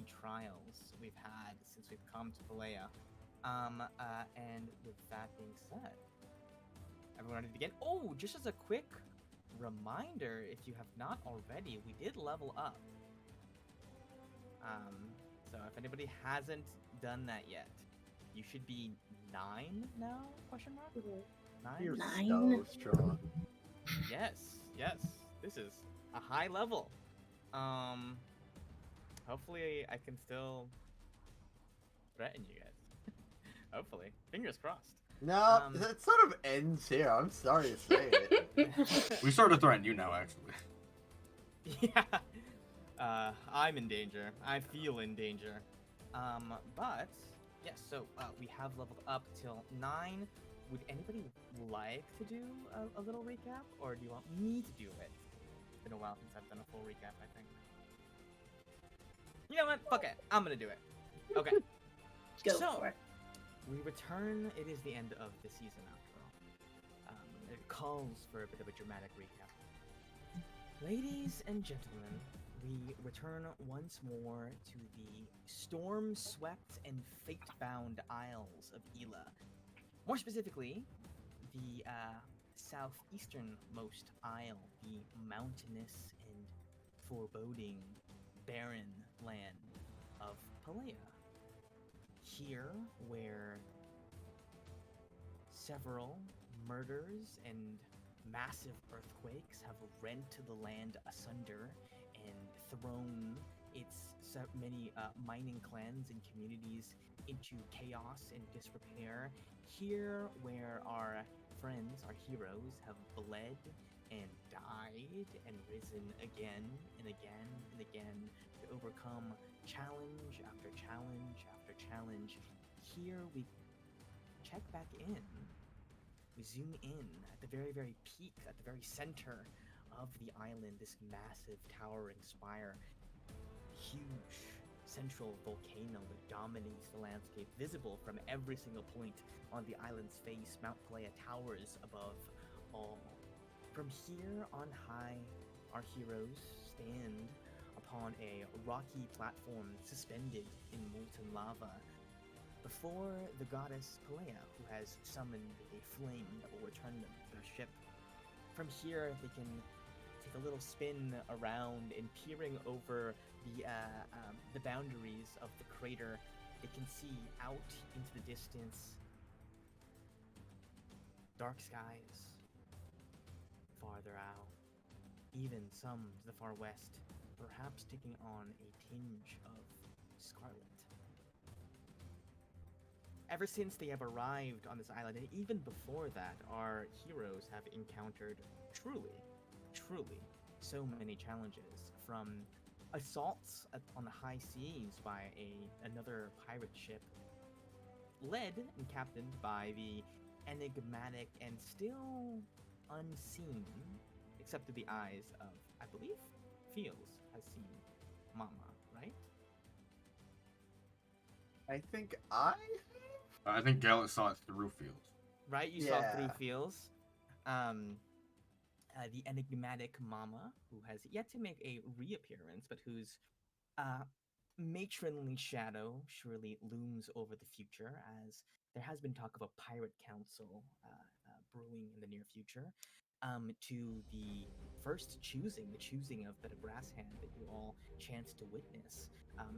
trials we've had since we've come to Palea. And with that being said, everyone ready to begin? Oh, just as a quick reminder, if you have not already, we did level up. So if anybody hasn't done that yet, you should be 9 now? Question mark? 9? You're 9. so strong. Yes, yes. This is a high level. Hopefully I can still threaten you guys. Hopefully. Fingers crossed. No, that sort of ends here. I'm sorry to say it. We sort of threaten you now, actually. Yeah. I'm in danger. I feel in danger. But yes, so we have leveled up till 9. Would anybody like to do a little recap, or do you want me to do it? It's been a while since I've done a full recap, I think. You know what? Fuck it. I'm gonna do it. Okay. Go So, for it. we return. It is the end of the season, after all. It calls for a bit of a dramatic recap. Ladies and gentlemen, we return once more to the storm-swept and fate-bound Isles of Ela. More specifically, the southeasternmost isle, the mountainous and foreboding, barren land of Palea. Here, where several murders and massive earthquakes have rent the land asunder and thrown its many mining clans and communities into chaos and disrepair. Here, where our friends, our heroes, have bled and died and risen again and again and again to overcome challenge after challenge after challenge. Here we check back in. We zoom in at the very, very peak, at the very center of the island, this massive towering spire. Huge central volcano that dominates the landscape, visible from every single point on the island's face. Mount Palea towers above all. From here on high, our heroes stand upon a rocky platform suspended in molten lava before the goddess Palea, who has summoned a flame that will return them to their ship. From here, they can take a little spin around, and peering over the boundaries of the crater, they can see out into the distance dark skies farther out, even some to the far west, perhaps taking on a tinge of scarlet. Ever since they have arrived on this island, and even before that, our heroes have encountered truly so many challenges, from assaults on the high seas by another pirate ship, led and captained by the enigmatic and still unseen, except through the eyes of, I believe, Fields has seen Mama, right? I think I think Gallet saw it through Fields. Right, you saw through Yeah. Fields. The enigmatic Mama, who has yet to make a reappearance, but whose matronly shadow surely looms over the future, as there has been talk of a pirate council brewing in the near future. To the first choosing, the choosing of the brass hand that you all chance to witness.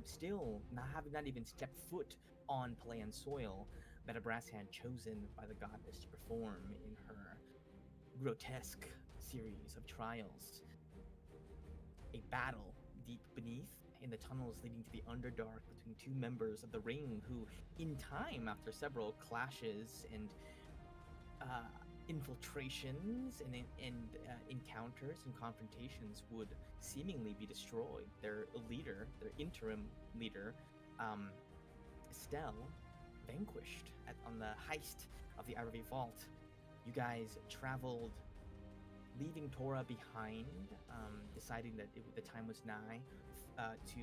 Still, not even stepped foot on Palaean soil, Meta Brasshand chosen by the goddess to perform in her grotesque series of trials. A battle deep beneath in the tunnels leading to the Underdark between two members of the Ring who, in time, after several clashes and infiltrations and encounters and confrontations, would seemingly be destroyed. Their leader, their interim leader, Estelle, vanquished on the heist of the Ivory Vault. You guys traveled, leaving Tora behind, deciding that the time was nigh to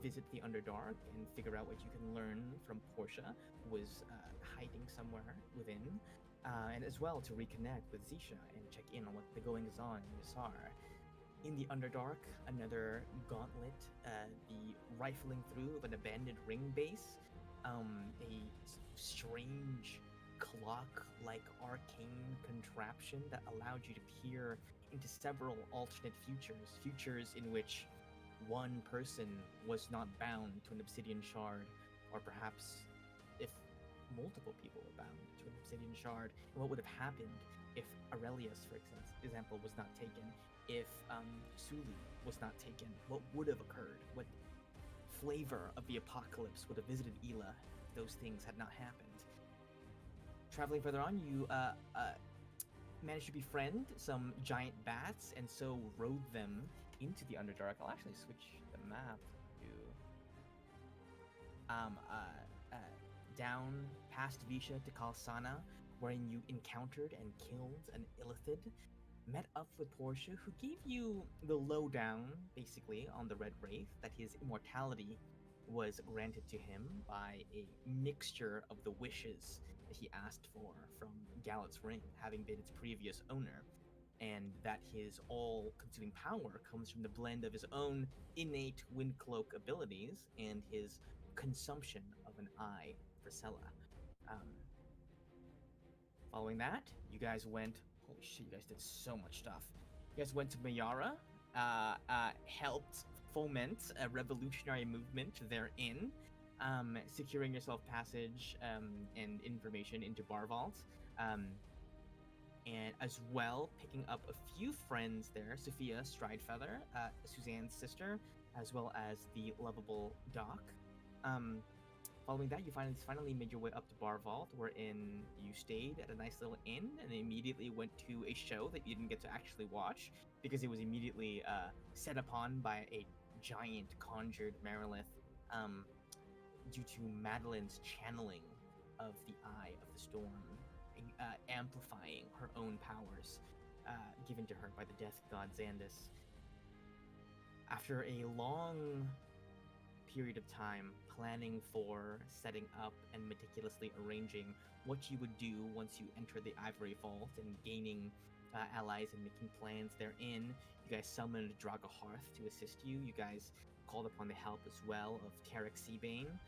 visit the Underdark and figure out what you can learn from Portia, who was hiding somewhere within, and as well to reconnect with Zisha and check in on what the goings on in Yasar. In the Underdark, another gauntlet, the rifling through of an abandoned ring base, strange clock-like arcane contraption that allowed you to peer into several alternate futures in which one person was not bound to an obsidian shard, or perhaps if multiple people were bound to an obsidian shard, and what would have happened if Aurelius, for example, was not taken, if Suli was not taken, what would have occurred, what flavor of the apocalypse would have visited Ela if those things had not happened. Traveling further on, you managed to befriend some giant bats, and so rode them into the Underdark. I'll actually switch the map to down past Visha to Kalsana, wherein you encountered and killed an Illithid, met up with Portia, who gave you the lowdown, basically, on the Red Wraith, that his immortality was granted to him by a mixture of the wishes that he asked for from Gallet's Ring, having been its previous owner, and that his all-consuming power comes from the blend of his own innate Windcloak abilities and his consumption of an eye for Sela. Following that, you guys went... Holy shit, you guys did so much stuff. You guys went to Mayara, helped foment a revolutionary movement therein, securing yourself passage and information into Barvault, and as well picking up a few friends there, Sophia Stridefeather, Suzanne's sister, as well as the lovable Doc. Following that, you finally made your way up to Barvault, wherein you stayed at a nice little inn and immediately went to a show that you didn't get to actually watch because it was immediately set upon by a giant conjured Marilith due to Madeline's channeling of the Eye of the Storm, amplifying her own powers given to her by the death god Xandus. After a long period of time planning for, setting up, and meticulously arranging what you would do once you enter the Ivory Vault and gaining allies and making plans therein, you guys summoned Dragahearth to assist you. You guys called upon the help as well of Tarek Seabane,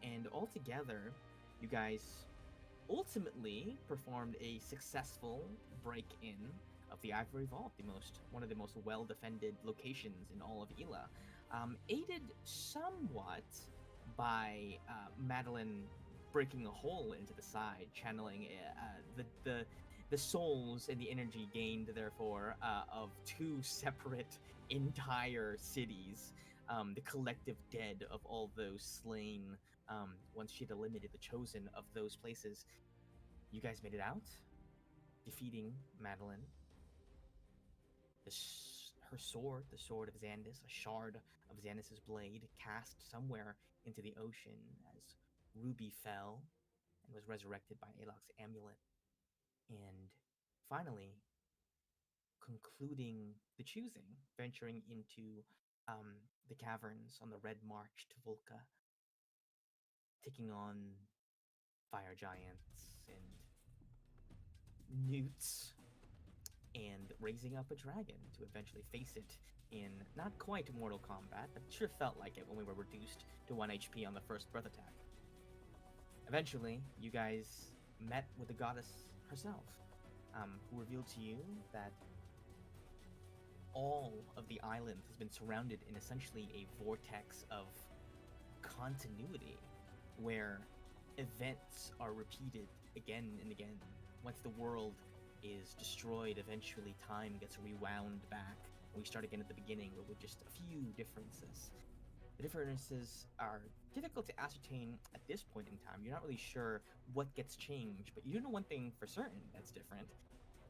and altogether, you guys ultimately performed a successful break-in of the Ivory Vault, one of the most well-defended locations in all of Ela, aided somewhat by Madeline breaking a hole into the side, channeling the souls and the energy gained, therefore, of two separate entire cities, the collective dead of all those slain, once she'd eliminated the chosen of those places. You guys made it out, defeating Madeline. Her sword, the sword of Xandus, a shard of Xandus' blade, cast somewhere into the ocean as Ruby fell and was resurrected by Alok's amulet. And finally, concluding the choosing, venturing into the caverns on the Red March to Volca, taking on fire giants and newts, and raising up a dragon to eventually face it in not quite Mortal Kombat, but it sure felt like it when we were reduced to 1 HP on the first breath attack. Eventually, you guys met with the goddess herself, who revealed to you that all of the island has been surrounded in essentially a vortex of continuity, where events are repeated again and again. Once the world is destroyed, eventually time gets rewound back, and we start again at the beginning, but with just a few differences. The differences are difficult to ascertain at this point in time. You're not really sure what gets changed, but you do know one thing for certain that's different.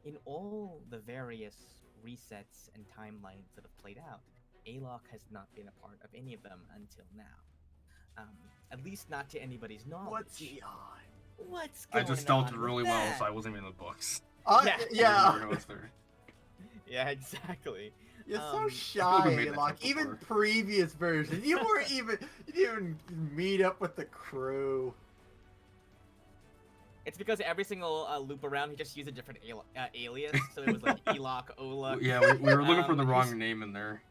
In all the various resets and timelines that have played out, Alok has not been a part of any of them until now. At least not to anybody's knowledge. What's he on? What's I going just stealthed on really with well, that? so I wasn't even in the books. Yeah. Yeah. Yeah, exactly. You're so I feel shy, like we made that like joke even before. previous versions. You didn't even meet up with the crew. It's because every single loop around, he just used a different alias. So it was like Elok, Ola. Yeah, we were looking for the wrong his- name in there.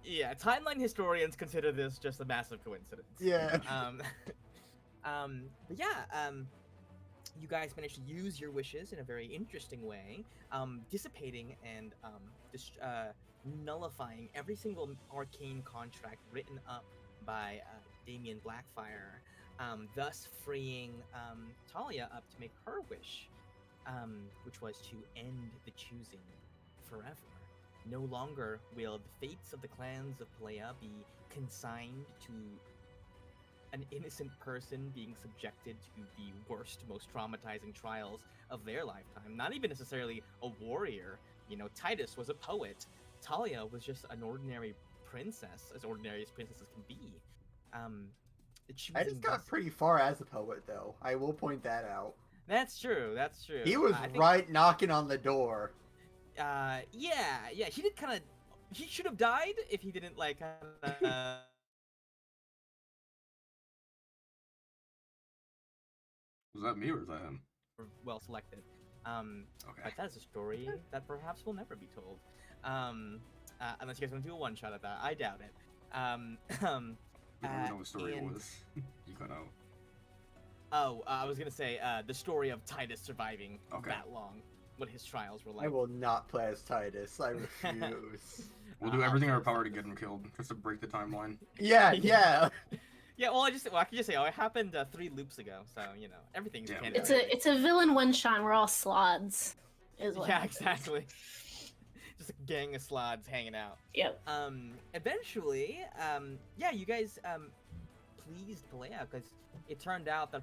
Yeah, timeline historians consider this just a massive coincidence. Yeah. But yeah, you guys managed to use your wishes in a very interesting way, dissipating and nullifying every single arcane contract written up by Damien Blackfire, thus freeing Talia up to make her wish, which was to end the choosing forever. No longer will the fates of the clans of Pelea be consigned to an innocent person being subjected to the worst, most traumatizing trials of their lifetime. Not even necessarily a warrior. You know, Titus was a poet. Talia was just an ordinary princess, as ordinary as princesses can be. I just got pretty far as a poet, though. I will point that out. That's true. That's true. He was right knocking on the door. Yeah. He did kind of. He should have died if he didn't like. Was that me or was that him? Well selected. Okay. But that is a story that perhaps will never be told. Unless you guys want to do a one shot at that, I doubt it. You don't know what story it was. You cut out. Oh, I was gonna say the story of Titus surviving Okay. that long, what his trials were like. I will not play as Titus. I refuse. We'll do everything in our power to get him killed, just to break the timeline. Yeah. Yeah, well, I can just say, it happened 3 loops ago, so you know everything's canon. It's a villain one shot. We're all slods. Is what yeah, happens. exactly. Just a gang of slods hanging out. Yep. Eventually, yeah, you guys pleased Pelea because it turned out that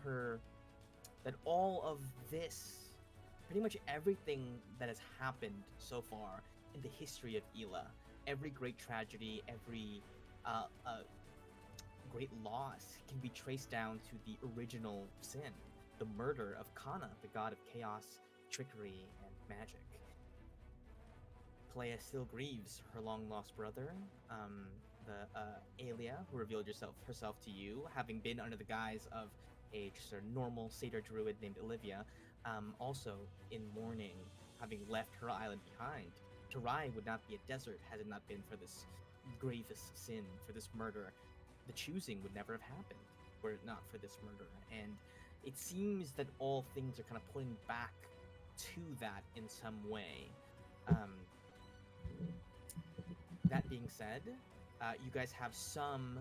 all of this, pretty much everything that has happened so far in the history of Ela, every great tragedy, every great loss can be traced down to the original sin, the murder of Kana, the god of chaos, trickery, and magic. Pelea still grieves her long-lost brother, the Aelia, who revealed herself to you, having been under the guise of just a normal satyr druid named Olivia, also in mourning, having left her island behind. Tarai would not be a desert had it not been for this gravest sin, for this murder. The choosing would never have happened were it not for this murder. And it seems that all things are kind of pointing back to that in some way. That being said, you guys have some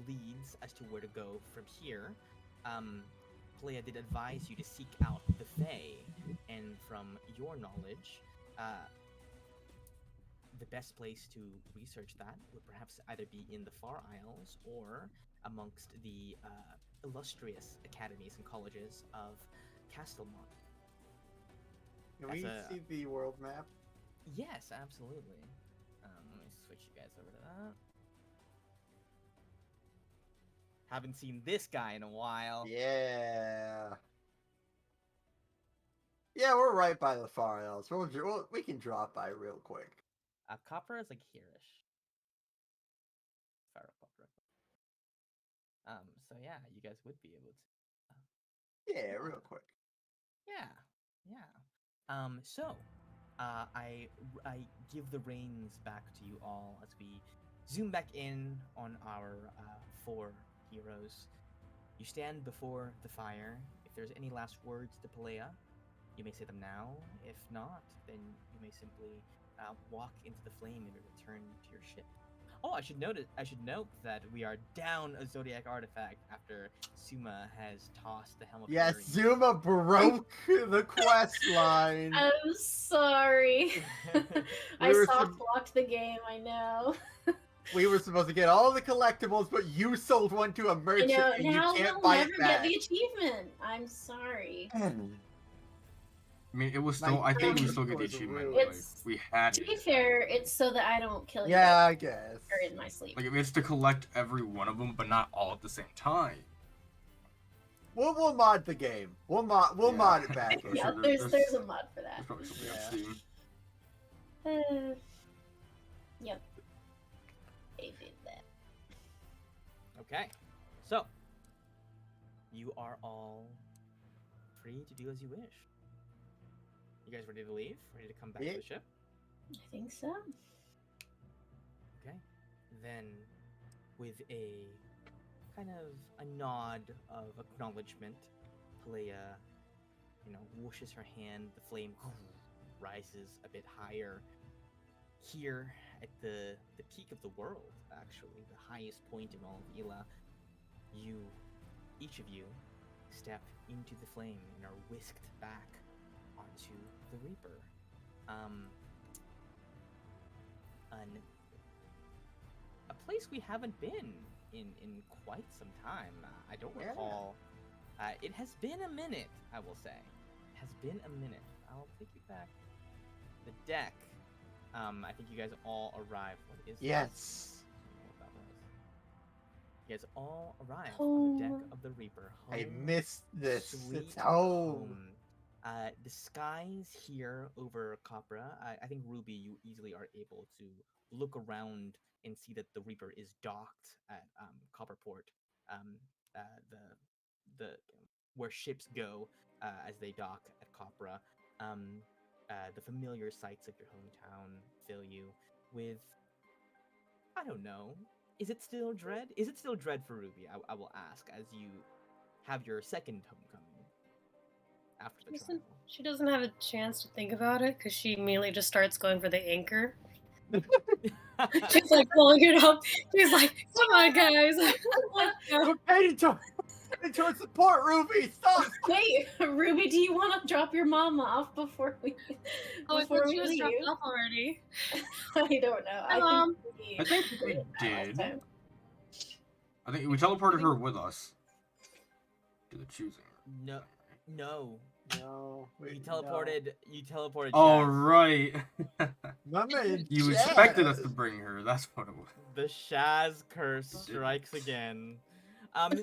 leads as to where to go from here. Pelea did advise you to seek out the Fae, and from your knowledge, the best place to research that would perhaps either be in the Far Isles or amongst the illustrious academies and colleges of Castelmont. Can we see the world map? Yes, absolutely. Let me switch you guys over to that. Haven't seen this guy in a while. Yeah. Yeah, we're right by the Far Isles. We can drop by real quick. Copper is like here-ish. If I recall correctly. So yeah, you guys would be able to. Yeah, real quick. Yeah. So, I give the reins back to you all as we zoom back in on our 4 heroes. You stand before the fire. If there's any last words to Pelea, you may say them now. If not, then you may simply walk into the flame and return to your ship. Oh, I should note that we are down a Zodiac artifact after Suma has tossed the Helm of Yes, Fury. Zuma broke the quest line. I'm sorry. I soft locked the game. I know. We were supposed to get all the collectibles, but you sold one to a merchant, and you can't buy it back. Now we'll never get the achievement. I'm sorry. I mean, it was still. I think we still get the achievement. Like, we had To it. be fair, it's so that I don't kill you. Yeah, I guess. Or in my sleep. Like, it's to collect every one of them, but not all at the same time. We'll mod the game. We'll mod it back. I'm Yeah, sure there's a mod for that. There's probably something on Steam. Yep. I did that. Okay, so you are all free to do as you wish. You guys ready to leave? Ready to come back Yeah. to the ship? I think so. Okay. Then, with a kind of a nod of acknowledgement, Palea, whooshes her hand. The flame rises a bit higher. Here at the peak of the world, actually, the highest point in all of Ila, each of you, step into the flame and are whisked back onto the Reaper. A place we haven't been in quite some time. I don't recall. It has been a minute, I will say. It has been a minute. I'll take you back. The deck. I think you guys all arrived. What is this? Yes. I don't know what that was. You guys all arrived on the deck of the Reaper. I Home, missed this. sweet It's home. The skies here over Capra. I think Ruby, you easily are able to look around and see that the Reaper is docked at Copperport, the where ships go as they dock at Capra. The familiar sights of your hometown fill you with, I don't know. Is it still dread? Is it still dread for Ruby? I will ask as you have your second homecoming after the trial. She doesn't have a chance to think about it because she immediately just starts going for the anchor. She's like pulling it up. She's like, "Come on, guys, let's go." Heading towards the port, Ruby. Stop. Wait, Ruby, do you want to drop your mom off before we? Oh, I before thought we she was leave? dropped off already. I don't know. I think we did. I think we teleported her with us to the choosing. No. No. You teleported. You teleported. Oh Shaz. right. My man, You Jazz. expected us to bring her. That's what it was. The Shaz curse strikes again.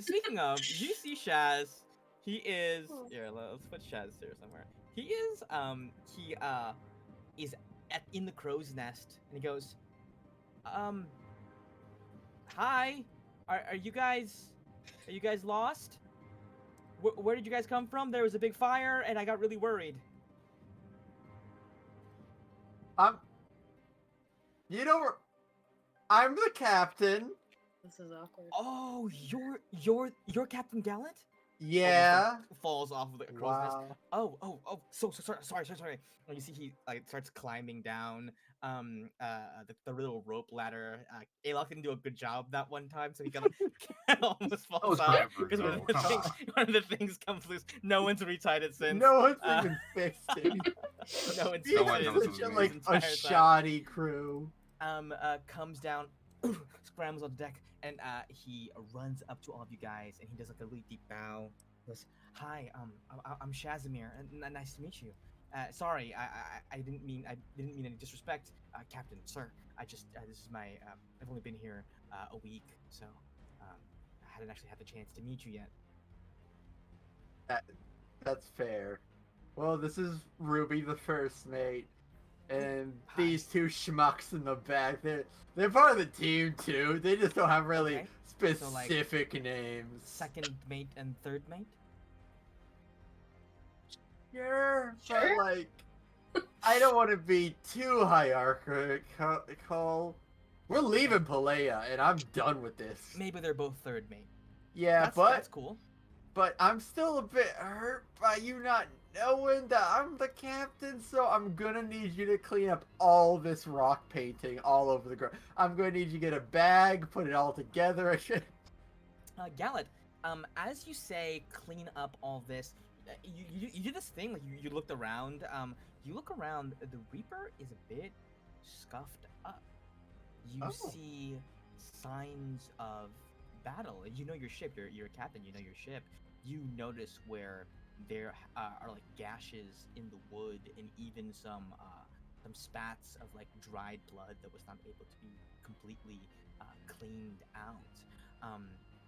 Speaking of, you see Shaz. He is here. Let's put Shaz here somewhere. He is in the crow's nest, and he goes, hi, are you guys lost? Where did you guys come from? There was a big fire, and I got really worried. I'm the captain. This is awkward. Oh, you're Captain Gallant? Yeah. Falls off of the crow's nest. Wow. Oh, so sorry. And you see he starts climbing down the little rope ladder. Alok didn't do a good job that one time, so he kind of almost falls out because one of the things comes loose. No one's retied it since. No one's even fixed it. No one's It's fixed it. such a shoddy crew. Comes down, scrambles on the deck, and he runs up to all of you guys, and he does like a really deep bow. He goes, "Hi, I'm Shazimir, and nice to meet you. Sorry, I didn't mean any disrespect, Captain, sir. I just this is my I've only been here a week, so I hadn't actually had the chance to meet you yet." That's fair. Well, this is Ruby, the first mate, and these two schmucks in the back. They're part of the team too. They just don't have really specific names. Second mate and third mate. Sure, but like, I don't want to be too hierarchical. We're leaving Palea, and I'm done with this. Maybe they're both third mate. Yeah, that's cool. But I'm still a bit hurt by you not knowing that I'm the captain, so I'm gonna need you to clean up all this rock painting all over the ground. I'm gonna need you to get a bag, put it all together. Gallet, as you say, clean up all this. You did this thing, like you looked around. You look around. The Reaper is a bit scuffed up. You see signs of battle. You know your ship. You're a captain. You know your ship. You notice where there are like gashes in the wood, and even some spats of like dried blood that was not able to be completely cleaned out.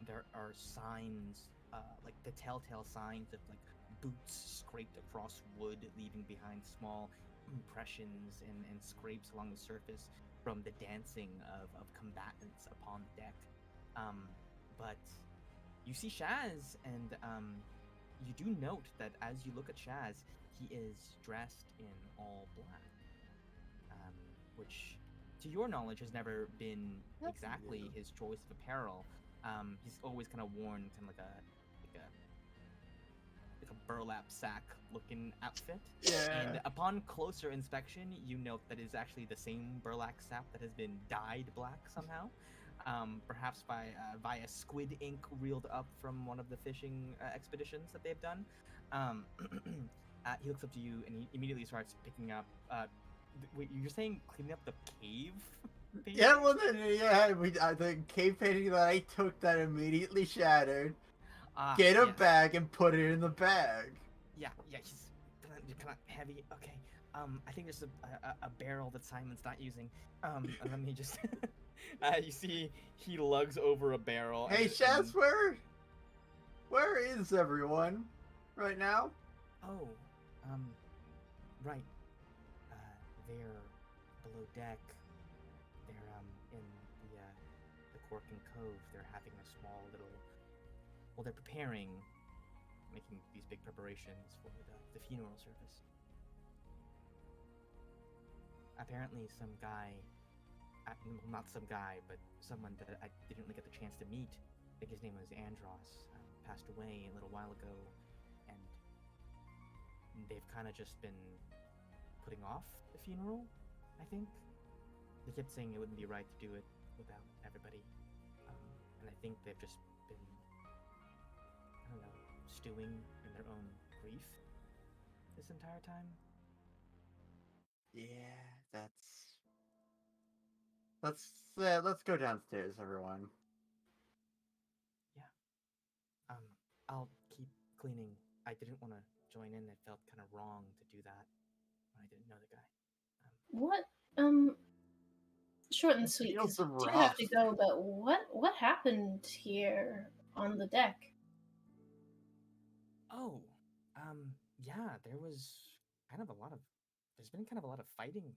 There are signs, like the telltale signs of like boots scraped across wood, leaving behind small impressions and scrapes along the surface from the dancing of combatants upon the deck. But you see Shaz, and you do note that as you look at Shaz, he is dressed in all black, which, to your knowledge, has never been That's exactly new. his choice of apparel. He's always kind of worn kind of like a burlap sack looking outfit. Yeah. And upon closer inspection, you note that it is actually the same burlap sack that has been dyed black somehow. Perhaps via squid ink reeled up from one of the fishing expeditions that they've done. He looks up to you and he immediately starts picking up. Wait, you're saying cleaning up the cave? Painting? Yeah, well then, yeah, the cave painting that I took that immediately shattered. Get a Yes. bag and put it in the bag. Yeah, he's kind of heavy. Okay. I think there's a barrel that Simon's not using. Let me just. You see, he lugs over a barrel. Hey, Shaz, where is everyone right now? Oh, right. They're below deck. They're in the Cork and Cove. They're having a small little. Well, they're preparing, making these big preparations for the funeral service. Apparently, some guy. Not some guy, but someone that I didn't really get the chance to meet. I think his name was Andros. Passed away a little while ago, and they've kind of just been putting off the funeral. I think they kept saying it wouldn't be right to do it without everybody, and I think they've just been, I don't know, stewing in their own grief this entire time. Yeah, let's go downstairs, everyone. I'll keep cleaning. I didn't want to join in. It felt kind of wrong to do that when I didn't know the guy. What? Short and sweet, Feels because you rough. have to go. But what happened here on the deck? Oh, yeah, there's been kind of a lot of fighting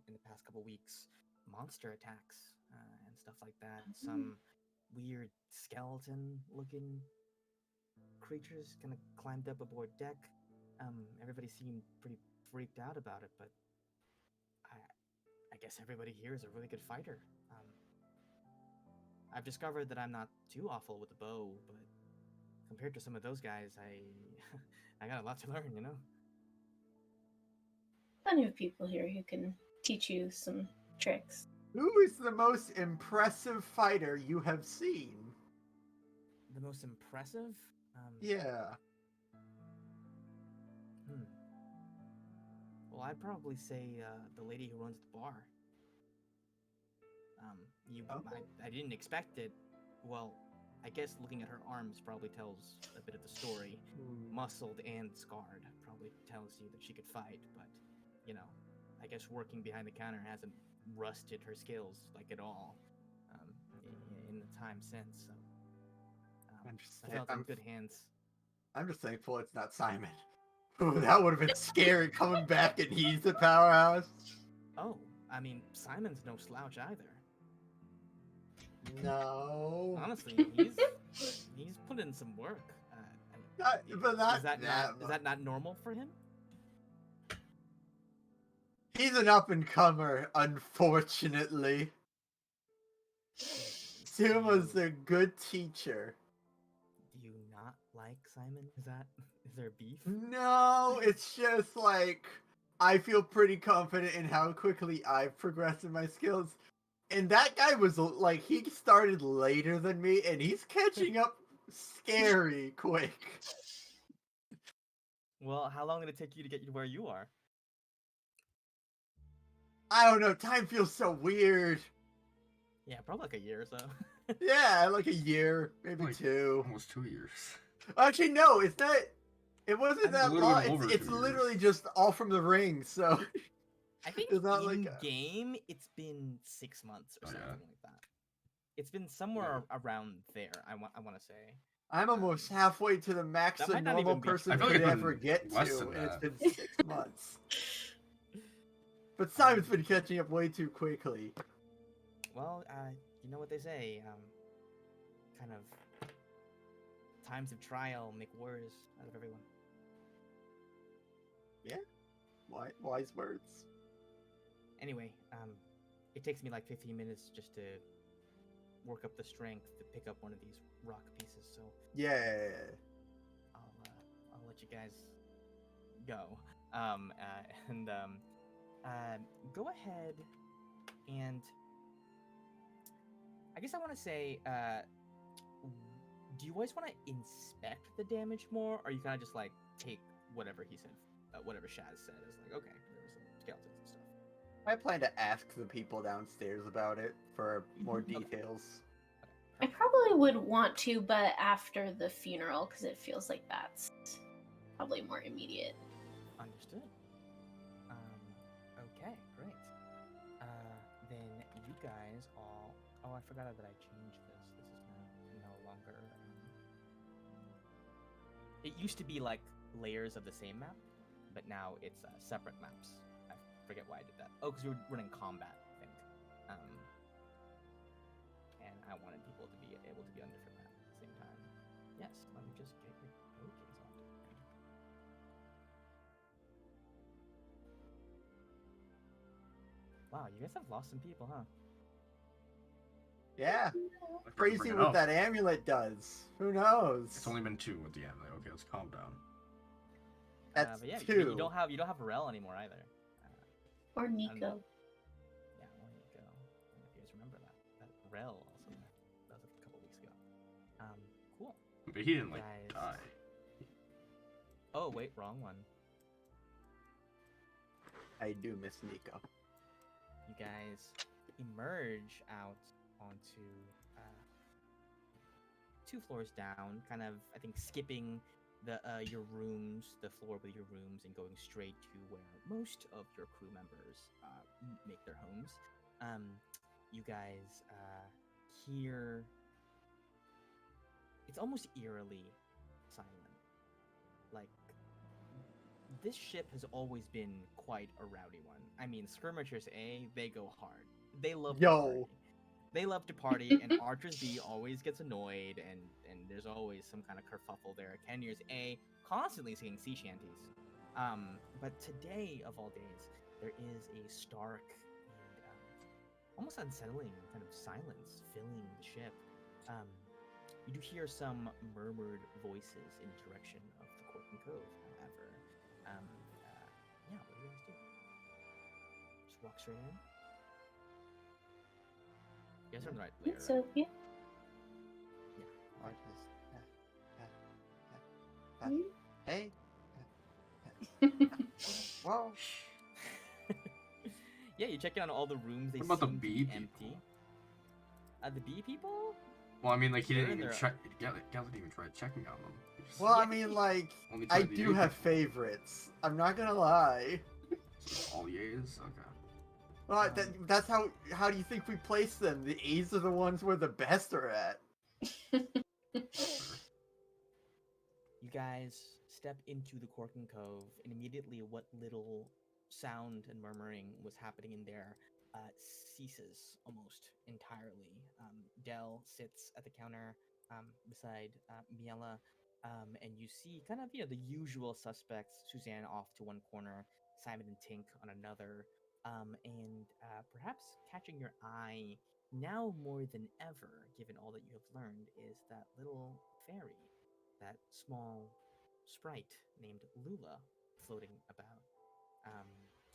in the past couple weeks. Monster attacks and stuff like that. Some weird skeleton-looking creatures kind of climbed up aboard deck. Everybody seemed pretty freaked out about it, but I guess everybody here is a really good fighter. I've discovered that I'm not too awful with the bow, but compared to some of those guys, I got a lot to learn, you know? Plenty of people here who can teach you some tricks. Who is the most impressive fighter you have seen? The most impressive? Yeah. Well, I'd probably say the lady who runs the bar. I didn't expect it. Well, I guess looking at her arms probably tells a bit of the story. Muscled and scarred probably tells you that she could fight, but, you know, I guess working behind the counter hasn't rusted her skills, like, at all in the time since, so I felt in good hands. I'm just thankful it's not Simon. Ooh, that would have been scary coming back and he's the powerhouse. Oh, I mean, Simon's no slouch either. No. Honestly, he's put in some work. Is that not normal for him? He's an up and comer, unfortunately. Suma's a good teacher. Do you not like Simon? Is there beef? No, it's just like I feel pretty confident in how quickly I've progressed in my skills. And that guy was like, he started later than me, and he's catching up scary quick. Well, how long did it take you to get you to where you are? I don't know, time feels so weird. Yeah, probably like a year or so. Yeah, like a year, maybe Like, 2. Almost 2 years. Actually, no, it's not. It wasn't That's that literally long. over It's 2 years. literally just all from the ring, so. I think It's not in like game it's been 6 months or Oh, something yeah. like that. It's been somewhere around there. I want to say. I'm almost halfway to the max That a might not normal even be person I feel like could it's ever been get less to, than and it's that. been 6 months. But Simon's been catching up way too quickly. Well, you know what they say. Kind of times of trial make warriors out of everyone. Wise words. Anyway, it takes me like 15 minutes just to work up the strength to pick up one of these rock pieces. So Yeah. I'll let you guys go. And go ahead and I guess I want to say, do you guys want to inspect the damage more, or you kind of just like take whatever he said, whatever Shaz said, as like, okay, there was some skeletons and stuff. I plan to ask the people downstairs about it for more Okay. details. I probably would want to, but after the funeral, because it feels like that's probably more immediate. Understood. Okay, great. Then you guys all. Oh, I forgot that I changed this. This is now no longer. It used to be like layers of the same map, but now it's separate maps. I forget why I did that. Oh, because we were running combat, I think. And I wanted people to be able to be on different maps at the same time. Yes, let me just get your coaches on. Wow, you guys have lost some people, huh? Yeah. I forgot to Crazy bring it what up. that amulet does. Who knows? It's only been 2 with the amulet. Okay, let's calm down. That's But yeah, 2. you don't have Rel anymore either. Or Nico. Yeah, or Nico. If you guys remember that Rel also that was a couple weeks ago. Cool. But he didn't like Guys. die. Oh wait, wrong one. I do miss Nico. You guys emerge out onto 2 floors down, kind of I think skipping the your rooms, the floor with your rooms, and going straight to where most of your crew members make their homes. You guys hear it's almost eerily silent. Like this ship has always been quite a rowdy one. I mean, skirmishers A, they go hard. They love to party. They love to party, and Archers B always gets annoyed, and there's always some kind of kerfuffle there. Cannoneers A constantly singing sea shanties. But today, of all days, there is a stark and almost unsettling kind of silence filling the ship. You do hear some murmured voices in the direction of the Corkin Cove, however. Yeah, what do you guys do? Just walk straight in? You guys are in the right layer. So, yeah. I just, Mhm. hey. Whoa. Yeah, you check in on all the rooms. They What about the seem to bee be empty. The bee people? Well, I mean, like, he They're didn't in even there. check. Galley didn't even try checking on them. He just Well, I Yeah. mean, like, only I tried the do A's have people. favorites. I'm not gonna lie. So all the A's? Okay. Well, that's how do you think we place them? The A's are the ones where the best are at. You guys step into the Corkin Cove, and immediately what little sound and murmuring was happening in there ceases almost entirely. Dell sits at the counter beside Miela, and you see kind of the usual suspects: Suzanne off to one corner, Simon and Tink on another, and perhaps catching your eye now more than ever, given all that you have learned, is that little fairy, that small sprite named Lula floating about,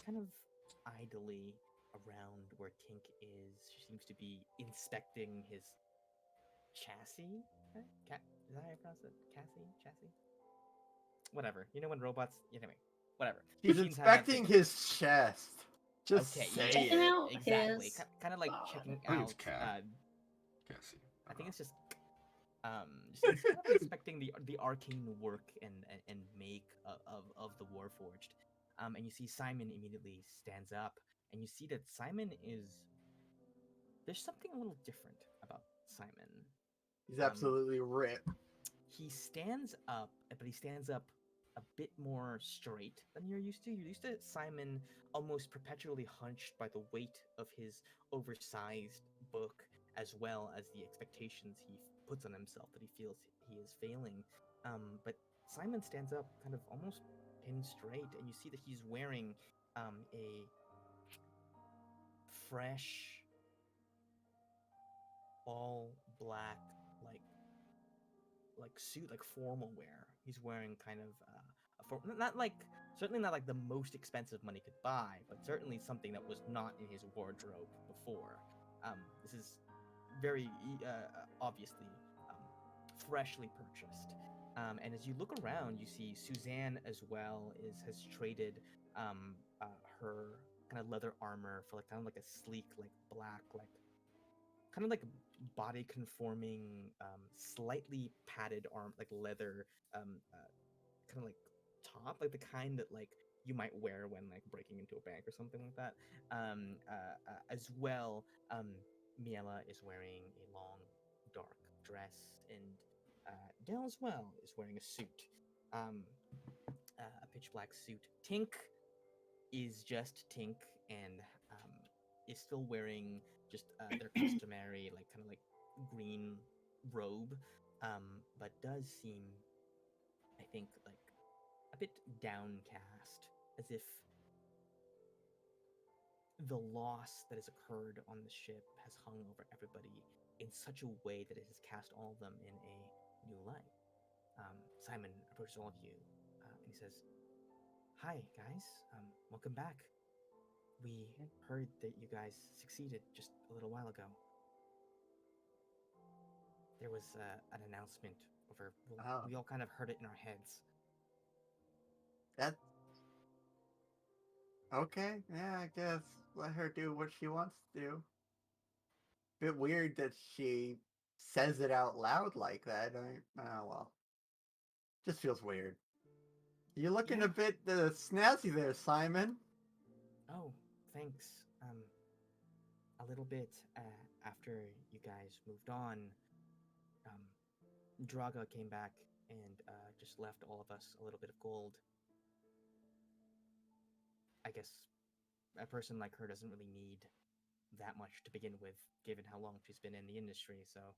kind of idly around where Tink is. She seems to be inspecting his chassis. Is that how you pronounce it? Chassis? Whatever. You know when robots. Anyway, whatever. He's Seems to have inspecting the- his chest. Just Okay, say Checking it. out exactly. his Kind of like bod. checking I think it's out. cat. Cassie. I think it's just just kind of inspecting the arcane work and make of the Warforged. And you see Simon immediately stands up, and you see that Simon is. There's something a little different about Simon. He's absolutely ripped. He stands up, but he stands up a bit more straight than you're used to. You're used to Simon almost perpetually hunched by the weight of his oversized book, as well as the expectations he puts on himself that he feels he is failing. But Simon stands up, kind of almost pinned straight, and you see that he's wearing a fresh, all black, like suit, like formal wear. He's wearing kind of not like, certainly not like the most expensive money could buy, but certainly something that was not in his wardrobe before. This is very obviously freshly purchased. And as you look around, you see Suzanne as well has traded her kind of leather armor for like kind of like a sleek, like black, like kind of like body conforming, slightly padded arm, like leather, kind of like top, like the kind that like you might wear when like breaking into a bank or something like that. As well, Miela is wearing a long dark dress, and Dell as well is wearing a suit, a pitch black suit. Tink is just Tink, and is still wearing just their customary like kind of like green robe, but does seem, I think, like a bit downcast, as if the loss that has occurred on the ship has hung over everybody in such a way that it has cast all of them in a new light. Simon approaches all of you, and he says, "Hi, guys. Welcome back. We heard that you guys succeeded just a little while ago. There was an announcement over. Well, Oh. we all kind of heard it in our heads. That. Okay, yeah, I guess. Let her do what she wants to do. Bit weird that she says it out loud like that. Oh, well. Just feels weird. You're looking Yeah. a bit snazzy there, Simon. Oh, thanks. A little bit after you guys moved on, Draga came back and just left all of us a little bit of gold. I guess a person like her doesn't really need that much to begin with, given how long she's been in the industry. So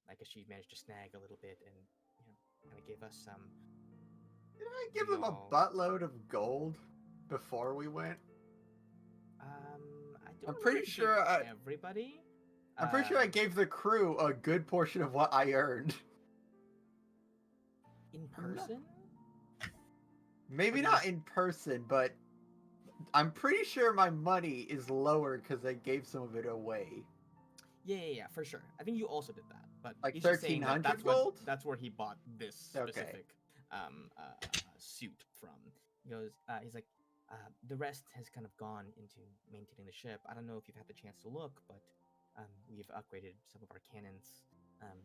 I guess she managed to snag a little bit, and kind of gave us some. Did I give We him all- a buttload of gold before we went? I don't I'm remember pretty if you sure gave everybody. I'm pretty sure I gave the crew a good portion of what I earned. In person. Maybe Or not just- in person, but I'm pretty sure my money is lower because I gave some of it away. Yeah, for sure. I think you also did that, but Like he's just saying that 1300 gold? that's where he bought this Okay. specific suit from. He goes, he's like, the rest has kind of gone into maintaining the ship. I don't know if you've had the chance to look, but we've upgraded some of our cannons, and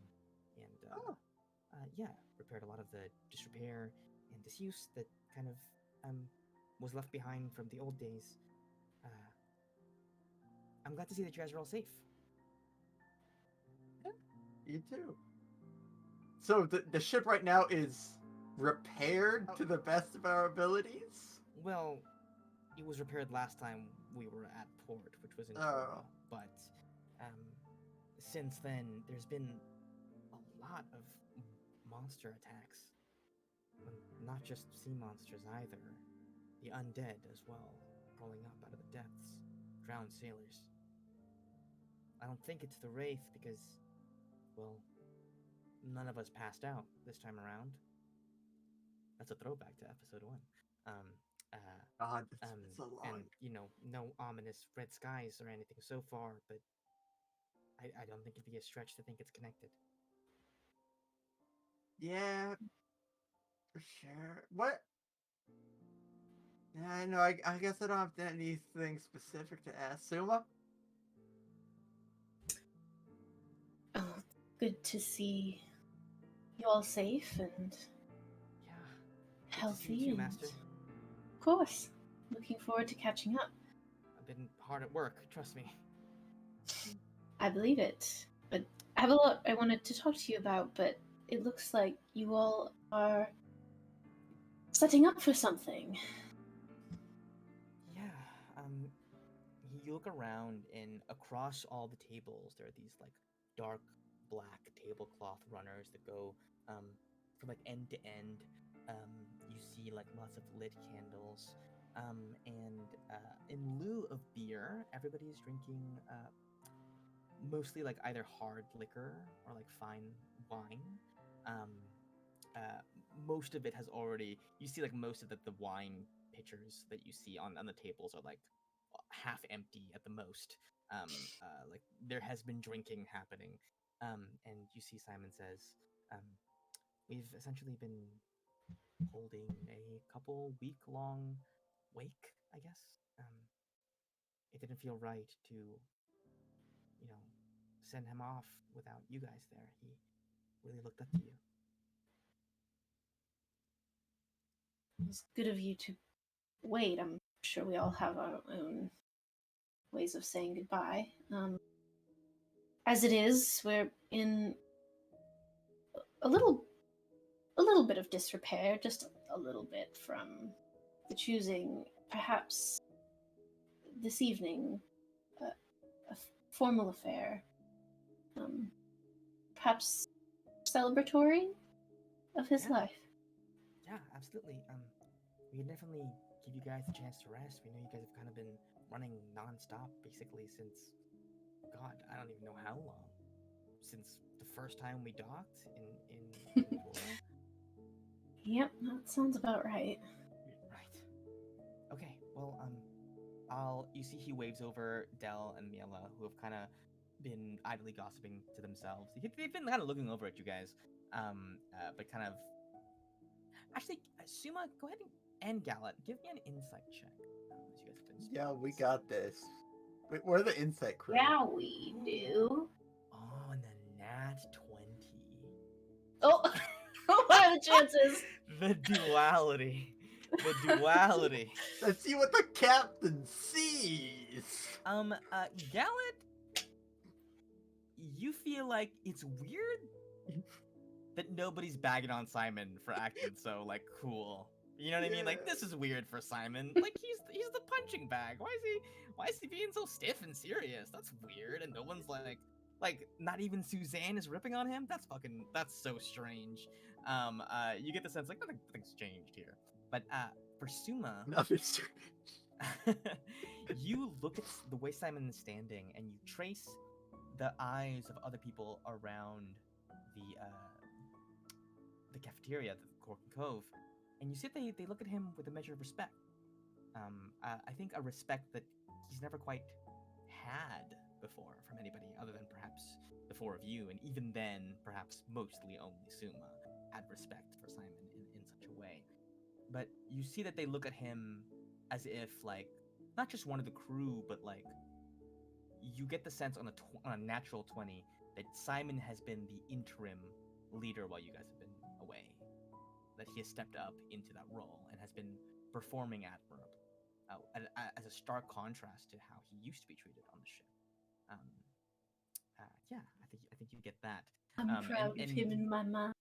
yeah, repaired a lot of the disrepair and disuse that kind of was left behind from the old days. I'm glad to see that you guys are all safe. You too. So the ship right now is repaired to the best of our abilities? Well, it was repaired last time we were at port, which was in Oh. Tora, but since then there's been a lot of monster attacks. Not just sea monsters either. The undead as well, crawling up out of the depths. Drowned sailors. I don't think it's the Wraith because, well, none of us passed out this time around. That's a throwback to episode 1. God, it's a lot. And, no ominous red skies or anything so far, but I don't think it'd be a stretch to think it's connected. Yeah, for sure. What? Yeah, I know. I guess I don't have anything specific to ask. Suma? Oh, good to see you all safe and Yeah. healthy. You too, and Master. Of course. Looking forward to catching up. I've been hard at work, trust me. I believe it. But I have a lot I wanted to talk to you about, but it looks like you all are setting up for something. Yeah, you look around, and across all the tables there are these like dark black tablecloth runners that go from like end to end. You see like lots of lit candles. And in lieu of beer, everybody is drinking mostly like either hard liquor or like fine wine. Um, Most of it has already. You see like most of the wine pitchers that you see on the tables are like half empty at the most. Like there has been drinking happening. And you see Simon says, we've essentially been holding a couple week-long wake, I guess. It didn't feel right to, send him off without you guys there. He really looked up to you. It was good of you to wait. I'm sure we all have our own ways of saying goodbye. As it is, we're in a little bit of disrepair, just a little bit from the choosing, perhaps this evening, a formal affair, perhaps celebratory of his Yeah. life. Yeah, absolutely. We can definitely give you guys a chance to rest. We know you guys have kind of been running nonstop basically since, God, I don't even know how long. Since the first time we docked in Pura. Yep, that sounds about right. Right. Okay. Well, you see he waves over Dell and Miela, who have kind of been idly gossiping to themselves. They've been kind of looking over at you guys, but kind of. Actually, Suma, go ahead and Gallet, give me an insight check. As you guys have been Yeah, we speaking. got this. We're the insight crew. Yeah, we do. Oh, and the nat 20. Oh, what are the chances? The duality. The duality. Let's see what the captain sees. Gallet, you feel like it's weird that nobody's bagging on Simon for acting so like cool. You know what I mean? Like this is weird for Simon. Like he's the punching bag. Why is he being so stiff and serious? That's weird. And no one's like not even Suzanne is ripping on him. That's so strange. You get the sense like nothing's changed here. But for Suma, Nothing's strange. you look at the way Simon is standing and you trace the eyes of other people around the cafeteria, the Cork and Cove, and you see that they look at him with a measure of respect. I think a respect that he's never quite had before from anybody other than perhaps the four of you, and even then, perhaps mostly only Suma had respect for Simon in such a way. But you see that they look at him as if, like, not just one of the crew, but like, you get the sense on a natural 20 that Simon has been the interim leader while you guys have been away. That he has stepped up into that role and has been performing admirably, as a stark contrast to how he used to be treated on the ship. Yeah, I think you get that. I'm proud of him in my mind.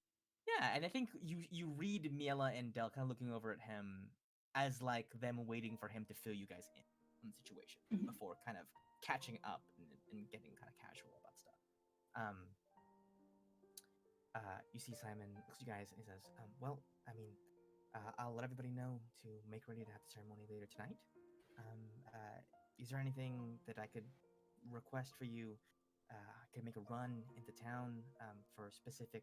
Yeah, and I think you read Miela and Del kind of looking over at him as like them waiting for him to fill you guys in on the situation before kind of catching up and getting kind of casual about stuff. You see Simon looks at you guys and he says, well, I mean, I'll let everybody know to make ready to have the ceremony later tonight. Is there anything that I could request for you? I could make a run into town for specific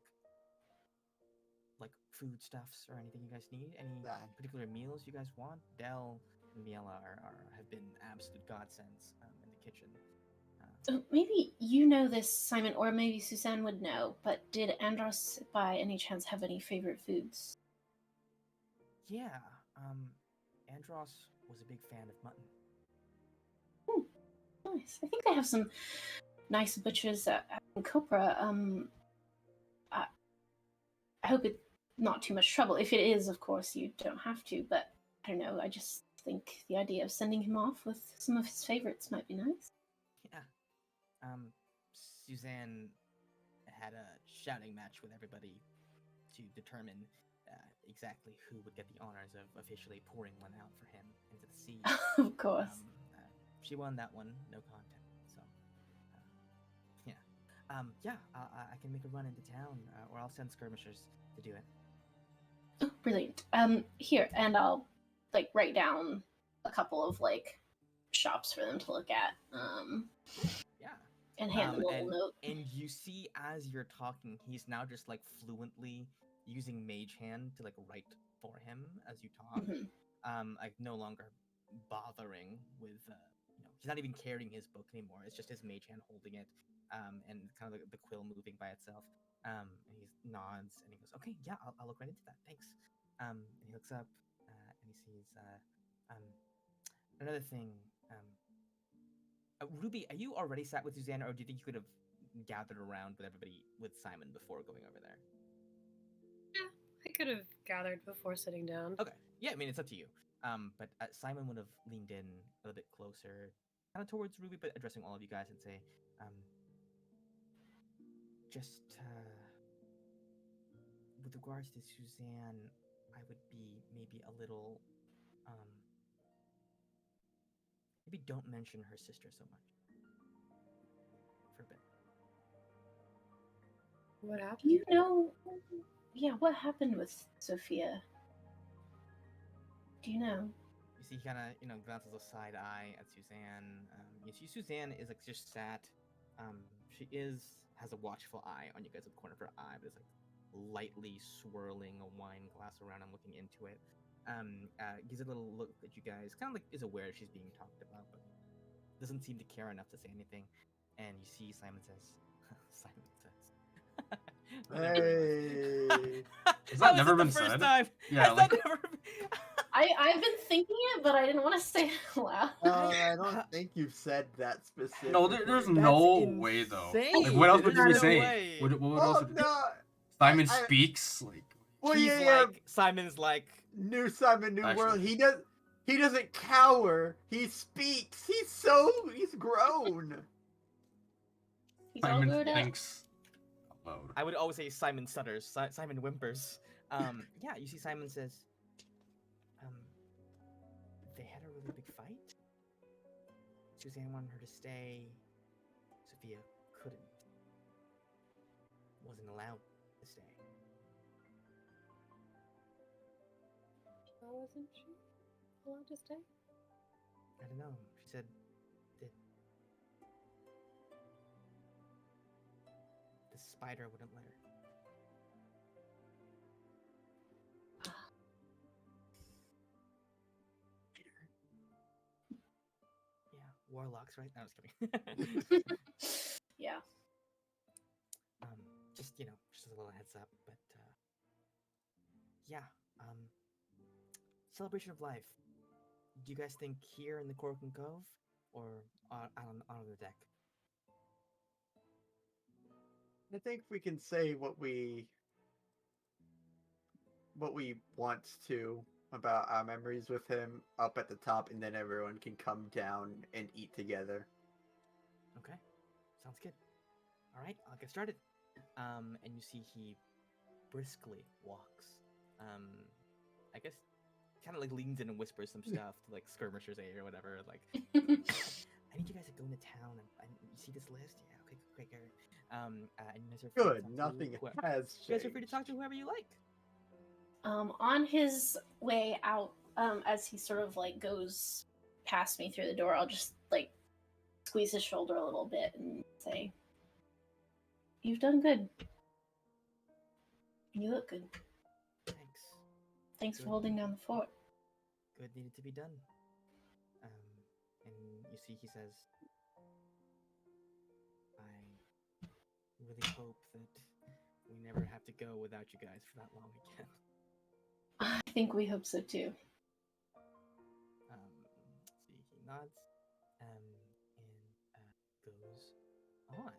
like food stuffs or anything you guys need. Any particular meals you guys want? Del and Miela have been absolute godsends in the kitchen. Maybe you know this, Simon, or maybe Suzanne would know, but did Andros by any chance have any favorite foods? Yeah, Andros was a big fan of mutton. Nice. I think they have some nice butchers at Copra. I hope it's not too much trouble. If it is, of course, you don't have to, but I don't know, I just think the idea of sending him off with some of his favorites might be nice. Yeah. Suzanne had a shouting match with everybody to determine exactly who would get the honors of officially pouring one out for him into the sea. Of course. She won that one, no content. So, yeah. Yeah, I can make a run into town, or I'll send skirmishers to do it. Oh, brilliant. Here, and I'll like write down a couple of like shops for them to look at. Yeah. And hand them a little note. And you see as you're talking, he's now just like fluently using Mage Hand to like write for him as you talk. Like no longer bothering with he's not even carrying his book anymore. It's just his Mage Hand holding it, and kind of the quill moving by itself. And he nods and he goes, "Okay, yeah, I'll look right into that. Thanks." And he looks up and he sees another thing. Ruby, are you already sat with Suzanne, or do you think you could have gathered around with everybody with Simon before going over there? Yeah, I could have gathered before sitting down. Okay. Yeah, I mean, it's up to you. But Simon would have leaned in a little bit closer, kind of towards Ruby, but addressing all of you guys and say, just with regards to Suzanne, I would be maybe a little, maybe don't mention her sister so much for a bit. What happened? You know, yeah, what happened with Sophia? Do you know? You see, he kind of, glances a side eye at Suzanne. You see, Suzanne is like just sat. She has a watchful eye on you guys at the corner of her eye, but is like lightly swirling a wine glass around and looking into it. Gives a little look at you guys, kind of like is aware she's being talked about, but doesn't seem to care enough to say anything. And you see, Simon says, Hey. Has that never been said? Time? Yeah, Has like that never been... I've been thinking it, but I didn't want to say it out loud. I don't think you've said that specifically. no, there's That's no way though. Like, what else would you be There's no saying? way. What else Oh would no! Simon I- speaks like? Well, He's yeah, like Simon's like New Simon, New Actually. World. He doesn't cower. He speaks. He's grown. He's all Simon grown up. thinks out loud. I would always say Simon stutters, Simon whimpers. Yeah, you see Simon says, they had a really big fight. Suzanne wanted her to stay. Sophia couldn't. Wasn't allowed to stay. Why wasn't she allowed to stay? I don't know. She said that the spider wouldn't let her. Yeah, warlocks, right? No, I was kidding. Yeah. Just just a little heads up, but yeah, celebration of life. Do you guys think here in the Cork and Cove, or on the deck? I think we can say what we want to about our memories with him up at the top, and then everyone can come down and eat together. Okay, sounds good. All right, I'll get started. And you see he briskly walks. I guess kind of like leans in and whispers some stuff to like skirmishers A or whatever. Like, I need you guys to go into town and you see this list. Yeah, okay, great, great. And you guys are free to Good. talk to Nothing has changed. You guys are free to talk to whoever you like. On his way out, as he sort of like goes past me through the door, I'll just like squeeze his shoulder a little bit and say, "You've done good. You look good. Thanks. Thanks for Good. holding down the fort." Good needed to be done. And you see he says, I really hope that we never have to go without you guys for that long again. I think we hope so too. See, he nods, and goes on.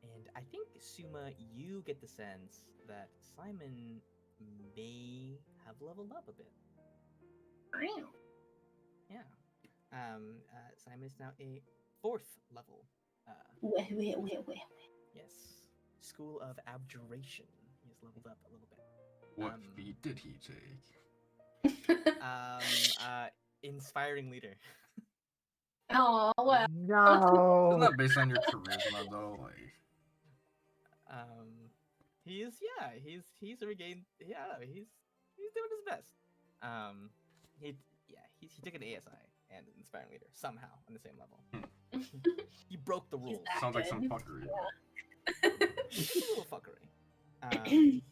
And I think, Suma, you get the sense that Simon may have leveled up a bit. Wow. Yeah. Simon is now a 4th level. Wait. Yes. School of Abjuration. He has leveled up a little bit. What feat did he take? Inspiring leader. Oh well. Isn't No. that based on your charisma though? Like, Um, he's regained. Yeah, he's doing his best. Um, he he took an ASI and an inspiring leader somehow on the same level. He broke the He's rules. that sounds like some good. fuckery. It's a little fuckery.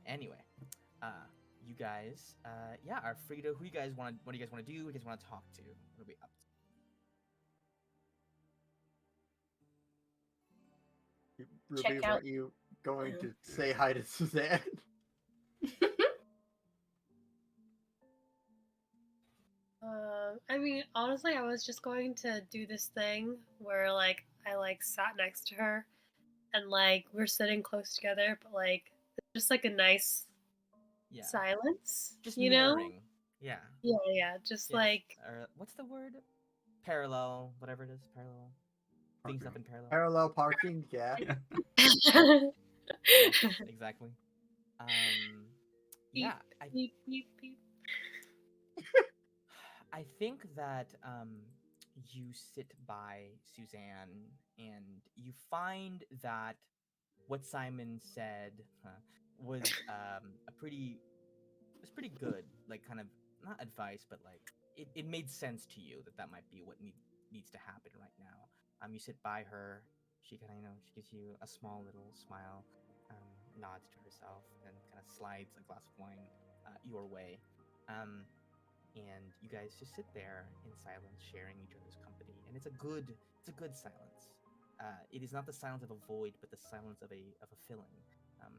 Anyway, you guys, are free to who you guys want. What do you guys want to do? Who you guys want to talk to? What are we up to? Ruby, Check out- weren't you going to say hi to Suzanne? I mean, honestly, I was just going to do this thing where like I like sat next to her, and like we're sitting close together, but like just like a nice Yeah, silence, just you know? mirroring. Yeah. Yeah, just like or what's the word? Parallel, whatever it is. Parallel. Things up in parallel. Parallel parking, yeah. Yeah, exactly. Yeah, beep, beep, beep. I think that you sit by Suzanne and you find that what Simon said was a pretty was pretty good. Like kind of not advice, but like it made sense to you that that might be what needs to happen right now. You sit by her. She kind of she gives you a small little smile, nods to herself, and kind of slides a glass of wine your way. And you guys just sit there in silence, sharing each other's company, and it's a good silence. It is not the silence of a void, but the silence of a filling. Um,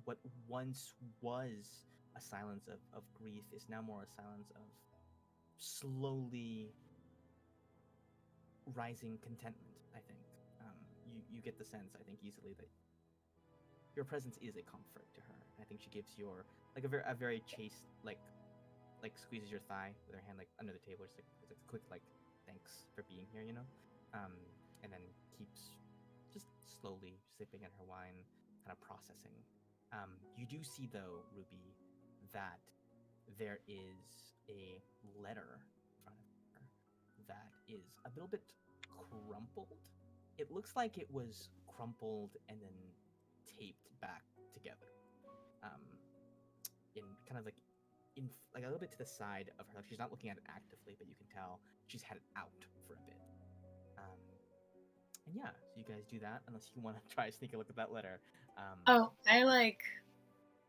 what once was a silence of grief is now more a silence of slowly rising contentment. I think you get the sense, I think, easily that your presence is a comfort to her. I think she gives your like a very chaste like squeezes your thigh with her hand like under the table, just like it's a quick like thanks for being here, and then keeps just slowly sipping at her wine, kind of processing. You do see though, Ruby, that there is a letter in front of her that is a little bit crumpled. It looks like it was crumpled and then taped back together. Um, in kind of like in like a little bit to the side of her. Like she's not looking at it actively, but you can tell she's had it out for a bit. And yeah, so you guys do that unless you want to try to sneak a look at that letter. Oh,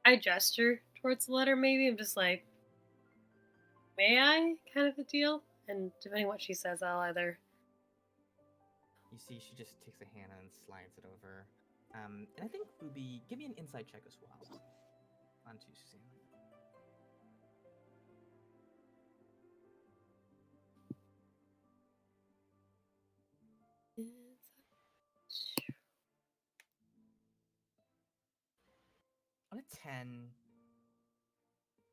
I gesture towards the letter maybe. I'm just like, may I? Kind of a deal. And depending what she says, I'll either. You see, she just takes a hand and slides it over. And I think Ruby, give me an insight check as well. Onto Suzanne. On a 10,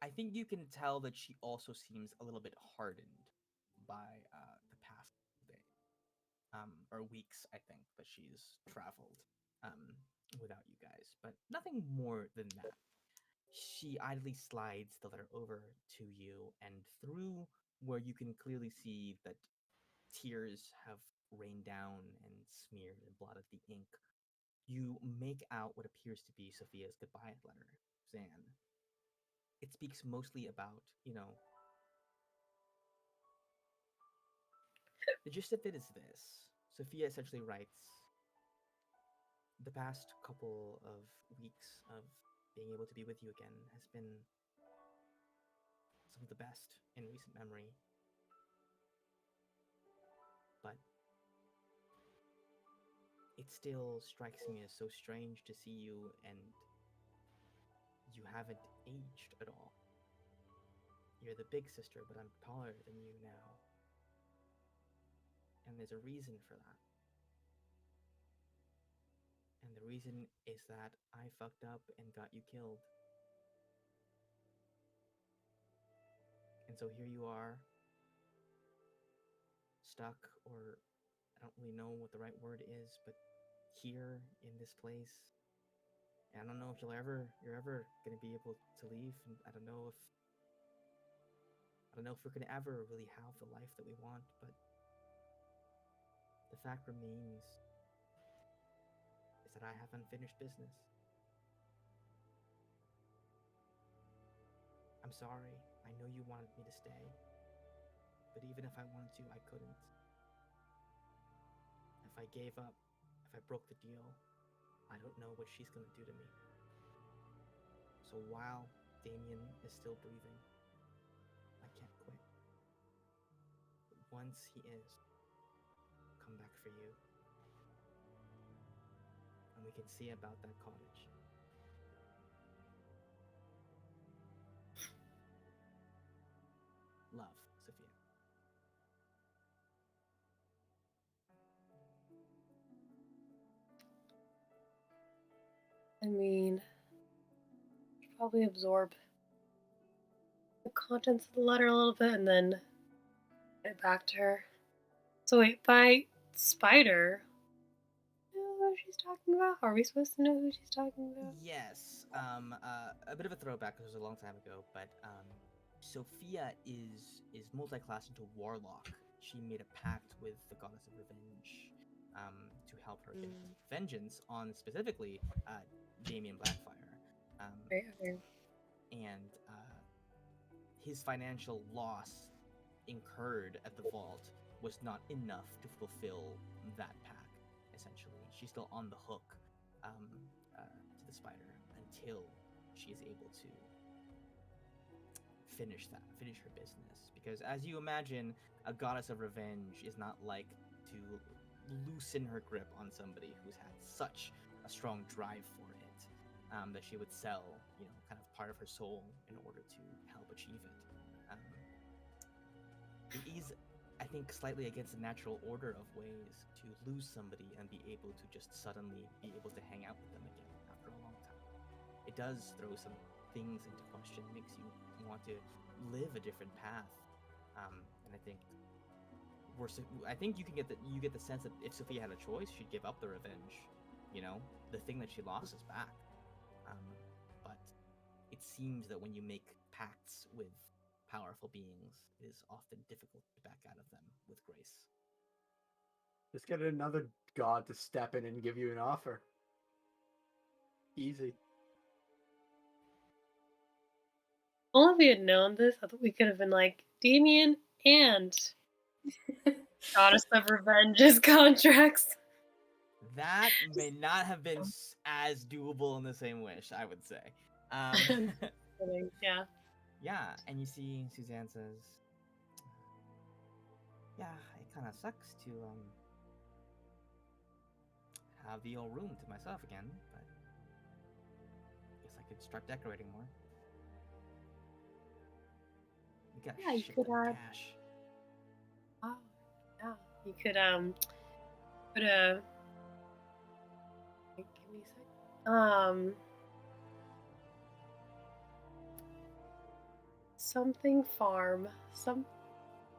I think you can tell that she also seems a little bit hardened by the past day, or weeks, I think, that she's traveled without you guys, but nothing more than that. She idly slides the letter over to you, and through where you can clearly see that tears have rained down and smeared and blotted the ink, you make out what appears to be Sophia's goodbye letter, Zan. It speaks mostly about, the gist of it is this. Sophia essentially writes, the past couple of weeks of being able to be with you again has been some of the best in recent memory. But it still strikes me as so strange to see you and you haven't aged at all. You're the big sister, but I'm taller than you now. And there's a reason for that. And the reason is that I fucked up and got you killed. And so here you are, stuck, or I don't really know what the right word is, but here in this place. And I don't know if you're ever gonna be able to leave. And I don't know if I don't know if we're gonna ever really have the life that we want, but the fact remains is that I have unfinished business. I'm sorry. I know you wanted me to stay, but even if I wanted to, I couldn't. If I gave up, if I broke the deal, I don't know what she's gonna do to me. So while Damien is still breathing, I can't quit. But once he is, I'll come back for you. And we can see about that cottage. Love, Sophia. I mean, probably absorb the contents of the letter a little bit and then get it back to her. So wait, by spider, you know what she's talking about? Are we supposed to know who she's talking about? Yes. A bit of a throwback because it was a long time ago, but Sophia is multi-class into warlock. She made a pact with the goddess of revenge, to help her get vengeance on specifically Damien Blackfire. Right, okay. And his financial loss incurred at the vault was not enough to fulfill that pact. Essentially, she's still on the hook to the spider until she is able to finish her business. Because as you imagine, a goddess of revenge is not like to loosen her grip on somebody who's had such a strong drive for it, that she would sell, kind of part of her soul in order to help achieve it. It is, I think, slightly against the natural order of ways to lose somebody and be able to just suddenly be able to hang out with them again after a long time. It does throw some things into question, makes you want to live a different path. And I think you get the sense that if Sophia had a choice, she'd give up the revenge. The thing that she lost is back. But it seems that when you make pacts with powerful beings, it is often difficult to back out of them with grace. Just get another god to step in and give you an offer. Easy. Only if we had known this, I thought we could have been like, Damien and Goddess of Revenge's contracts. That may not have been as doable in the same wish, I would say. Yeah. Yeah, and you see Suzanne says, yeah, it kind of sucks to have the old room to myself again, but I guess I could start decorating more. We got Yeah, you shit could ton of add. cash. Oh, yeah. You could put a. Give me a sec. Something farm. I'm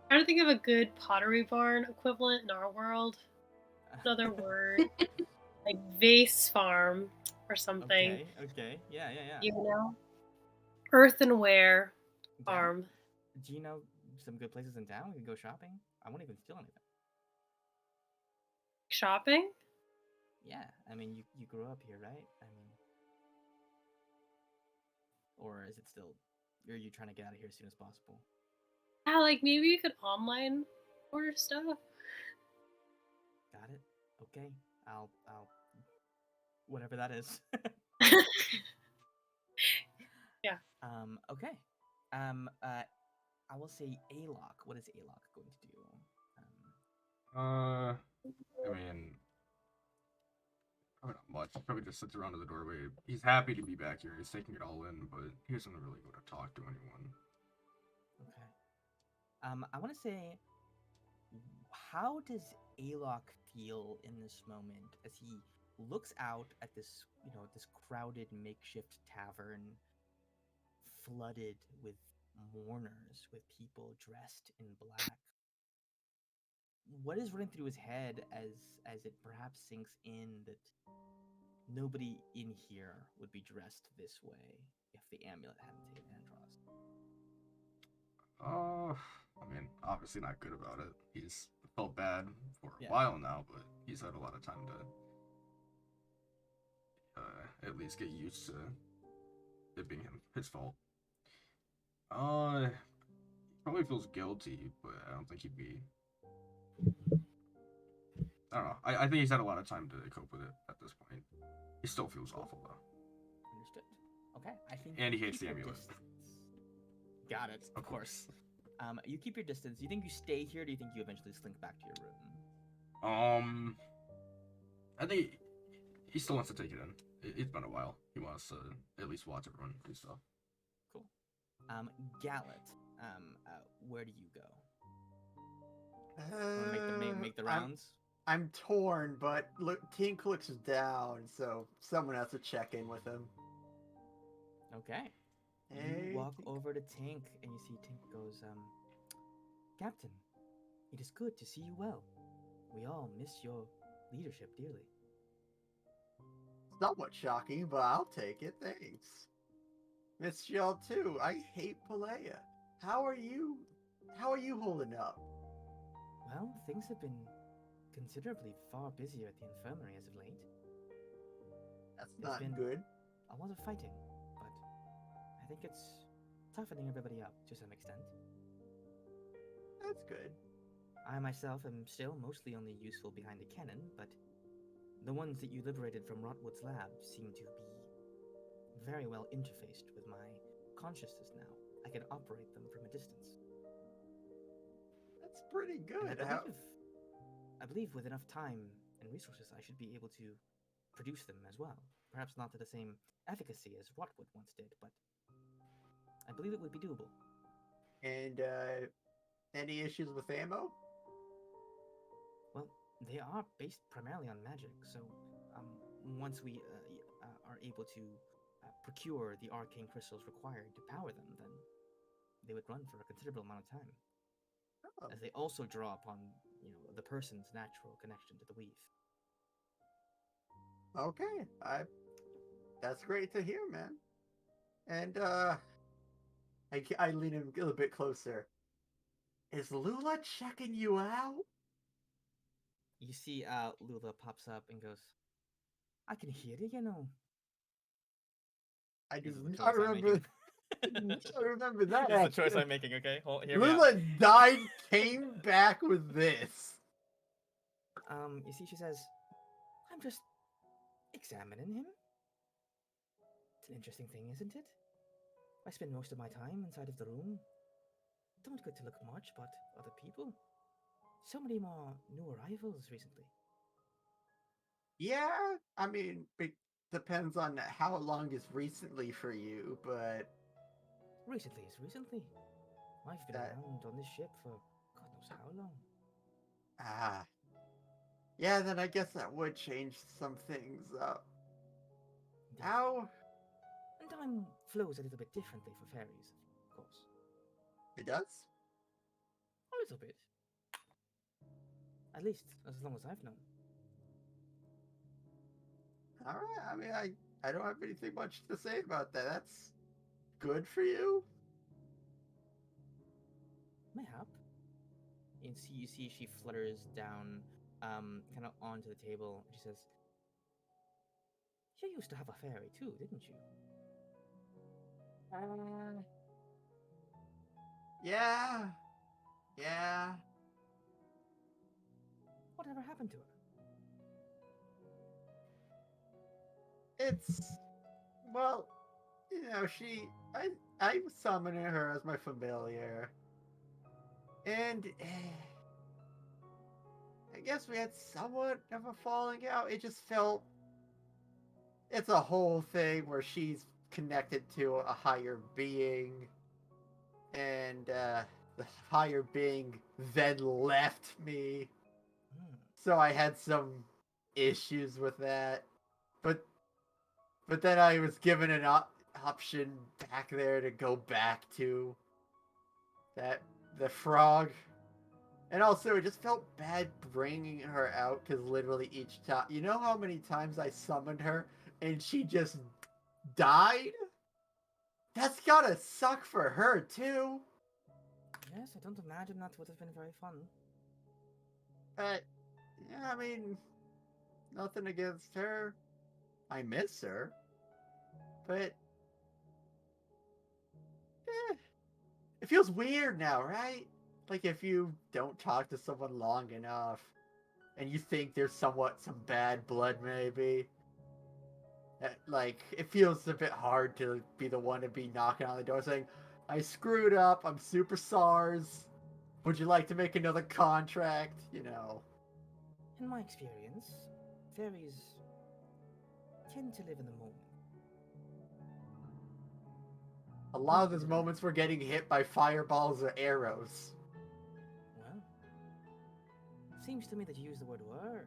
trying to think of a good pottery barn equivalent in our world. Another word, like vase farm or something. Okay. Yeah. You know, earthenware Yeah. farm. Do you know some good places in town we can go shopping? I won't even steal anything. Shopping? Yeah, I mean, you grew up here, right? I mean, or is it still? Are you trying to get out of here as soon as possible? Yeah, like maybe you could online order stuff. Got it. Okay, I'll whatever that is. Yeah. Okay. I will say Alok. What is Alok going to do? I mean, probably not much. He probably just sits around in the doorway. He's happy to be back here. He's taking it all in, but he doesn't really go to talk to anyone. Okay. I want to say, how does Alok feel in this moment as he looks out at this, this crowded makeshift tavern, flooded with mourners, with people dressed in black? What is running through his head as it perhaps sinks in that nobody in here would be dressed this way if the amulet hadn't taken Andros? I mean, obviously not good about it. He's felt bad for a Yeah. while now, but he's had a lot of time to at least get used to it being his fault. He probably feels guilty, but I don't think he'd be. I don't know. I think he's had a lot of time to cope with it at this point. He still feels awful though. Understood. Okay, I think. And he you hates keep the your amulet. distance. Got it. Of course. You keep your distance. Do you think you stay here? Or do you think you eventually slink back to your room? I think he still wants to take it in. It's been a while. He wants to at least watch everyone do stuff. Cool. Gallet. Where do you go? Wanna make the rounds. I'm torn, but look, Tink looks down, so someone has to check in with him. Okay. Hey, You walk Tink. over to Tink, and you see Tink goes, Captain, it is good to see you well. We all miss your leadership dearly. Somewhat shocking, but I'll take it. Thanks. Miss y'all too. I hate Palea. How are you? How are you holding up? Well, things have been considerably far busier at the infirmary as of late. That's It's not been- good. A lot of fighting, but I think it's toughening everybody up to some extent. That's good. I myself am still mostly only useful behind a cannon, but the ones that you liberated from Rotwood's lab seem to be very well interfaced with my consciousness now. I can operate them from a distance. That's pretty And good. I believe with enough time and resources, I should be able to produce them as well. Perhaps not to the same efficacy as Rotwood once did, but I believe it would be doable. And any issues with ammo? Well, they are based primarily on magic, so once we are able to procure the arcane crystals required to power them, then they would run for a considerable amount of time. Oh, As they also draw upon, the person's natural connection to the weave. okay. That's great to hear, man. And I lean in a little bit closer. Is Lula checking you out? You see, Lula pops up and goes, "I can hear you, I do This is the not choice I'm remember. making. I remember that. This is the choice actually. I'm making. Okay, hear me Lula out. died, came back with this. You see, she says, "I'm just examining him. It's an interesting thing, isn't it? I spend most of my time inside of the room. Don't get to look much but other people. So many more new arrivals recently. Yeah, I mean, it depends on how long is recently for you, but Recently is recently. I've been That- around on this ship for God knows how long. yeah, then I guess that would change some things up. Indeed. How And time flows a little bit differently for fairies, of course. it does? A little bit. At least, as long as I've known. All right. I mean, I don't have anything much to say about that. That's good for you. Mayhap. You see she flutters down, kind of onto the table. She says, "You used to have a fairy too, didn't you?" Yeah, yeah. Whatever happened to her? It's well, I summoned her as my familiar, and I guess we had somewhat of a falling out. It just felt it's a whole thing where she's connected to a higher being, and the higher being then left me. Hmm. So I had some issues with that, but then I was given an option back there to go back to the frog, and also it just felt bad bringing her out because literally each time, you know how many times I summoned her and she just died. That's gotta suck for her too. Yes, I don't imagine that would have been very fun. But, yeah, I mean, nothing against her. I miss her. But, it feels weird now, right? Like if you don't talk to someone long enough, and you think there's somewhat some bad blood, maybe. Like, it feels a bit hard to be the one to be knocking on the door saying, I screwed up, I'm super SARS. Would you like to make another contract? You know. In my experience, fairies tend to live in the moment. A lot of those moments were getting hit by fireballs or arrows. Well, seems to me that you use the word were,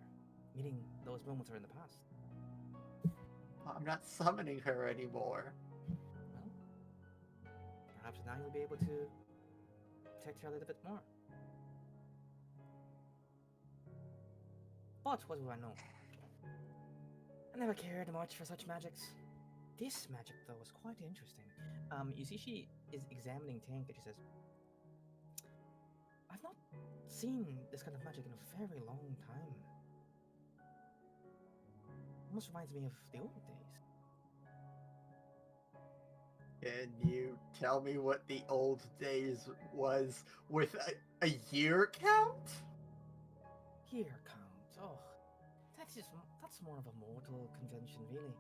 meaning those moments are in the past. I'm not summoning her anymore. Well, perhaps now you'll be able to protect her a little bit more. But what do I know? I never cared much for such magics. This magic, though, was quite interesting. You see, she is examining Tank and she says, I've not seen this kind of magic in a very long time. Almost reminds me of the old days. Can you tell me what the old days was with a year count? Year count. Oh, that's more of a mortal convention, really.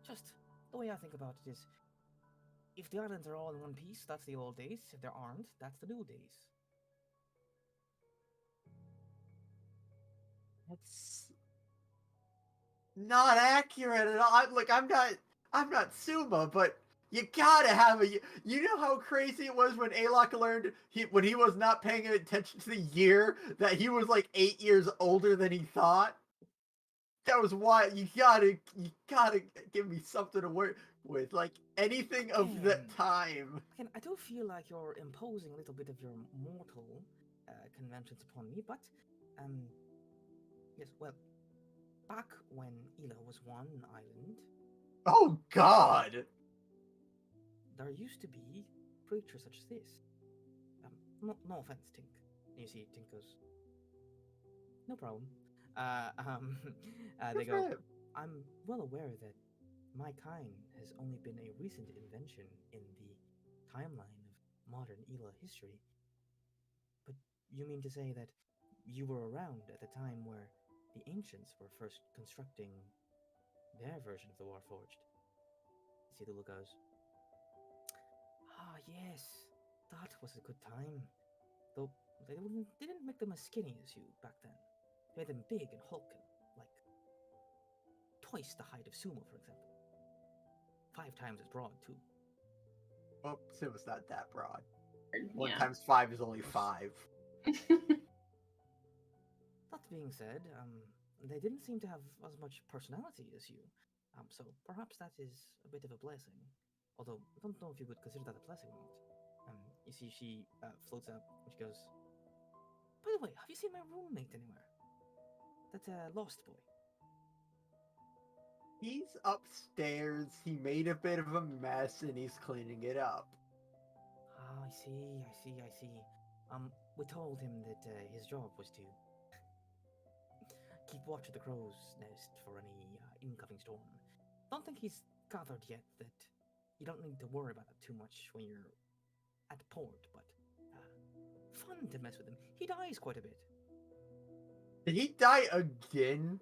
Just the way I think about it is, if the islands are all in one piece, that's the old days. If there aren't, that's the new days. That's not accurate at all. I'm not Suma, but you gotta have a. You know how crazy it was when Alok learned when he was not paying attention to the year that he was like 8 years older than he thought. That was why you gotta give me something to work with, like anything of that time. Again, I do feel like you're imposing a little bit of your mortal conventions upon me, but yes, well, back when Ela was one island, Oh God! there used to be creatures such as this. No offense, Tink. And you see, Tink goes, no problem. They go, I'm well aware that my kind has only been a recent invention in the timeline of modern Ela history. But you mean to say that you were around at the time where the ancients were first constructing their version of the Warforged? See, the look goes, ah, yes, that was a good time. Though they didn't make them as skinny as you back then. They made them big and hulking, like twice the height of Sumo, for example. 5 times as broad, too. Oh, Suma's not that broad. Yeah. 1 times 5 is only 5. That being said, they didn't seem to have as much personality as you. So perhaps that is a bit of a blessing. Although, I don't know if you would consider that a blessing or not. You see, she floats up, and she goes, by the way, have you seen my roommate anywhere? That lost boy. He's upstairs. He made a bit of a mess, and he's cleaning it up. Ah, I see. We told him that his job was to keep watch of the crow's nest for any incoming storm. Don't think he's gathered yet that you don't need to worry about it too much when you're at port, but fun to mess with him. He dies quite a bit. Did he die again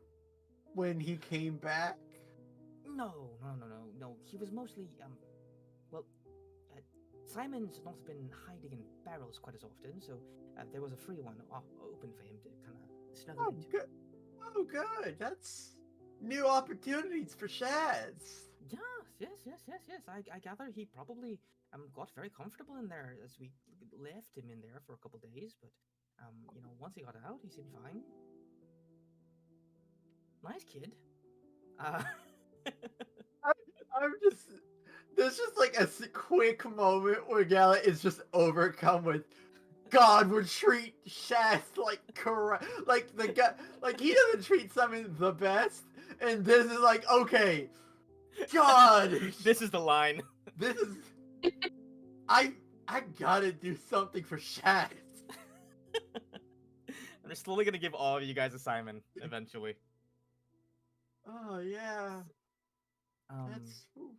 when he came back? No. He was mostly, Simon's not been hiding in barrels quite as often, so there was a free one open for him to kind of snuggle into. Good. Oh, good. That's new opportunities for Shaz. Yes. I gather he probably got very comfortable in there as we left him in there for a couple days, but once he got out, he seemed fine. Nice kid. I'm just. There's just like a quick moment where Gala is just overcome with, God would treat Shaz like correct, like the guy, like he doesn't treat Simon the best, and this is like, okay, God, This is the line. this is, I I gotta do something for Shaz. I'm slowly gonna give all of you guys a Simon eventually. Oh yeah, Um, that's. Ooh.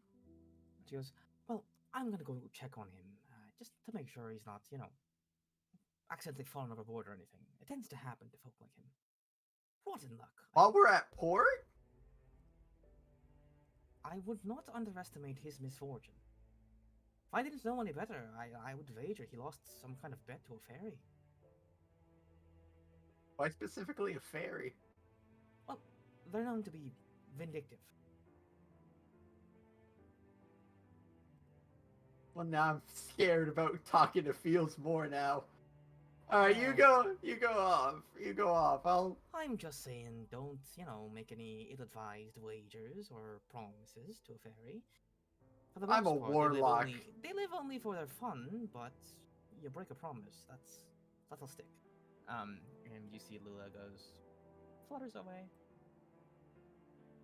she goes, well, I'm gonna go check on him, just to make sure he's not, accidentally fallen overboard or anything. It tends to happen to folk like him. Rotten luck. While we're at port. I would not underestimate his misfortune. If I didn't know any better, I would wager he lost some kind of bet to a fairy. Why specifically a fairy? Well, they're known to be vindictive. Well, now I'm scared about talking to Fields more now. All right, you Well- go. You go off. You go off. I'm just saying, don't, make any ill-advised wagers or promises to a fairy. For the I'm most a part, warlock. They live only for their fun, but you break a promise, that'll stick. And you see Lula flutters away.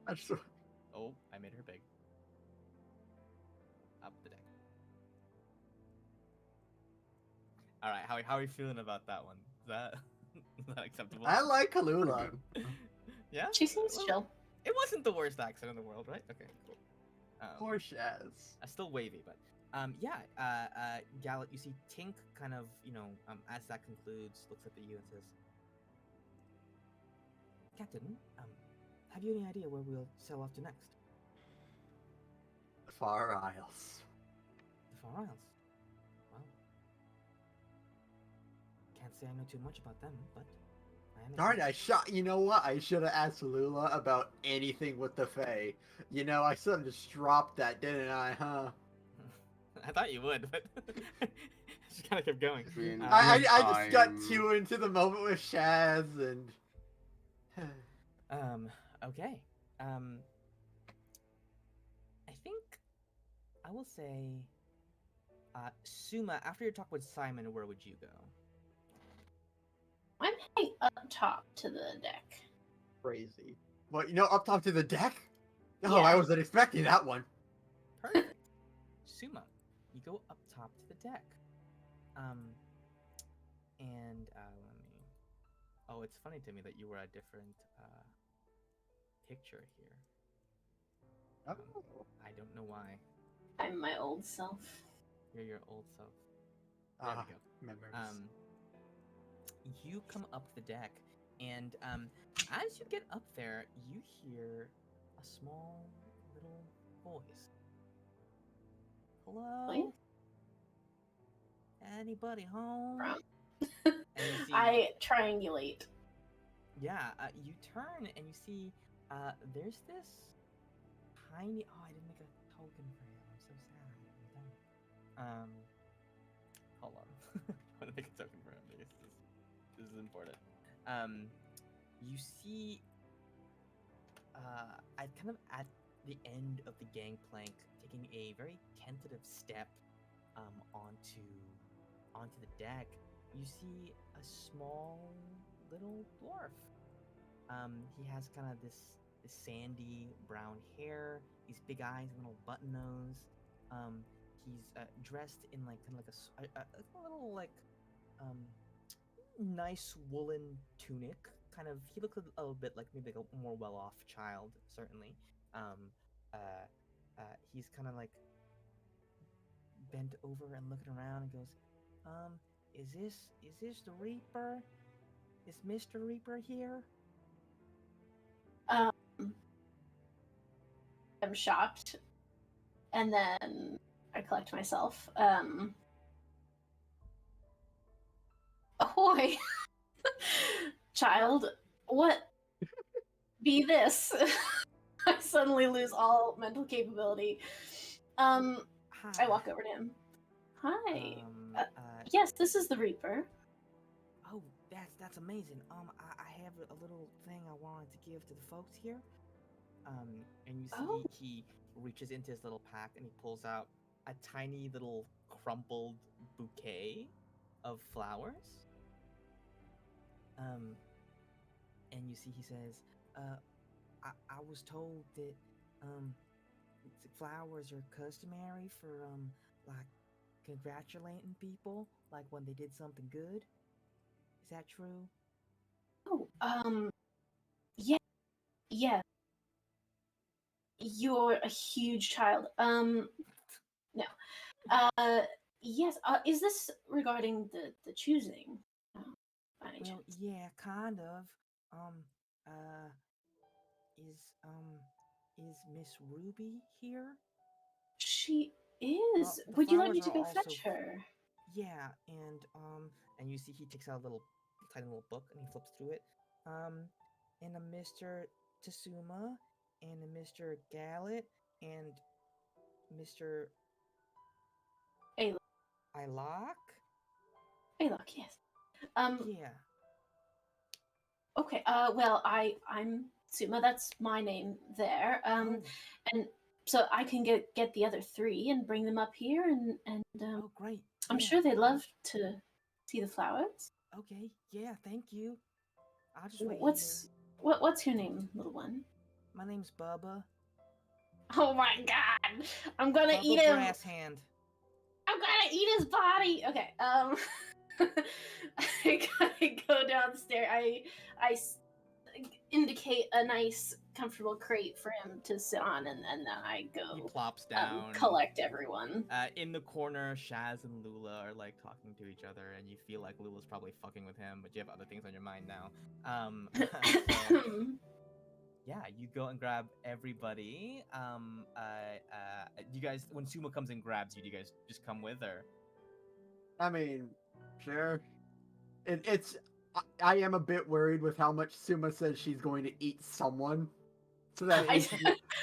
I just, Oh, I made her big. Up the deck. All right, how are you feeling about that one? Is that acceptable? I like Pretty Kalula. good. Yeah. She seems Well, chill. It wasn't the worst accent in the world, right? Okay, cool. Poor Shaz. Still wavy, but yeah. Gallet, you see Tink kind of, as that concludes, looks up at you and says, "Captain, have you any idea where we'll sail off to next?" The Far Isles. The Far Isles. Well, can't say I know too much about them, but I am. Darn, excited. You know what? I should have asked Lula about anything with the Fae. I should have just dropped that, didn't I? Huh? I thought you would, but just kind of kept going. I mean, I Good just got time. too into the moment with Shaz and. Okay. I think I will say, Suma. After your talk with Simon, where would you go? I'm heading up top to the deck. Crazy. What, up top to the deck? Oh, Yeah. I wasn't expecting that one. Perfect. Suma, you go up top to the deck. And let me. Oh, it's funny to me that you were a different picture here. Oh. I don't know why. I'm my old self. You're your old self. There Ah, we go. memories. You come up the deck, and as you get up there, you hear a small little voice. Hello? Wait. Anybody home? From. And you see, I triangulate. yeah, you turn and you see there's this tiny. Oh, I didn't make a token for him. I'm so sad. I don't. Hold on. I want to make a token for him because this is important. You see, at the end of the gangplank, taking a very tentative step, onto the deck, you see a small little dwarf. He has kind of this sandy brown hair, these big eyes, a little button nose. He's dressed in like kind of like a little like nice woolen tunic. Kind of, he looks a little bit like maybe like a more well-off child, certainly. He's kind of like bent over and looking around and goes, is this the Reaper? Is Mr. Reaper here? I'm shocked, and then I collect myself. Ahoy, child! What be this? I suddenly lose all mental capability. I Hi. walk over to him. Hi. Um, Yes, this is the Reaper. Oh, that's amazing. I have a little thing I wanted to give to the folks here. And you see Oh. he reaches into his little pack and he pulls out a tiny little crumpled bouquet of flowers. And you see he says, I was told that flowers are customary for like congratulating people, like when they did something good. Is that true? Oh, yeah, yeah. You're a huge child. No. Uh, yes. Is this regarding the choosing? By any Well, chance? yeah, kind of. Um, uh, is Miss Ruby here? She Well, is. the Would you like flowers me to are go also fetch her? yeah, and you see he takes out a little tiny little book and he flips through it. Um, and a Mr. Tasuma and a Mr. Gallet and Mr. Ayla. Ilok. Ayla, yes. Um. Yeah. Okay. Well, I'm Suma. That's my name there. Oh, And so I can get the other three and bring them up here, and oh, great. I'm Yeah. sure they'd love to see the flowers. Okay. Yeah. Thank you. I'll just wait here. What's your name, little one? My name's Bubba. Oh my god! I'm gonna eat Bubba him. Brass Hand. I'm gonna eat his body. Okay. I go downstairs. I indicate a nice, comfortable crate for him to sit on, and then I He go plops down. collect everyone. In the corner, Shaz and Lula are like talking to each other, and you feel like Lula's probably fucking with him, but you have other things on your mind now. So yeah, you go and grab everybody. You guys, when Sumo comes and grabs you, do you guys just come with her? I mean, sure. It's. I am a bit worried with how much Suma says she's going to eat someone. So that I, is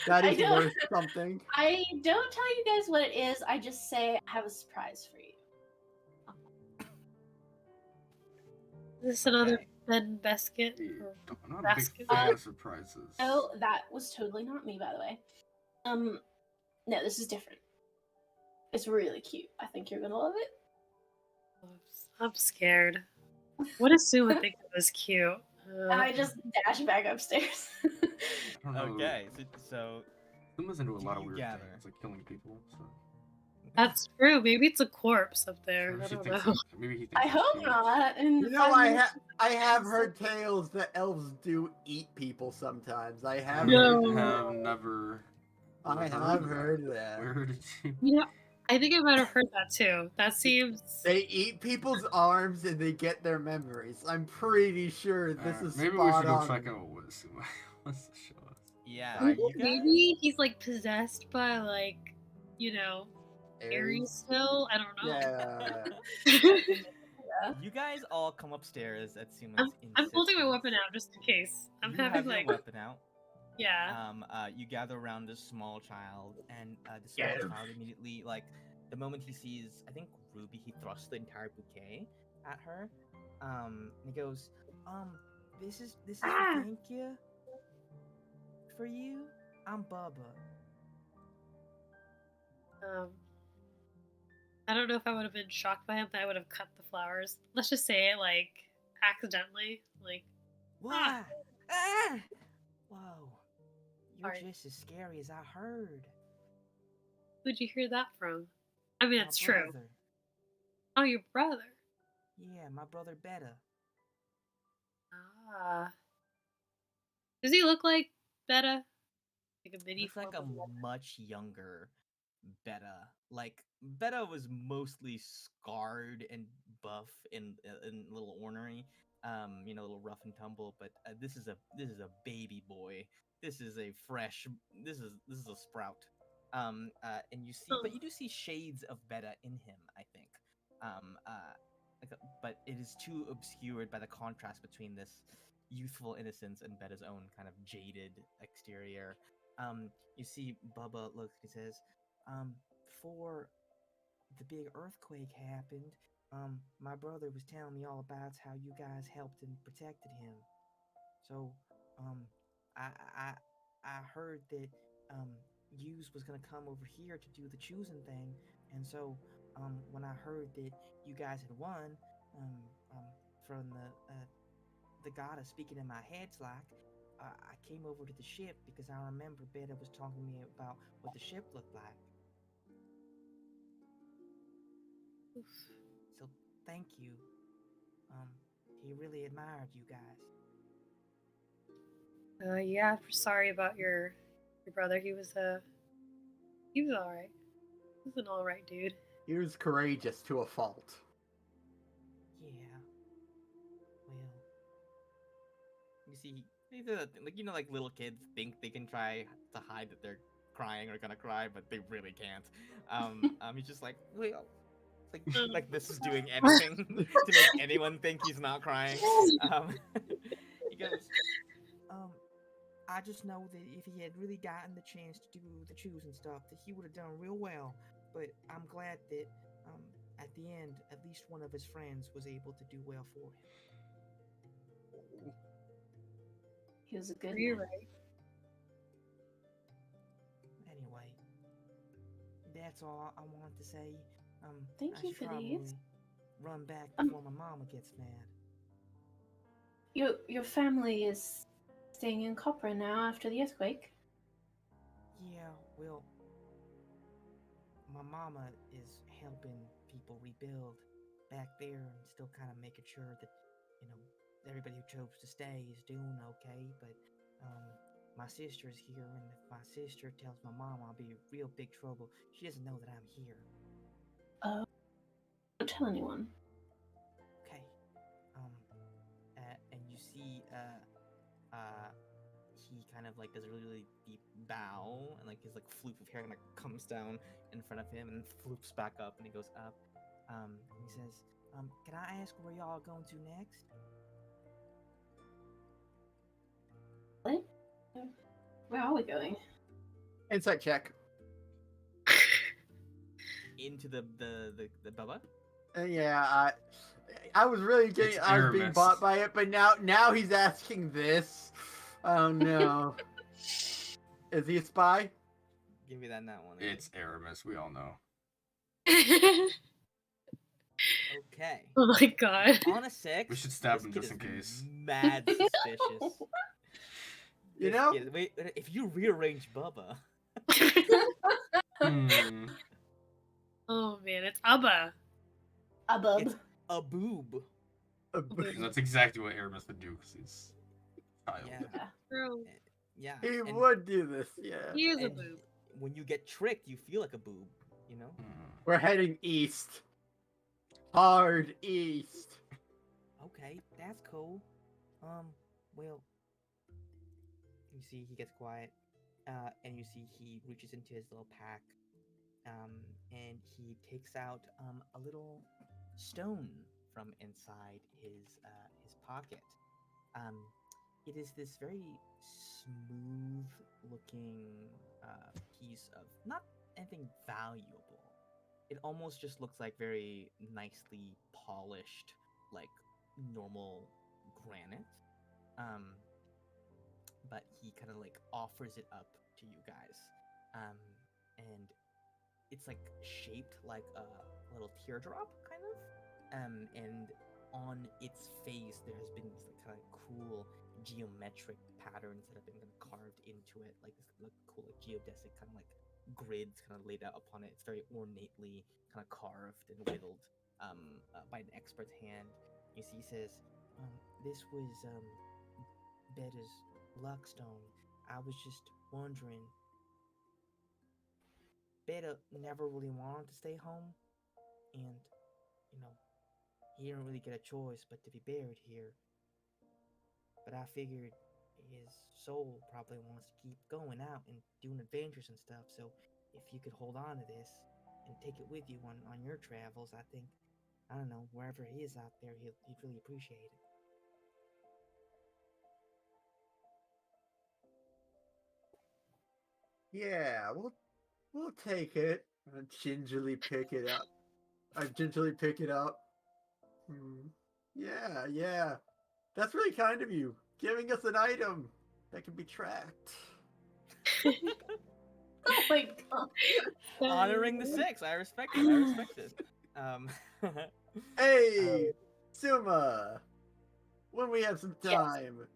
that I is don't. worth something. I don't tell you guys what it is. I just say I have a surprise for you. Is this another Okay. bed basket? I'm not a big Basket. fan of surprises. Oh, that was totally not me, by the way. No, this is different. It's really cute. I think you're gonna love it. I'm scared. What does Suma think of this cute? I just dash back upstairs. I don't know. Okay, so Suma's into a do lot of you weird gather? things, like killing people. So That's true. Maybe it's a corpse up there. sure, I she don't thinks know. maybe he thinks I it's hope cute. not. In You know, 5 minutes. I have heard tales that elves do eat people sometimes. I have I heard No. that. have never. I have heard that. Where did you? You know, I think I might have heard that too. That seems. They eat people's arms and they get their memories. I'm pretty sure this is Maybe we spot should go on. check out what Suma wants to show us. yeah, I- you guys. Maybe he's like possessed by like, you know, Aries still. I don't know. Yeah. You guys all come upstairs at Suma's I'm insistence. holding my weapon out just in case. I'm You having have like your weapon out. yeah. You gather around this small child, and the small Get him. child immediately, like, the moment he sees, I think Ruby, he thrusts the entire bouquet at her. And he goes, this is for thank you for you. I'm Bubba. I don't know if I would have been shocked by him that I would have cut the flowers. Let's just say it like accidentally. Like Why? Ah! Whoa. You're Sorry. just as scary as I heard. who'd you hear that from? I mean, My it's true. brother. Oh, your brother. Yeah, my brother Beta. Ah. Does he look like Beta? Like a mini Looks like a form of Beta? much younger Beta. Like Beta was mostly scarred and buff and a little ornery, a little rough and tumble. But this is a baby boy. This is a fresh. This is a sprout. And you see, but you do see shades of Beta in him. I think. But it is too obscured by the contrast between this youthful innocence and Beta's own kind of jaded exterior. You see Bubba looks, he says, before the big earthquake happened, my brother was telling me all about how you guys helped and protected him. So, I I I heard that Yous was gonna come over here to do the choosing thing, and so when I heard that you guys had won, from the goddess speaking in my head's like, I came over to the ship because I remember Beta was talking to me about what the ship looked like. So thank you. He really admired you guys. Yeah, sorry about your brother. He was all right. He was an all right dude. He was courageous to a fault. Yeah. Well, you see, these are like like little kids think they can try to hide that they're crying or gonna cry, but they really can't. He's just like, well, like this is doing anything to make anyone think he's not crying. Um, he goes, I just know that if he had really gotten the chance to do the choosing stuff, that he would have done real well. But I'm glad that at the end, at least one of his friends was able to do well for him. He was a good You're man. right. Anyway, that's all I wanted to say. Thank I you should for probably these. run back before my mama gets mad. Your family is staying in Copper now after the earthquake. Yeah, well, my mama is helping people rebuild back there and still kind of making sure that, everybody who chose to stay is doing okay. But my sister's here, and if my sister tells my mom, I'll be in real big trouble. She doesn't know that I'm here. Don't tell anyone. Okay. And you see, he kind of like does a really, really deep bow, and like his like floof of hair kind of comes down in front of him and floops back up, and he goes up. And he says, "Can I ask where y'all are going to next?" What? Where are we going? Insight check. Into the Bubba. Yeah, I was really getting, It's I was being Aramis. bought by it, but now he's asking this. Oh no. Is he a spy? Give me that one. It's Aramis, we all know. Okay. Oh my god. On a 6. We should stab this him kid just is in case. Mad suspicious. You This know? kid- wait, if you rearrange Bubba, Hmm. Oh man, it's Abba. A bub. it's a boob. That's exactly what Aramis would do, because he's a child. Yeah. True. Yeah. He and- would do this, yeah. He is a and boob. when you get tricked, you feel like a boob, you know? Hmm. We're heading east. Hard east. Okay, that's cool. Well, you see he gets quiet, and you see he reaches into his little pack, and he takes out a little stone from inside his pocket. It is this very smooth looking piece of not anything valuable. It almost just looks like very nicely polished, like normal granite. But he kind of like offers it up to you guys, and it's like shaped like a little teardrop, kind of. And on its face there has been these like kind of cool geometric patterns that have been kind of carved into it, like this like, cool like geodesic kind of like grids kind of laid out upon it. It's very ornately kind of carved and whittled by an expert's hand. You see, he says, "This was Betta's luckstone. I was just wondering. Betta never really wanted to stay home, and he didn't really get a choice but to be buried here. But I figured his soul probably wants to keep going out and doing adventures and stuff, so if you could hold on to this and take it with you on your travels, I think, I don't know, wherever he is out there, he'd really appreciate it." Yeah, we'll take it. I gingerly pick it up. I gingerly pick it up. Yeah. That's really kind of you, giving us an item that can be tracked. Oh my god. Honoring the 6, I respect it. Hey, Suma, when we have some Yes. time,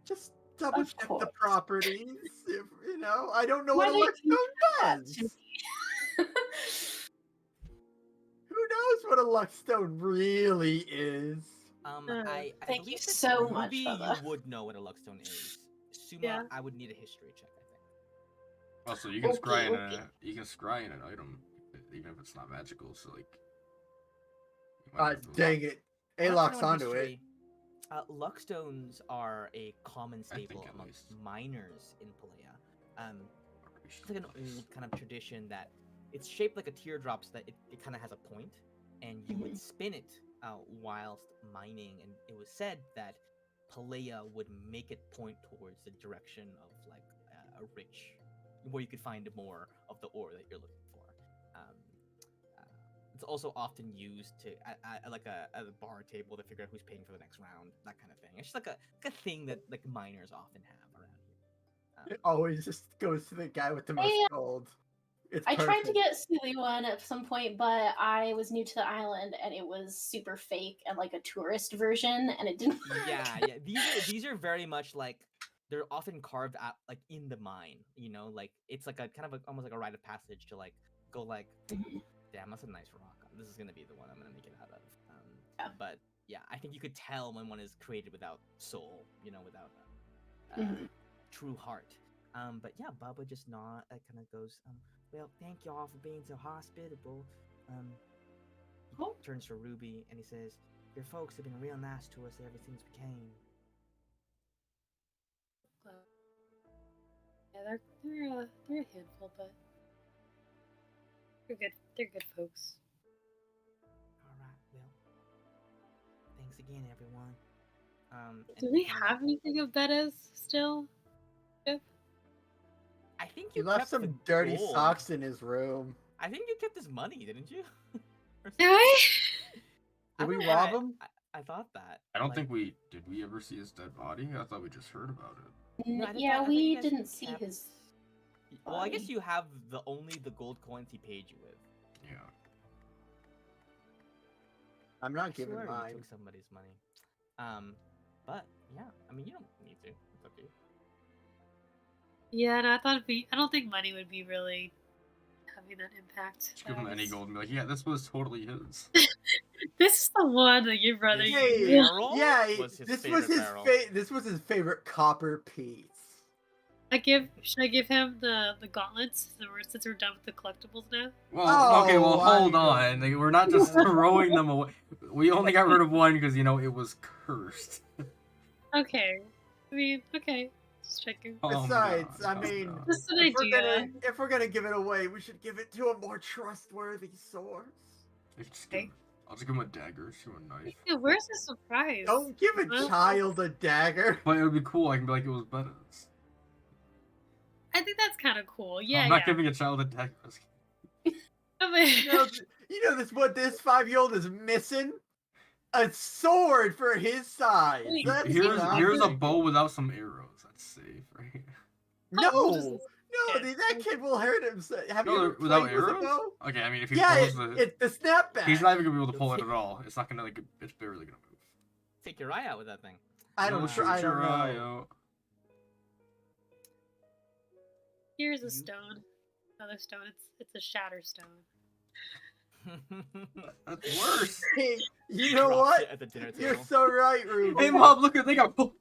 just double Of check the course. properties. If I don't know Why what a don't you luckstone do that does. to me? Who knows what a luckstone really is? I Thank believe you that so much, Ruby, you Bubba. would know what a luckstone is. Suma, Yeah. I would need a history check, I think. Also, you can scry in Okay. an item, even if it's not magical. So like, you might have to, Dang it. I'll have to Alox know in onto it. history. Luckstones are a common I think staple at amongst least. miners in Palea. It's like an old kind of tradition that it's shaped like a teardrop so that it kind of has a point, and you would spin it whilst mining. And it was said that Palea would make it point towards the direction of like a rich, where you could find more of the ore that you're looking for. Um, it's also often used to like at a bar table to figure out who's paying for the next round, that kind of thing. It's just like a thing that like miners often have around here. It always just goes to the guy with the most Hey, gold. It's I tried to perfect. get Steely one at some point, but I was new to the island and it was super fake and like a tourist version, and it didn't work. Yeah. These are very much like they're often carved out like in the mine. You know, like it's like a kind of almost like a rite of passage to like go like, damn, that's a nice rock. This is gonna be the one I'm gonna make it out of. Yeah. But yeah, I think you could tell when one is created without soul. You know, without true heart. But yeah, Bubba just kind of goes, well, thank y'all for being so hospitable. He Oh. turns to Ruby and he says, your folks have been real nice to us ever since we came. Yeah, they're a handful, but they're good. They're good folks. All right, well, thanks again, everyone. Do and we kinda, have anything of Betta's still? Yep. I think He you left kept the some dirty gold. socks in his room. I think you kept his money, didn't you? Or Do I? Did we don't know, rob him? I thought that. I don't like, think we did. We ever see his dead body? I thought we just heard about it. no, I Yeah, thought we you guys didn't see kept- his. Well, I guess body. you have only the gold coins he paid you with. Yeah. I'm not I giving swear you mine. took somebody's money. But yeah, I mean you don't need to. It's up to you. Yeah, no, I don't think money would be really having that impact. Just give him any Guys. gold and be like, yeah, this was totally his. This is the one that your brother This used. Hey, barrel yeah, was his this favorite was his barrel. this was his favorite copper piece. Should I give him the gauntlets since we're done with the collectibles now? Well, okay, well, Oh, hold I- on. Like, we're not just throwing them away. We only got rid of one because, you know, it was cursed. Okay. I mean, okay. Just checking. Besides, I calm mean, down. Just an if idea. we're gonna give it away, we should give it to a more trustworthy source. I'll just give him a dagger, to a knife. Yeah, where's the surprise? Don't give a Well- child a dagger. But it would be cool. I can be like, it was Betta's. I think that's kind of cool. Yeah, I'm not yeah. giving a child a dagger. You know this what this 5-year-old is missing? A sword for his size. Wait, That's Here's a not- bow without some arrows. That's safe, right? How old is No, this no, kid? that kid will hurt himself. Have you No, ever without played with a arrows? bow? Okay, I mean, if he Yeah, pulls the... it's the snapback. He's not even gonna be able to pull it at all. It's not gonna, like, it's barely gonna move. Take your eye out with that thing. I No, don't. shoot I don't your eye know. out. Here's a You- stone. Another stone. It's a shatter stone. That's worse. Hey, you know Drops what? it at the dinner You're table. so right, Ruby. Hey, Mom, look, they got pulled.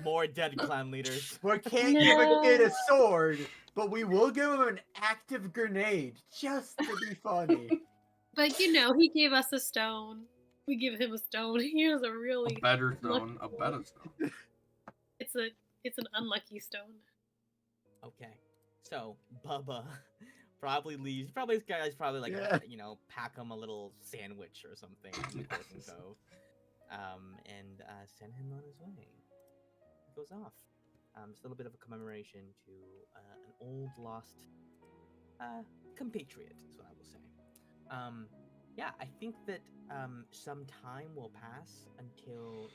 More dead clan leaders. We can't give a kid a No. sword, but we will give him an active grenade just to be funny. But you know, he gave us a stone. We give him a stone. He has a A really. better stone. A better stone. It's an unlucky stone. Okay, so Bubba probably leaves. Probably this guy's probably like Yeah. pack him a little sandwich or something in the Corson Yes. Cove, and send him on his way. He goes off. Just a little bit of a commemoration to an old lost compatriot, is what I will say. Yeah, I think that some time will pass until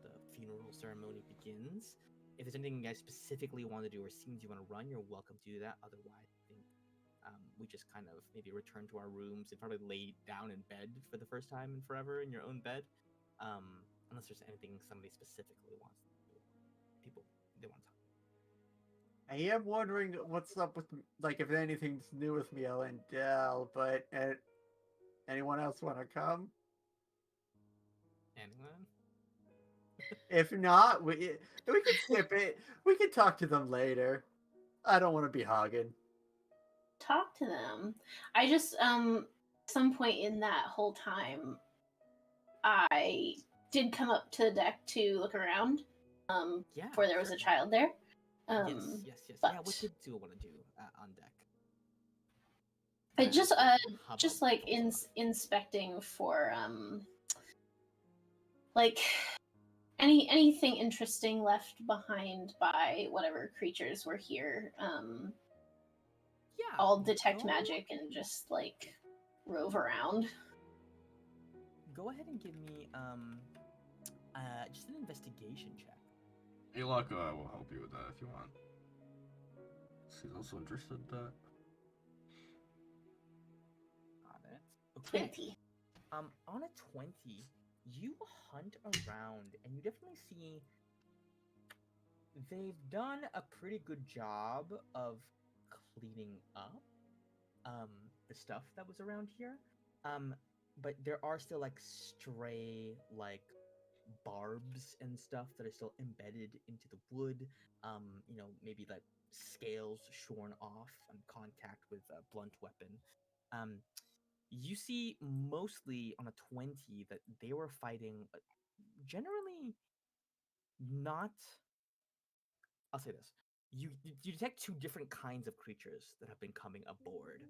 the funeral ceremony begins. If there's anything you guys specifically want to do or scenes you want to run, you're welcome to do that. Otherwise, I think we just kind of maybe return to our rooms and probably lay down in bed for the first time in forever in your own bed. Unless there's anything somebody specifically wants to do. People, they want to talk. I am wondering what's up with, like, if anything's new with Miel and Dell, but Anyone else want to come? Anyone? If not, we can skip it. We can talk to them later. I don't want to be hogging. Talk to them. I just some point in that whole time, I did come up to the deck to look around. Yeah. Before there was a certainly. child there. Yes. But Yeah, what did you want to do on deck? I just Hubbub like stuff. inspecting for like anything interesting left behind by whatever creatures were here. Yeah. I'll detect go- magic and just like rove around. Go ahead and give me just an investigation check. Alok will help you with that if you want. She's also interested in that. Got it. Okay. 20. On a 20, you hunt around and you definitely see they've done a pretty good job of cleaning up the stuff that was around here. But there are still like stray like barbs and stuff that are still embedded into the wood. Maybe like scales shorn off on contact with a blunt weapon. You see mostly on a 20 that they were fighting generally not. I'll say this. You detect two different kinds of creatures that have been coming aboard.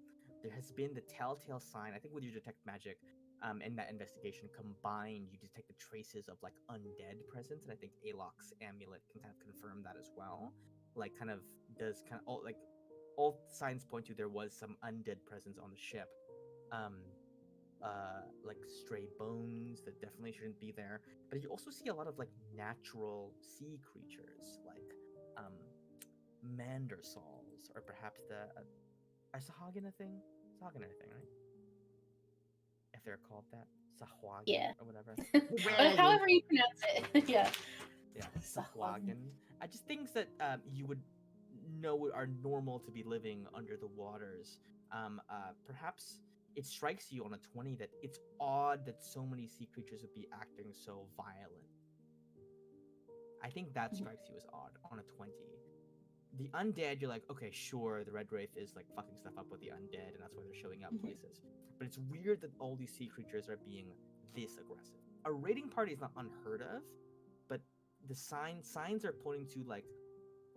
There has been the telltale sign. I think with your detect magic, and that investigation combined, you detect the traces of like undead presence, and I think Alok's amulet can kind of confirm that as well. Like, kind of does kind of all signs point to there was some undead presence on the ship. Um, like stray bones that definitely shouldn't be there. But you also see a lot of like natural sea creatures, like um, mandersols, or perhaps are Sahagin a thing? Sahagin are a thing, right? If they're called that, Sahwagin Yeah. or whatever. But however you pronounce it, yeah. Yeah, Sahwagin. Sahwagin. Just things that you would know are normal to be living under the waters. Perhaps it strikes you on a 20 that it's odd that so many sea creatures would be acting so violent. I think that strikes you as odd on a 20. The undead, you're like, okay, sure, the Red Wraith is like fucking stuff up with the undead, and that's why they're showing up places. But it's weird that all these sea creatures are being this aggressive. A raiding party is not unheard of, but the signs are pointing to like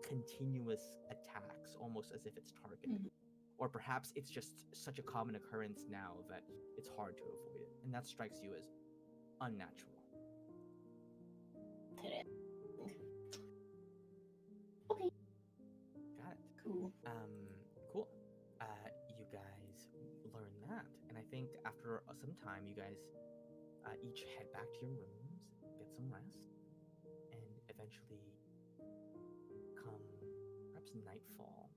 continuous attacks, almost as if it's targeted. Or perhaps it's just such a common occurrence now that it's hard to avoid it, and that strikes you as unnatural. Okay. Got it. Cool. Cool. You guys learn that, and I think after some time, you guys each head back to your rooms, get some rest, and eventually, come perhaps nightfall,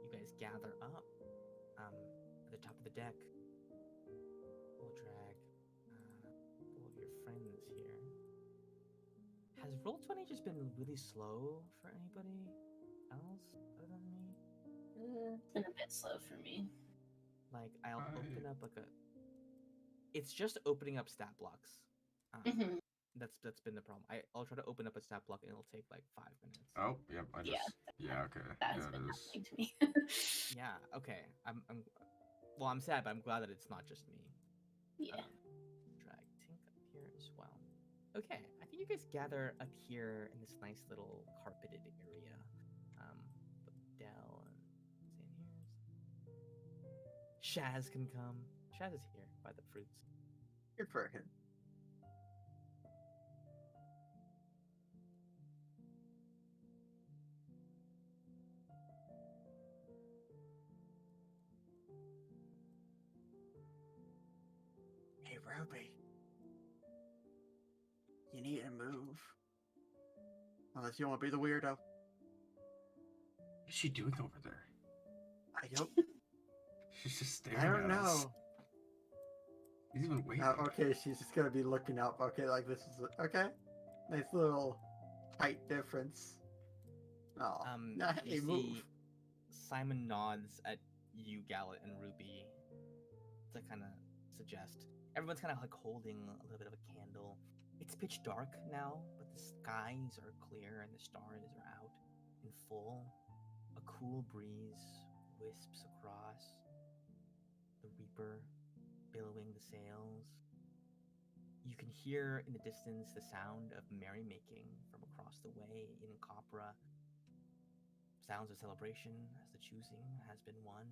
you guys gather up at the top of the deck. We'll drag all of your friends here. Has Roll20 just been really slow for anybody else other than me? It's been a bit slow for me. Like, I'll open up like a. It's just opening up stat blocks. That's been the problem. I'll try to open up a stat block and it'll take like 5 minutes. Oh, yep. I just. Yeah. Yeah. Okay. That's Yeah, been it is. happening to me. Yeah. Okay. Well, I'm sad, but I'm glad that it's not just me. Yeah. Drag Tink up here as well. Okay, I think you guys gather up here in this nice little carpeted area. Dell and Xan here's. Shaz can come. Shaz is here by the fruits. Good for him. Hey, Ruby. You need to move. Unless you want to be the weirdo. What is she doing over there? I don't. She's just staring I don't at us. know. He's even waiting. Okay, she's just gonna be looking up. Okay, like this is okay. Nice little height difference. Oh, hey, You move. see Simon nods at you, Gallet, and Ruby, to kind of suggest. Everyone's kind of like holding a little bit of a candle. It's pitch dark now, but the skies are clear and the stars are out in full. A cool breeze wisps across the reaper, billowing the sails. You can hear in the distance the sound of merrymaking from across the way in Copra. Sounds of celebration as the choosing has been won.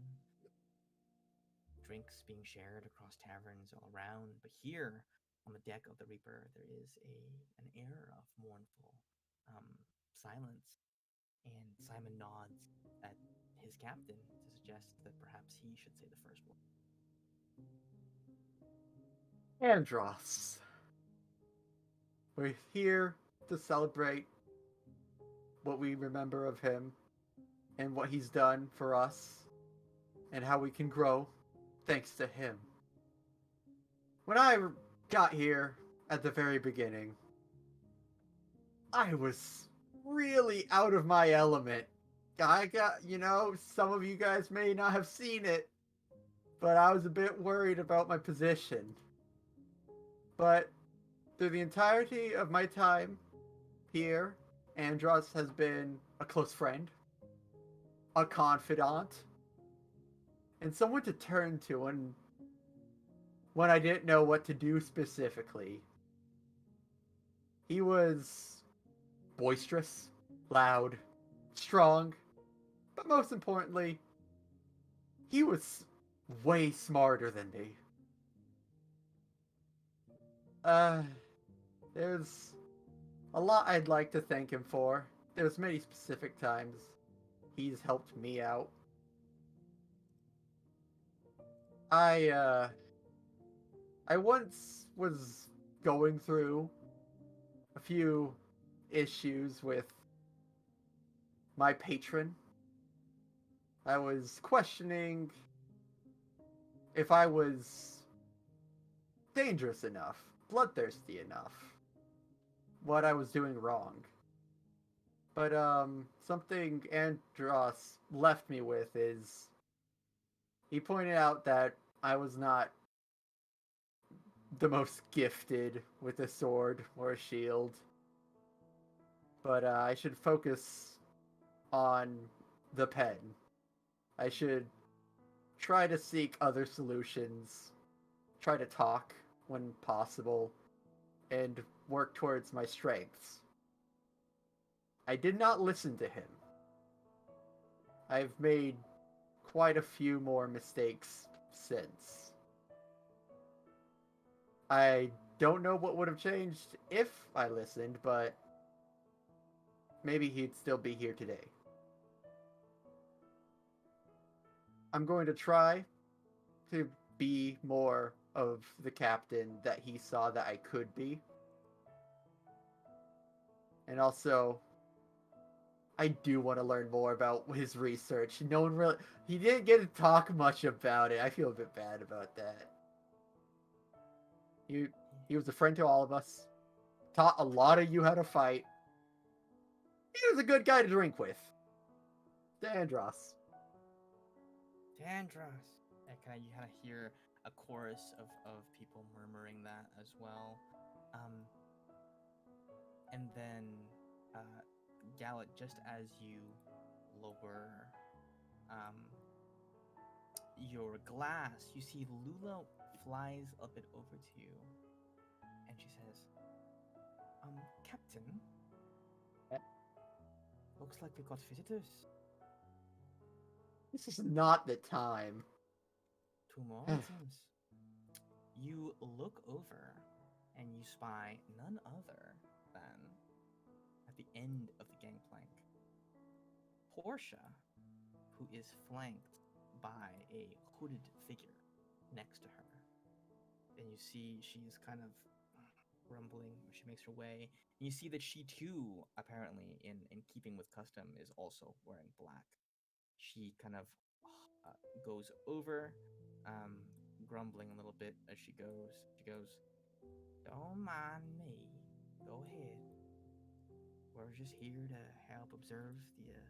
Drinks being shared across taverns all around. But here on the deck of the Reaper, there is an air of mournful silence. And Simon nods at his captain to suggest that perhaps he should say the first word. Andros. We're here to celebrate what we remember of him and what he's done for us and how we can grow thanks to him. When I got here at the very beginning, I was really out of my element. I got, some of you guys may not have seen it, but I was a bit worried about my position. But through the entirety of my time here, Andros has been a close friend, a confidant, and someone to turn to when I didn't know what to do specifically. He was boisterous, loud, strong, but most importantly, he was way smarter than me. There's a lot I'd like to thank him for. There's many specific times he's helped me out. I once was going through a few issues with my patron. I was questioning if I was dangerous enough, bloodthirsty enough, what I was doing wrong. But something Andros left me with is he pointed out that I was not the most gifted with a sword or a shield, but I should focus on the pen. I should try to seek other solutions, try to talk when possible, and work towards my strengths. I did not listen to him. I've made quite a few more mistakes since. I don't know what would have changed if I listened, but maybe he'd still be here today. I'm going to try to be more of the captain that he saw that I could be. And also, I do want to learn more about his research. No one really... He didn't get to talk much about it. I feel a bit bad about that. He was a friend to all of us. Taught a lot of you how to fight. He was a good guy to drink with. Dandros. Dandros. You kind of hear a chorus of people murmuring that as well. And then, Gallet, just as you lower your glass, you see Lula flies a bit over to you, and she says, Captain, looks like we got visitors. This is not the time. Two more, it seems. You look over, and you spy none other than, at the end of the gangplank, Portia, who is flanked by a hooded figure next to her. And you see she's kind of rumbling as she makes her way. And you see that she too, apparently, in keeping with custom, is also wearing black. She kind of goes over, grumbling a little bit as she goes. She goes, "Don't mind me. Go ahead. We're just here to help observe the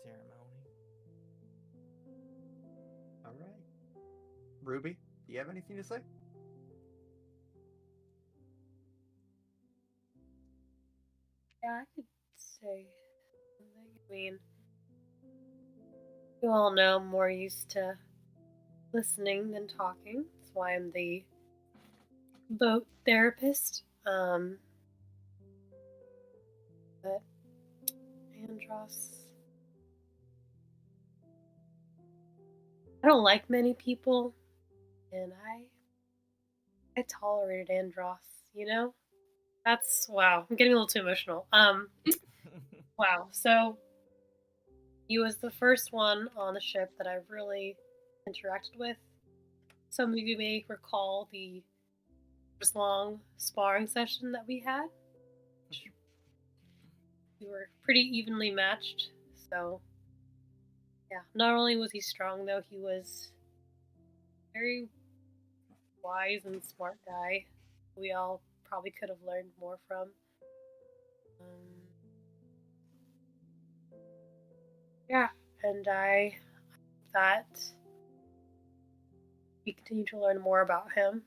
ceremony." All right. Ruby, do you have anything to say? Yeah, I could say something. I mean, you all know I'm more used to listening than talking. That's why I'm the boat therapist. But Andros, I don't like many people, and I tolerated Andros. You know, that's wow. I'm getting a little too emotional. Wow. So he was the first one on the ship that I really interacted with. Some of you may recall the first long sparring session that we had. We were pretty evenly matched. So, yeah, not only was he strong, though, he was very wise and smart guy. We all probably could have learned more from. Yeah, and I thought we continue to learn more about him.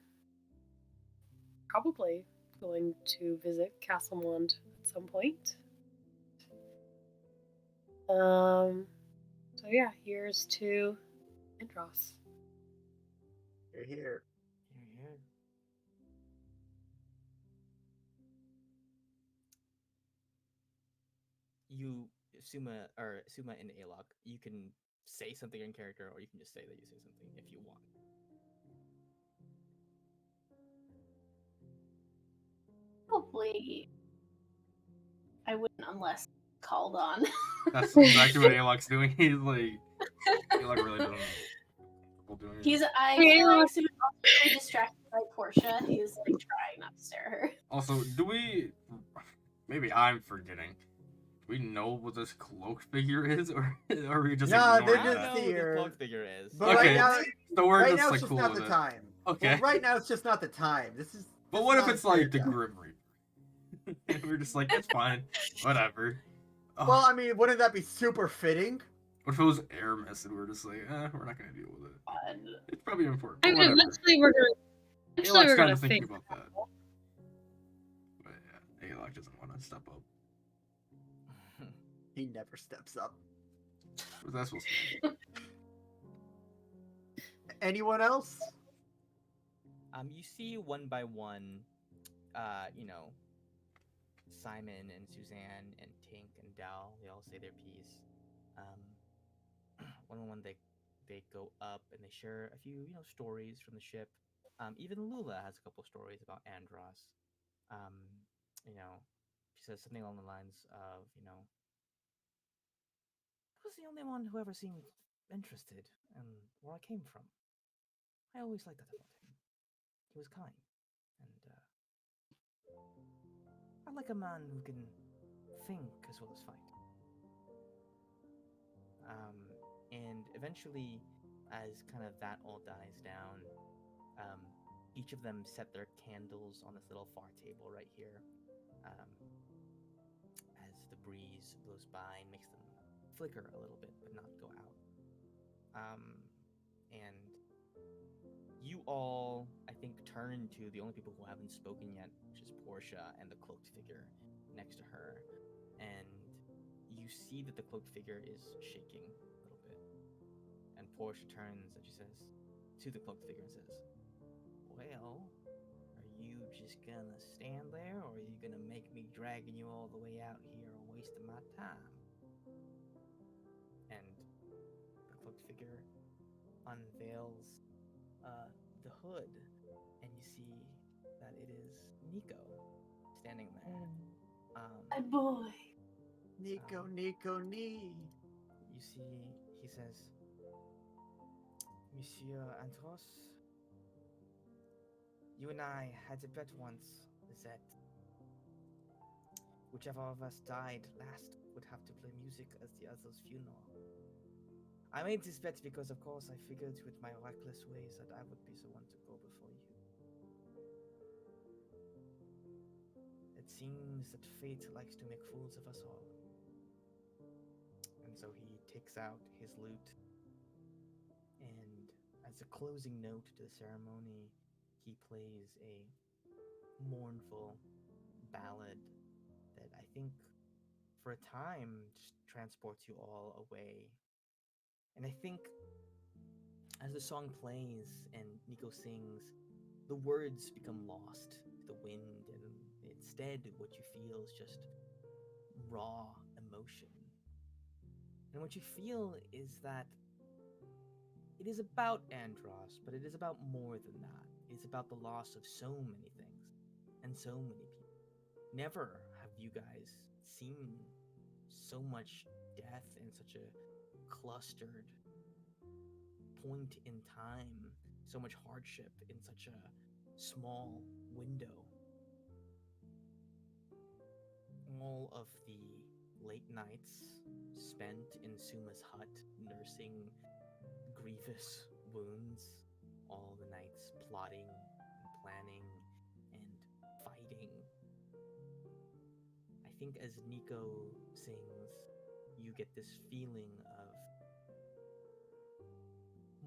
Probably going to visit Castlemond at some point. So yeah, here's to Andros. You're here. Here, here. You, Suma and Alok, you can say something in character, or you can just say that you say something if you want. Probably I wouldn't unless called on. That's exactly what Alok's doing. He's like, Alok really doesn't know doing it. I feel like Sue's also very distracted by Portia. He's like trying not to stare at her. Also, do we? Maybe I'm forgetting. Do we know what this cloaked figure is, or are we just Nah, ignoring they're I just that? know who the here. cloak figure is. But Okay. right now, So we're right just now like it's just cool not with the it. time. Okay. Well, right now it's just not the time. This is. But this what is if not it's a like fair the time. Grim Reaper? We're just like, it's fine, whatever. Oh, Well, I mean, wouldn't that be super fitting? what if it was Aramis and we're just like, we're not gonna deal with it. God. It's probably important, I but mean, whatever. eventually Alok's we're kind gonna of thinking face about that. that. But yeah, Alok doesn't want to step up. He never steps up. What was that supposed to mean? Anyone else? You see one by one, you know, Simon and Suzanne and Tink and Dal. They all say their piece. One by one, they go up and they share a few, stories from the ship. Even Lula has a couple stories about Andros. Um, she says something along the lines of, I was the only one who ever seemed interested in where I came from. I always liked that about him. He was kind, and I like a man who can think as well as fight. And eventually, as kind of that all dies down, um, each of them set their candles on this little far table right here. Um, as the breeze blows by and makes them flicker a little bit, but not go out. And you all, I think, turn to the only people who haven't spoken yet, which is Portia and the cloaked figure next to her. And you see that the cloaked figure is shaking a little bit. And Portia turns and she says to the cloaked figure and says, "Well, are you just gonna stand there, or are you gonna make me dragging you all the way out here and wasting my time?" And the cloaked figure unveils the hood, and you see that it is Nico standing there. Good boy. Nico, Nico, Nee. You see, he says, "Monsieur Andros, you and I had a bet once that whichever of us died last would have to play music as the other's funeral. I made this bet because, of course, I figured with my reckless ways that I would be the one to go before you. It seems that fate likes to make fools of us all." And so he takes out his lute and as a closing note to the ceremony, he plays a mournful ballad that I think for a time just transports you all away. And I think as the song plays and Nico sings, the words become lost to the wind, and instead, what you feel is just raw emotion. And what you feel is that it is about Andros, but it is about more than that. It's about the loss of so many things and so many people. Never have you guys seen so much death in such a clustered point in time, so much hardship in such a small window. All of the late nights spent in Suma's hut nursing grievous wounds, all the nights plotting and planning and fighting. I think as Nico sings, you get this feeling of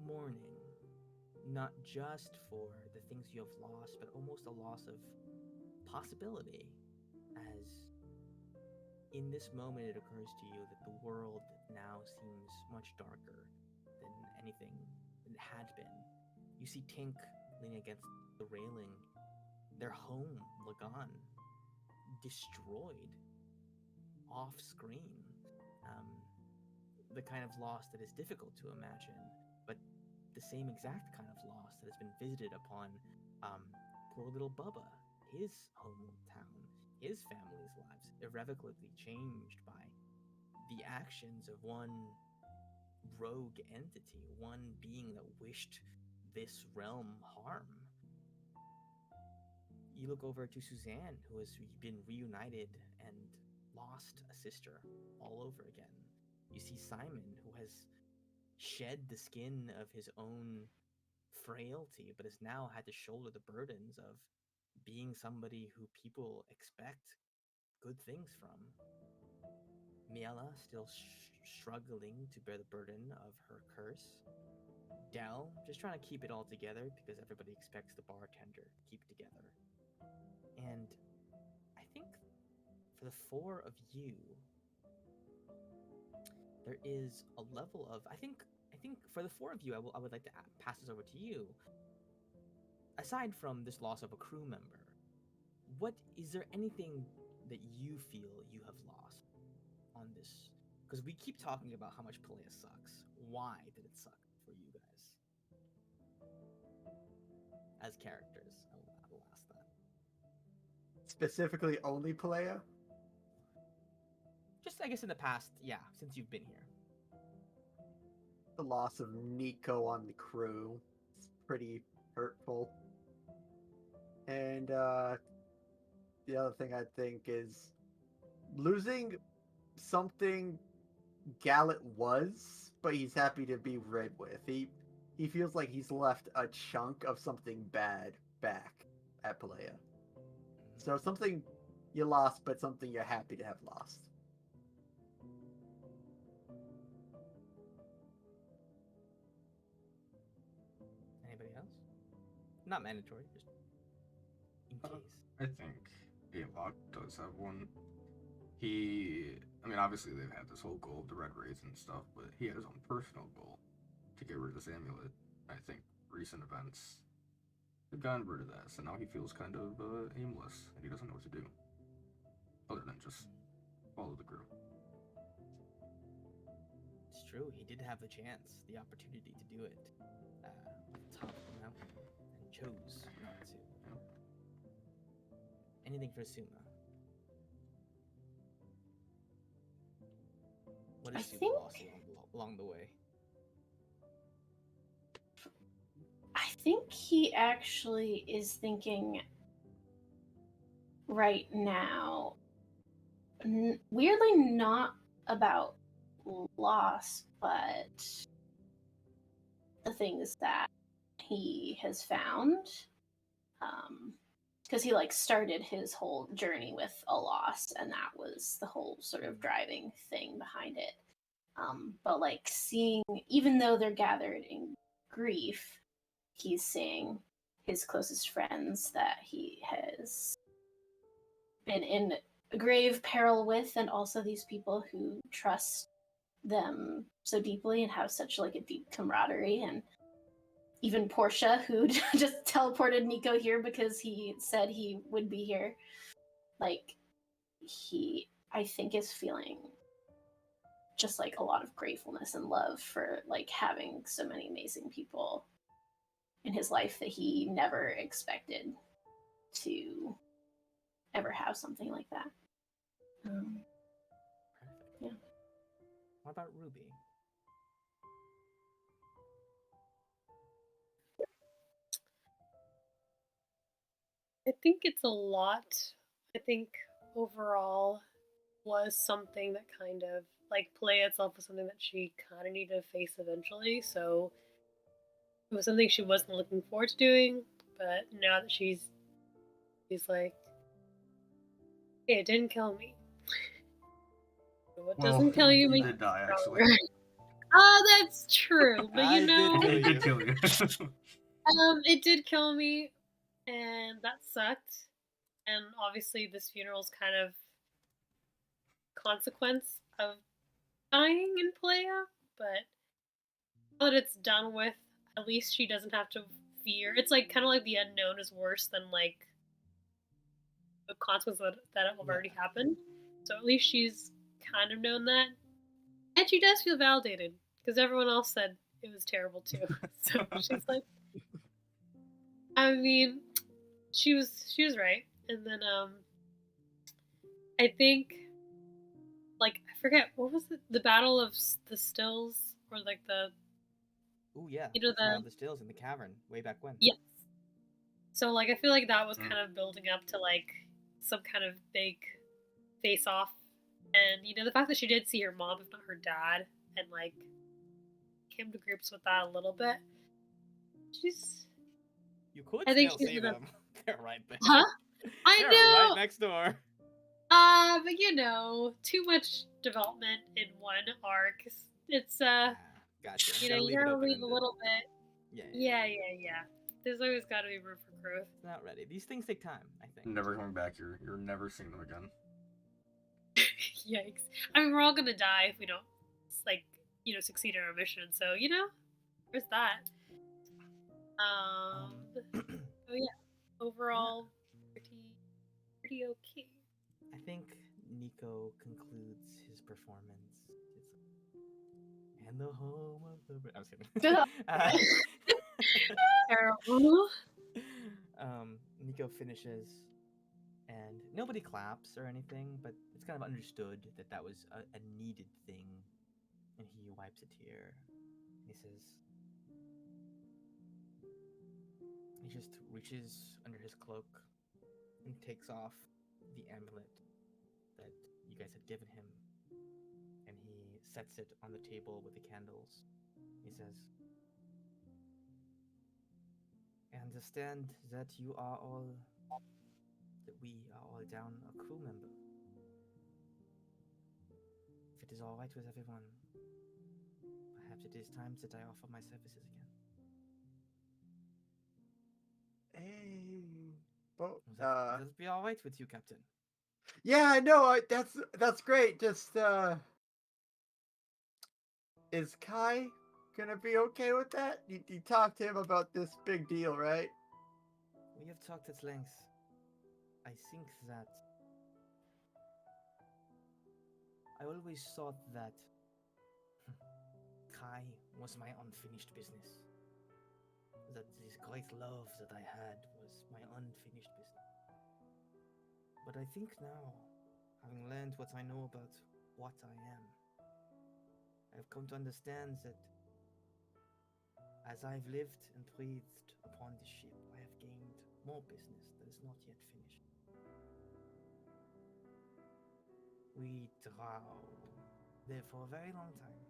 mourning, not just for the things you have lost, but almost a loss of possibility. As in this moment, it occurs to you that the world now seems much darker than anything that it had been. You see Tink leaning against the railing, their home, Lagan, destroyed off screen. The kind of loss that is difficult to imagine, but the same exact kind of loss that has been visited upon poor little Bubba, his hometown, his family's lives, irrevocably changed by the actions of one rogue entity, one being that wished this realm harm. You look over to Suzanne, who has been reunited and lost a sister all over again. You see Simon, who has shed the skin of his own frailty, but has now had to shoulder the burdens of being somebody who people expect good things from. Miela still struggling to bear the burden of her curse. Dell just trying to keep it all together because everybody expects the bartender to keep it together. And I think for the four of you, there is a level of I think for the four of you, I would like to pass this over to you. Aside from this loss of a crew member, what is there anything that you feel you have lost on this? Because we keep talking about how much Palea sucks. Why did it suck for you guys? As characters, I will ask that. Specifically, only Palea? Just, I guess, in the past, yeah, since you've been here. The loss of Nico on the crew. It's pretty hurtful. And the other thing I think is losing something Gallet was, but he's happy to be rid with. He feels like he's left a chunk of something bad back at Palea. So something you lost, but something you're happy to have lost. Anybody else? Not mandatory, just in case. I think Alok does have one. I mean, obviously they've had this whole goal of the Red Rays and stuff, but he had his own personal goal to get rid of this amulet. I think recent events have gotten rid of that, so now he feels kind of aimless, and he doesn't know what to do, other than just follow the crew. It's true, he did have the chance, the opportunity to do it on top of the mountain, and chose not to. Yep. Anything for Suma? What I is Suma think- lost along the way? I think he actually is thinking right now, weirdly not about loss, but the things that he has found. Because he started his whole journey with a loss, and that was the whole sort of driving thing behind it. But seeing, even though they're gathered in grief, he's seeing his closest friends that he has been in grave peril with, and also these people who trust them so deeply and have such like a deep camaraderie. And even Portia, who just teleported Nico here because he said he would be here, like he, I think, is feeling just like a lot of gratefulness and love for like having so many amazing people in his life that he never expected to ever have something like that. Perfect. Yeah. What about Ruby? I think it's a lot. I think overall was something that kind of like play itself was something that she kind of needed to face eventually. So it was something she wasn't looking forward to doing, but now that she's like, hey, it didn't kill me. What doesn't kill you he makes did die, you actually. stronger. Ah, that's true. But I you did know, kill He did kill you. it did kill me, and that sucked. And obviously, this funeral's kind of consequence of dying in Playa, but now that it's done with, at least she doesn't have to fear. It's like kind of like the unknown is worse than like the consequence that have already happened. So at least she's kind of known that, and she does feel validated because everyone else said it was terrible too. So she's like, I mean, she was right. And then I think like I forget what was it, the battle of the stills or like the Ooh, yeah. you know Trial the of the Stills in the cavern way back when. yes. So like I feel like that was Mm. kind of building up to like some kind of big face off, and you know the fact that she did see her mom, if not her dad, and like came to grips with that a little bit. She's You could I think still she's see gonna them. They're right there. huh? I They're right know. next door. But you know, too much development in one arc. It's Gotcha. you know, Gotta you leave it gotta open leave a ended. little bit. Yeah. Yeah. There's always got to be room for growth. It's not ready. These things take time, I think. Never coming back here. You're never seeing them again. Yikes! I mean, we're all gonna die if we don't like succeed in our mission. So you know, there's that. Oh yeah. Overall, pretty okay. I think Nico concludes his performance. It's and the home of the. I was kidding. Terrible. Nico finishes, and nobody claps or anything, but it's kind of understood that that was a needed thing. And he wipes a tear. And he says, he just reaches under his cloak and takes off the amulet that you guys had given him, and he sets it on the table with the candles. He says, I understand that you are all, that we are all down a crew member. If it is all right with everyone, perhaps it is time that I offer my services again. Hey, well, Will that be all right with you, Captain? yeah, no, that's great. Just is Kai gonna be okay with that? You talked to him about this big deal, right? We have talked at length. I think that I always thought that Kai was my unfinished business. That this great love that I had was my unfinished business. But I think now, having learned what I know about what I am, I've come to understand that as I've lived and breathed upon this ship, I have gained more business that is not yet finished. We drow there for a very long time.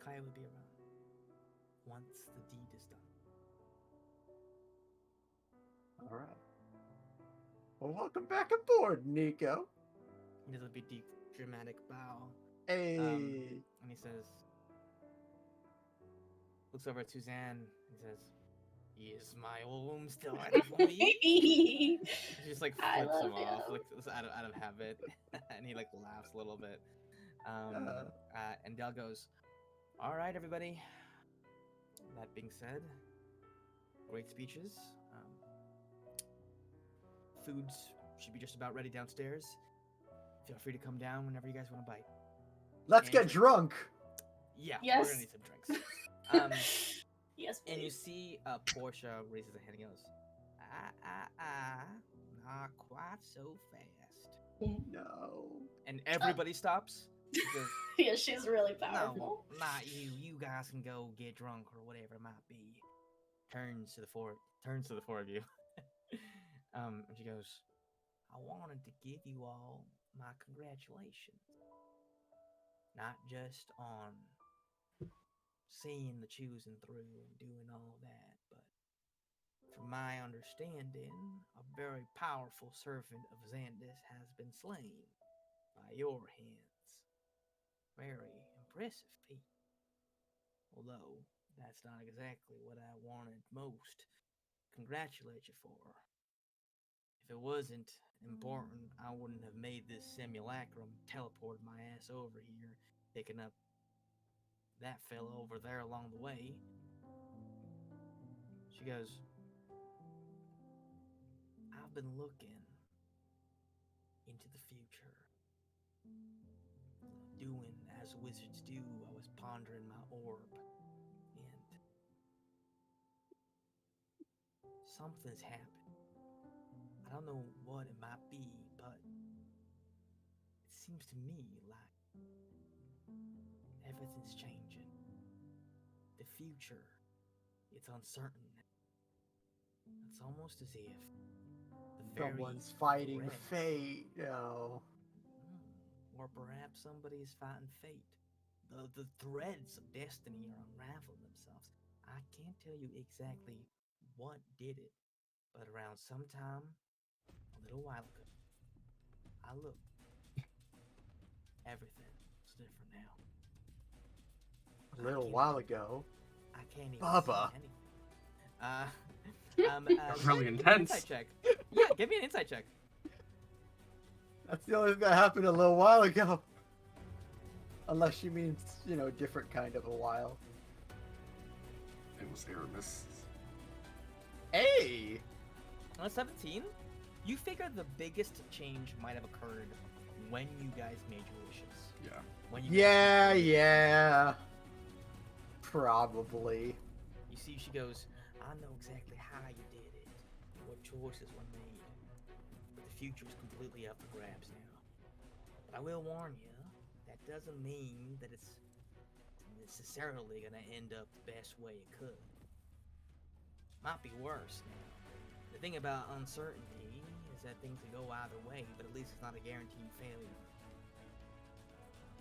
Kai will be around once the deed is done. All right. Well, welcome back aboard, Nico. He does a big, deep, dramatic bow. Hey. And he says, looks over at Suzanne and says, "Is my home still ready for me?" She just like I flips him love off, him. like just out of habit, and he like laughs a little bit. And Dell goes, "All right, everybody. That being said, great speeches. Foods should be just about ready downstairs. Feel free to come down whenever you guys want to bite." Let's And get drunk. Yeah, we're Yes. gonna need some drinks. Yes, please. And you see Portia raises a hand and goes, not quite so fast. No. And everybody stops. Because, Yeah, she's really no, powerful. not you. You guys can go get drunk or whatever it might be. Turns to the four of you. And she goes, "I wanted to give you all my congratulations. Not just on seeing the choosing through and doing all that, but from my understanding, a very powerful servant of Xandis has been slain by your hands. Very impressive feat. Although, that's not exactly what I wanted most. Congratulate you for. If it wasn't important, I wouldn't have made this simulacrum, teleported my ass over here, picking up that fella over there along the way." She goes, "I've been looking into the future. Doing as wizards do, I was pondering my orb, and something's happened. I don't know what it might be, but it seems to me like everything's changing. The future, it's uncertain. It's almost as if the very Someone's fighting threads, fate. No. or perhaps somebody is fighting fate. The threads of destiny are unraveling themselves. I can't tell you exactly what did it, but around sometime a little while ago, I looked. Everything is different now. A little while ago. I can't even Bubba. see anything. Really Give me an intense. insight check. Yeah, give me an insight check. That's the only thing that happened a little while ago. Unless she means, different kind of a while. It was Aramis. Hey! On a 17, you figure the biggest change might have occurred when you guys made your wishes. Yeah. When you Yeah. Probably. You see, she goes, "I know exactly how you did it, and what choices were made. But the future is completely up for grabs now. But I will warn you, that doesn't mean that it's necessarily going to end up the best way it could. Might be worse now. The thing about uncertainty is that things can go either way, but at least it's not a guaranteed failure.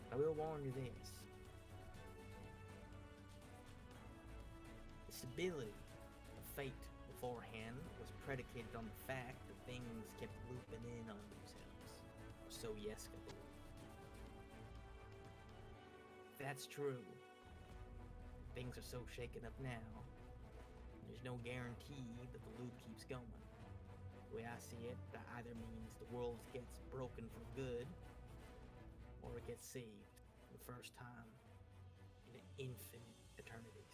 But I will warn you this. The stability of fate beforehand was predicated on the fact that things kept looping in on themselves. Or so Yeska believed. If that's true, things are so shaken up now, there's no guarantee that the loop keeps going. The way I see it, that either means the world gets broken for good, or it gets saved for the first time in infinite eternities.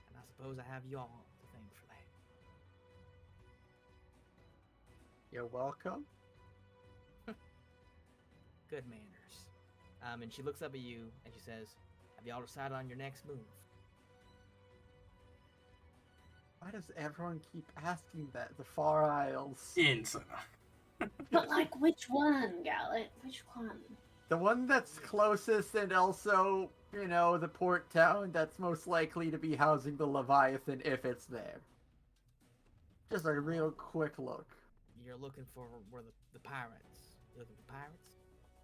And I suppose I have y'all to thank for that." You're welcome. Good manners. And she looks up at you and she says, "Have y'all decided on your next move?" Why does everyone keep asking that? The Far Isles. Insana. But like, which one, Gallet? Which one? The one that's closest and also, the port town that's most likely to be housing the Leviathan if it's there. Just a real quick look. You're looking for where the pirates. You're looking for pirates?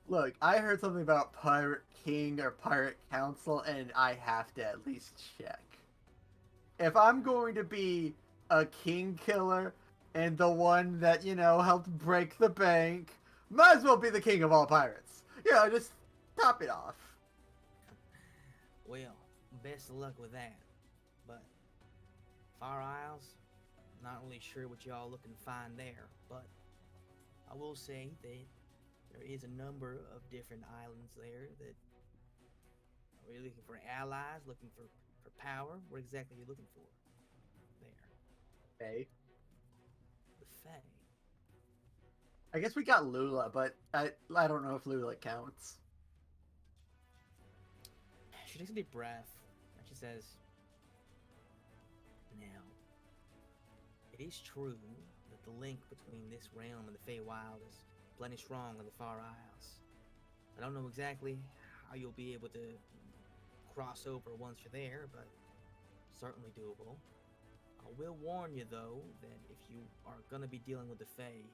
Look, I heard something about Pirate King or Pirate Council, and I have to at least check. If I'm going to be a king killer and the one that, helped break the bank, might as well be the king of all pirates. Just top it off. Well, best of luck with that. But Far Isles, not really sure what y'all looking to find there, but I will say that there is a number of different islands there that are you looking for allies, looking for power? What exactly are you looking for there? Okay. The Fae. I guess we got Lula, but I don't know if Lula counts. She takes a deep breath and she says, now, it is true that the link between this realm and the Feywild is plenty strong in the Far Isles. I don't know exactly how you'll be able to cross over once you're there, but certainly doable. I will warn you, though, that if you are going to be dealing with the Fae,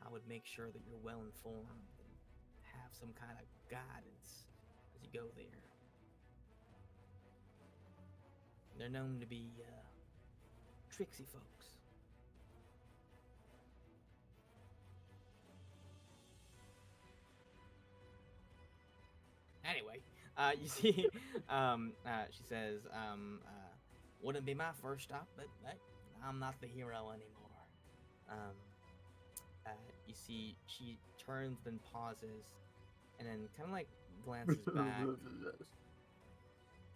I would make sure that you're well informed and have some kind of guidance as you go there. They're known to be tricksy folks. Anyway, you see, she says, wouldn't be my first stop, but I'm not the hero anymore. You see, she turns, then pauses, and then kind of like glances back. What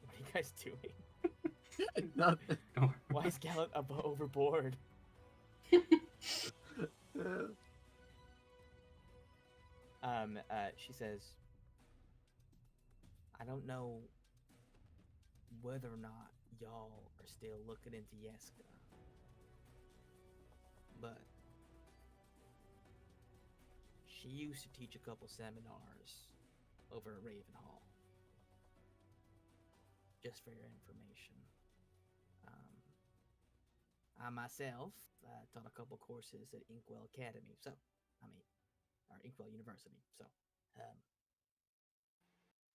are you guys doing? Nothing. Why is Gallant overboard? She says, I don't know whether or not y'all are still looking into Yeska, but she used to teach a couple seminars over at Ravenhall. Just for your information. I myself taught a couple courses at Inkwell Academy, or Inkwell University, so,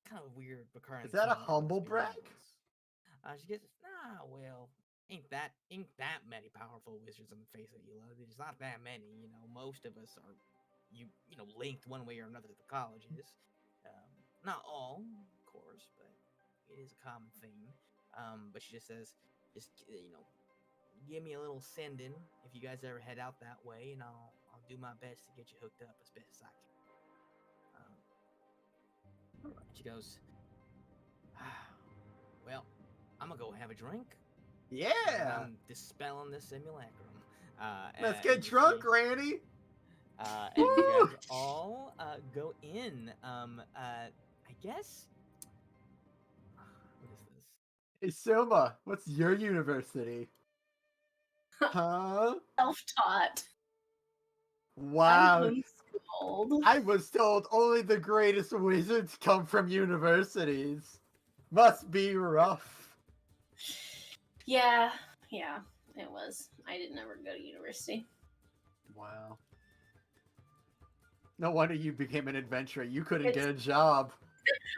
kind of a weird recurrence. Is that a humble brag? She gets, well, ain't that many powerful wizards on the face of Ela. There's not that many, most of us are, linked one way or another to the colleges. Not all, of course, but it is a common theme. But she just says, give me a little sending if you guys ever head out that way, and I'll do my best to get you hooked up as best as I can. She goes, well, I'm gonna go have a drink. Yeah. I'm dispelling the simulacrum. Let's get drunk, Randy. And you guys all go in. I guess. What is this? Hey, Soma, what's your university? Huh? Self-taught. Wow. I'm homeschooled. I was told only the greatest wizards come from universities. Must be rough. Yeah, it was. I didn't ever go to university. Wow. No wonder you became an adventurer. You couldn't get a job.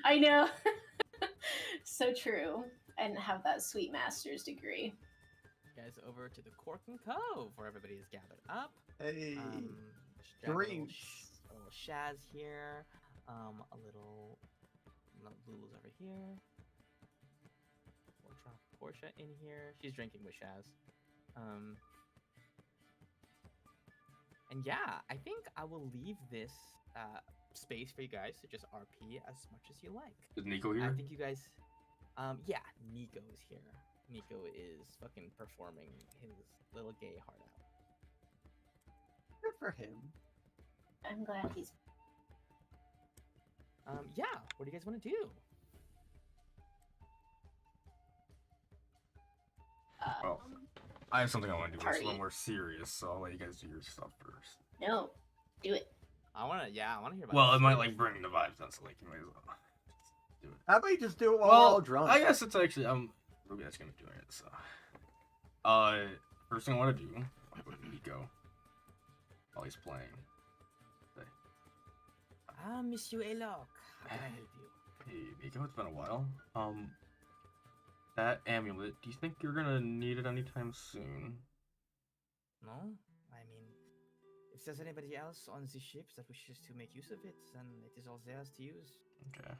I know. So true. And have that sweet master's degree. Guys, over to the Cork and Cove, where everybody is gathered up. Hey, Just grab drinks. A little Shaz here. A little Lulu's over here. We'll drop Portia in here. She's drinking with Shaz. And yeah, I think I will leave this space for you guys to just RP as much as you like. Is Nico here? I think you guys, yeah, Nico is here. Nico is fucking performing his little gay heart out. Good for him. I'm glad he's. Yeah, what do you guys want to do? Well, I have something I want to do that's a little Party. more serious, so I'll let you guys do your stuff first. No, do it. I want to hear about Well, it this. might like bring the vibes down, so like you might as well just do it. How about you just do it while we're all drunk? I guess it's actually Ruby's gonna be doing it. So, first thing I want to do, I'll go to Nico while he's playing. Say, Monsieur Elok, how can I help you? hey Nico, it's been a while. That amulet, do you think you're gonna need it anytime soon? No, I mean, if there's anybody else on the ship that wishes to make use of it, then it is all theirs to use. Okay.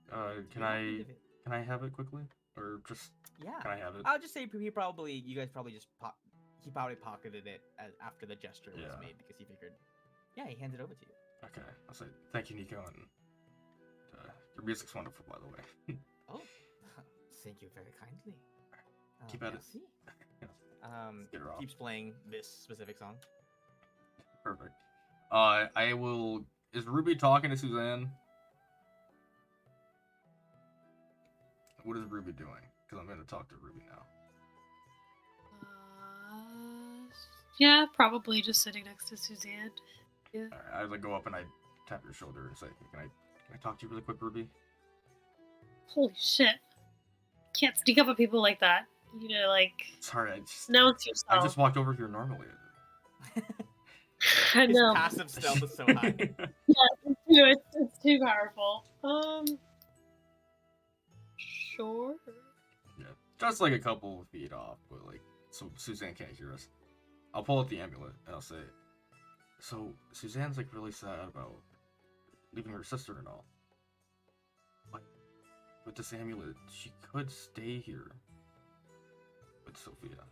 Do Can not I need of it. can I have it quickly? or just Yeah. can I have it? I'll just say you guys probably just he probably pocketed it after the gesture was Yeah. made because he figured, yeah, he hands it over to you. Okay, I'll say thank you, Nico, and your music's wonderful, by the way. Oh, thank you very kindly. Keep at it. merci. Get her off. Keeps playing this specific song. Perfect. I will. Is Ruby talking to Suzanne? What is Ruby doing? Because I'm going to talk to Ruby now. Yeah, probably just sitting next to Suzanne. Yeah. Alright, I like go up and I tap your shoulder and say, can I talk to you really quick, Ruby? Holy shit! Can't sneak up on people like that. You know, like Sorry, announce I yourself. just walked over here normally. I His know. passive stealth is so high. Yeah, it's too powerful. Sure. Yeah, just like a couple feet off, but like so Suzanne can't hear us. I'll pull out the amulet and I'll say, so Suzanne's like really sad about leaving her sister and all. But with this amulet, she could stay here with Sophia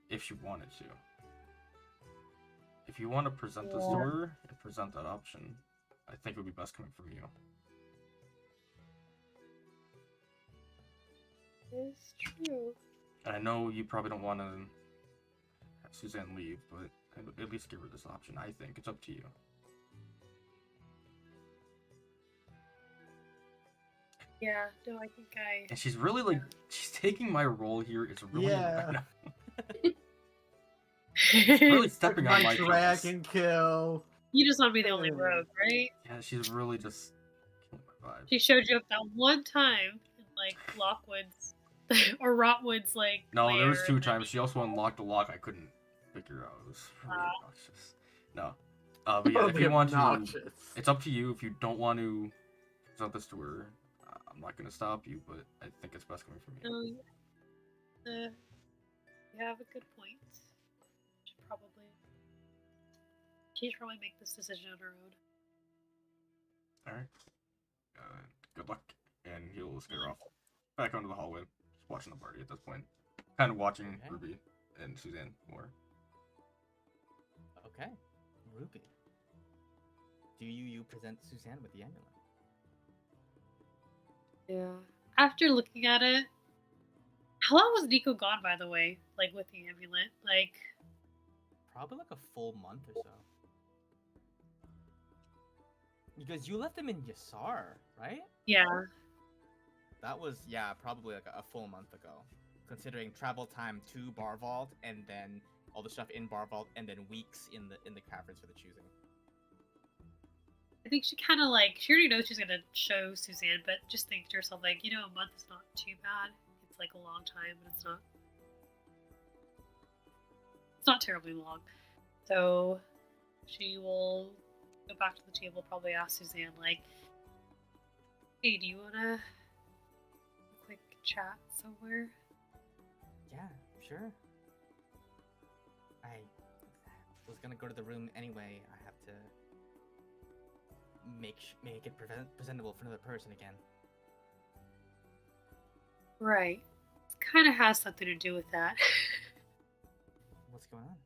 if she wanted to. If you want to present this to her and present that option, I think it would be best coming from you. It's true. And I know you probably don't want to have Suzanne leave, but at least give her this option. I think it's up to you. Yeah, no, I think And she's really like she's taking my role here. It's really Yeah. She's really stepping My on my drag toes. and kill. You just want to be the only rogue, right? Yeah, she's really just killing my vibe. She showed you up that one time in like Lockwood's or Rotwood's like. No, there was lair, 2 and then times. She also unlocked a lock I couldn't figure out. It was really obnoxious. No. But yeah, if you want to, it's up to you. If you don't want to present this to her, I'm not going to stop you, but I think it's best coming from you. You have a good point. She'd probably make this decision on her own. Alright. Good luck. And he'll scare off. Back onto the hallway. Just watching the party at this point. Kind of watching Ruby and Suzanne more. Okay. Ruby. Do you present Suzanne with the amulet? Yeah. After looking at it, how long was Nico gone, by the way? Like, with the amulet? Like... Probably like a full month or so. Because you left him in Yasar, right? Yeah. That was, yeah, probably like a full month ago. Considering travel time to Barvault and then all the stuff in Barvault and then weeks in the caverns for the choosing. I think she kind of like, she already knows she's going to show Suzanne, but just think to herself, like, a month is not too bad. It's like a long time, but it's not terribly long. So she will go back to the table, probably ask Suzanne, like, hey, do you want to quick chat somewhere? Yeah, sure. I was gonna go to the room anyway. I have to make it presentable for another person again. Right. It kind of has something to do with that. What's going on?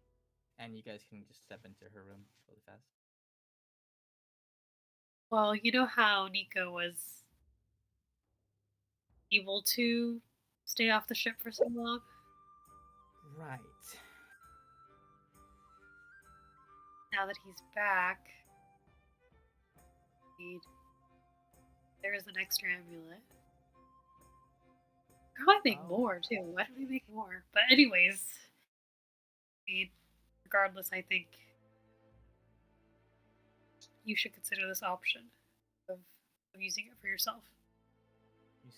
And you guys can just step into her room really fast. Well, you know how Nico was able to stay off the ship for so long? Right. Now that he's back, there is an extra amulet. Probably make more too. Why don't we make more? But anyways, regardless, I think you should consider this option of using it for yourself.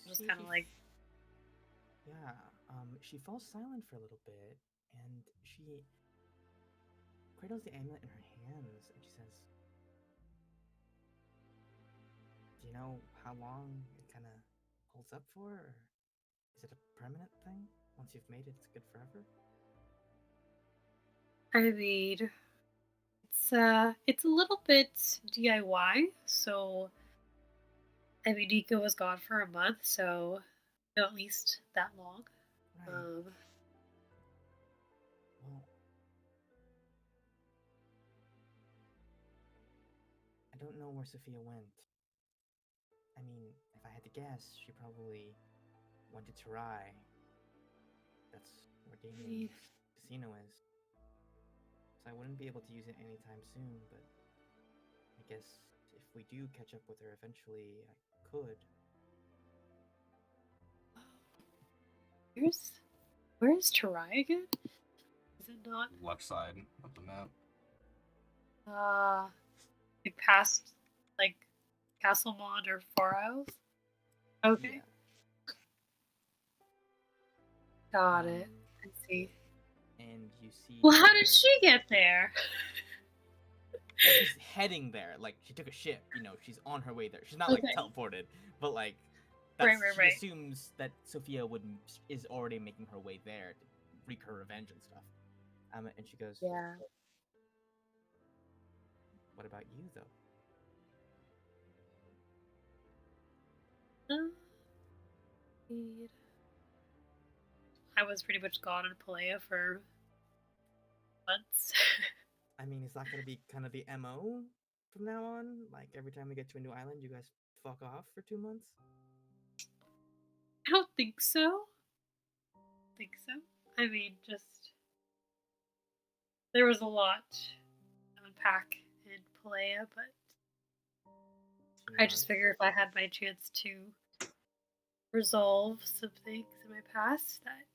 Just kind of like. Yeah. She falls silent for a little bit, and she cradles the amulet in her hands, and she says, "Do you know how long it kind of holds up for, or is it a permanent thing? Once you've made it, it's good forever?" I mean, it's a little bit DIY. So, I mean, Nico was gone for a month, so at least that long. Right. Um, Well, I don't know where Sophia went. I mean, if I had to guess, she probably went to Tarai. That's where mean, Damien's casino is. So I wouldn't be able to use it anytime soon, but I guess if we do catch up with her eventually, I could. where's Tarai again? Is it not? Left side of the map. Like past like Castlemont or Far Isles? Okay. Yeah. Got it. I see. And you see. Well, how did there's- she get there? Well, she's heading there. Like she took a ship. She's on her way there. She's not like Okay. teleported, but like that's Right. she assumes that Sophia is already making her way there to wreak her revenge and stuff. And she goes, Yeah. "What about you, though?" Indeed. I was pretty much gone in Palea for months. I mean, is that gonna be kind of the MO from now on? Like every time we get to a new island, you guys fuck off for 2 months? I don't think so. I mean, just there was a lot to unpack in Palea, but She I just nods. figured if I had my chance to resolve some things in my past, that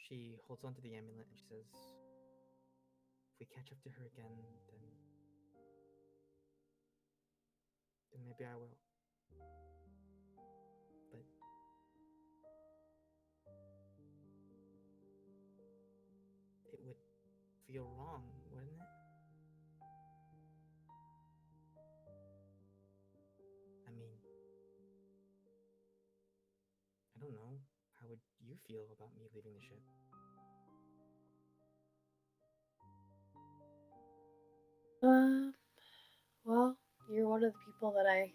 She holds onto the amulet and she says, "If we catch up to her again, then maybe I will. But it would feel wrong, wouldn't it? I mean, I don't know. How would you feel about me leaving the ship?" well, you're one of the people that I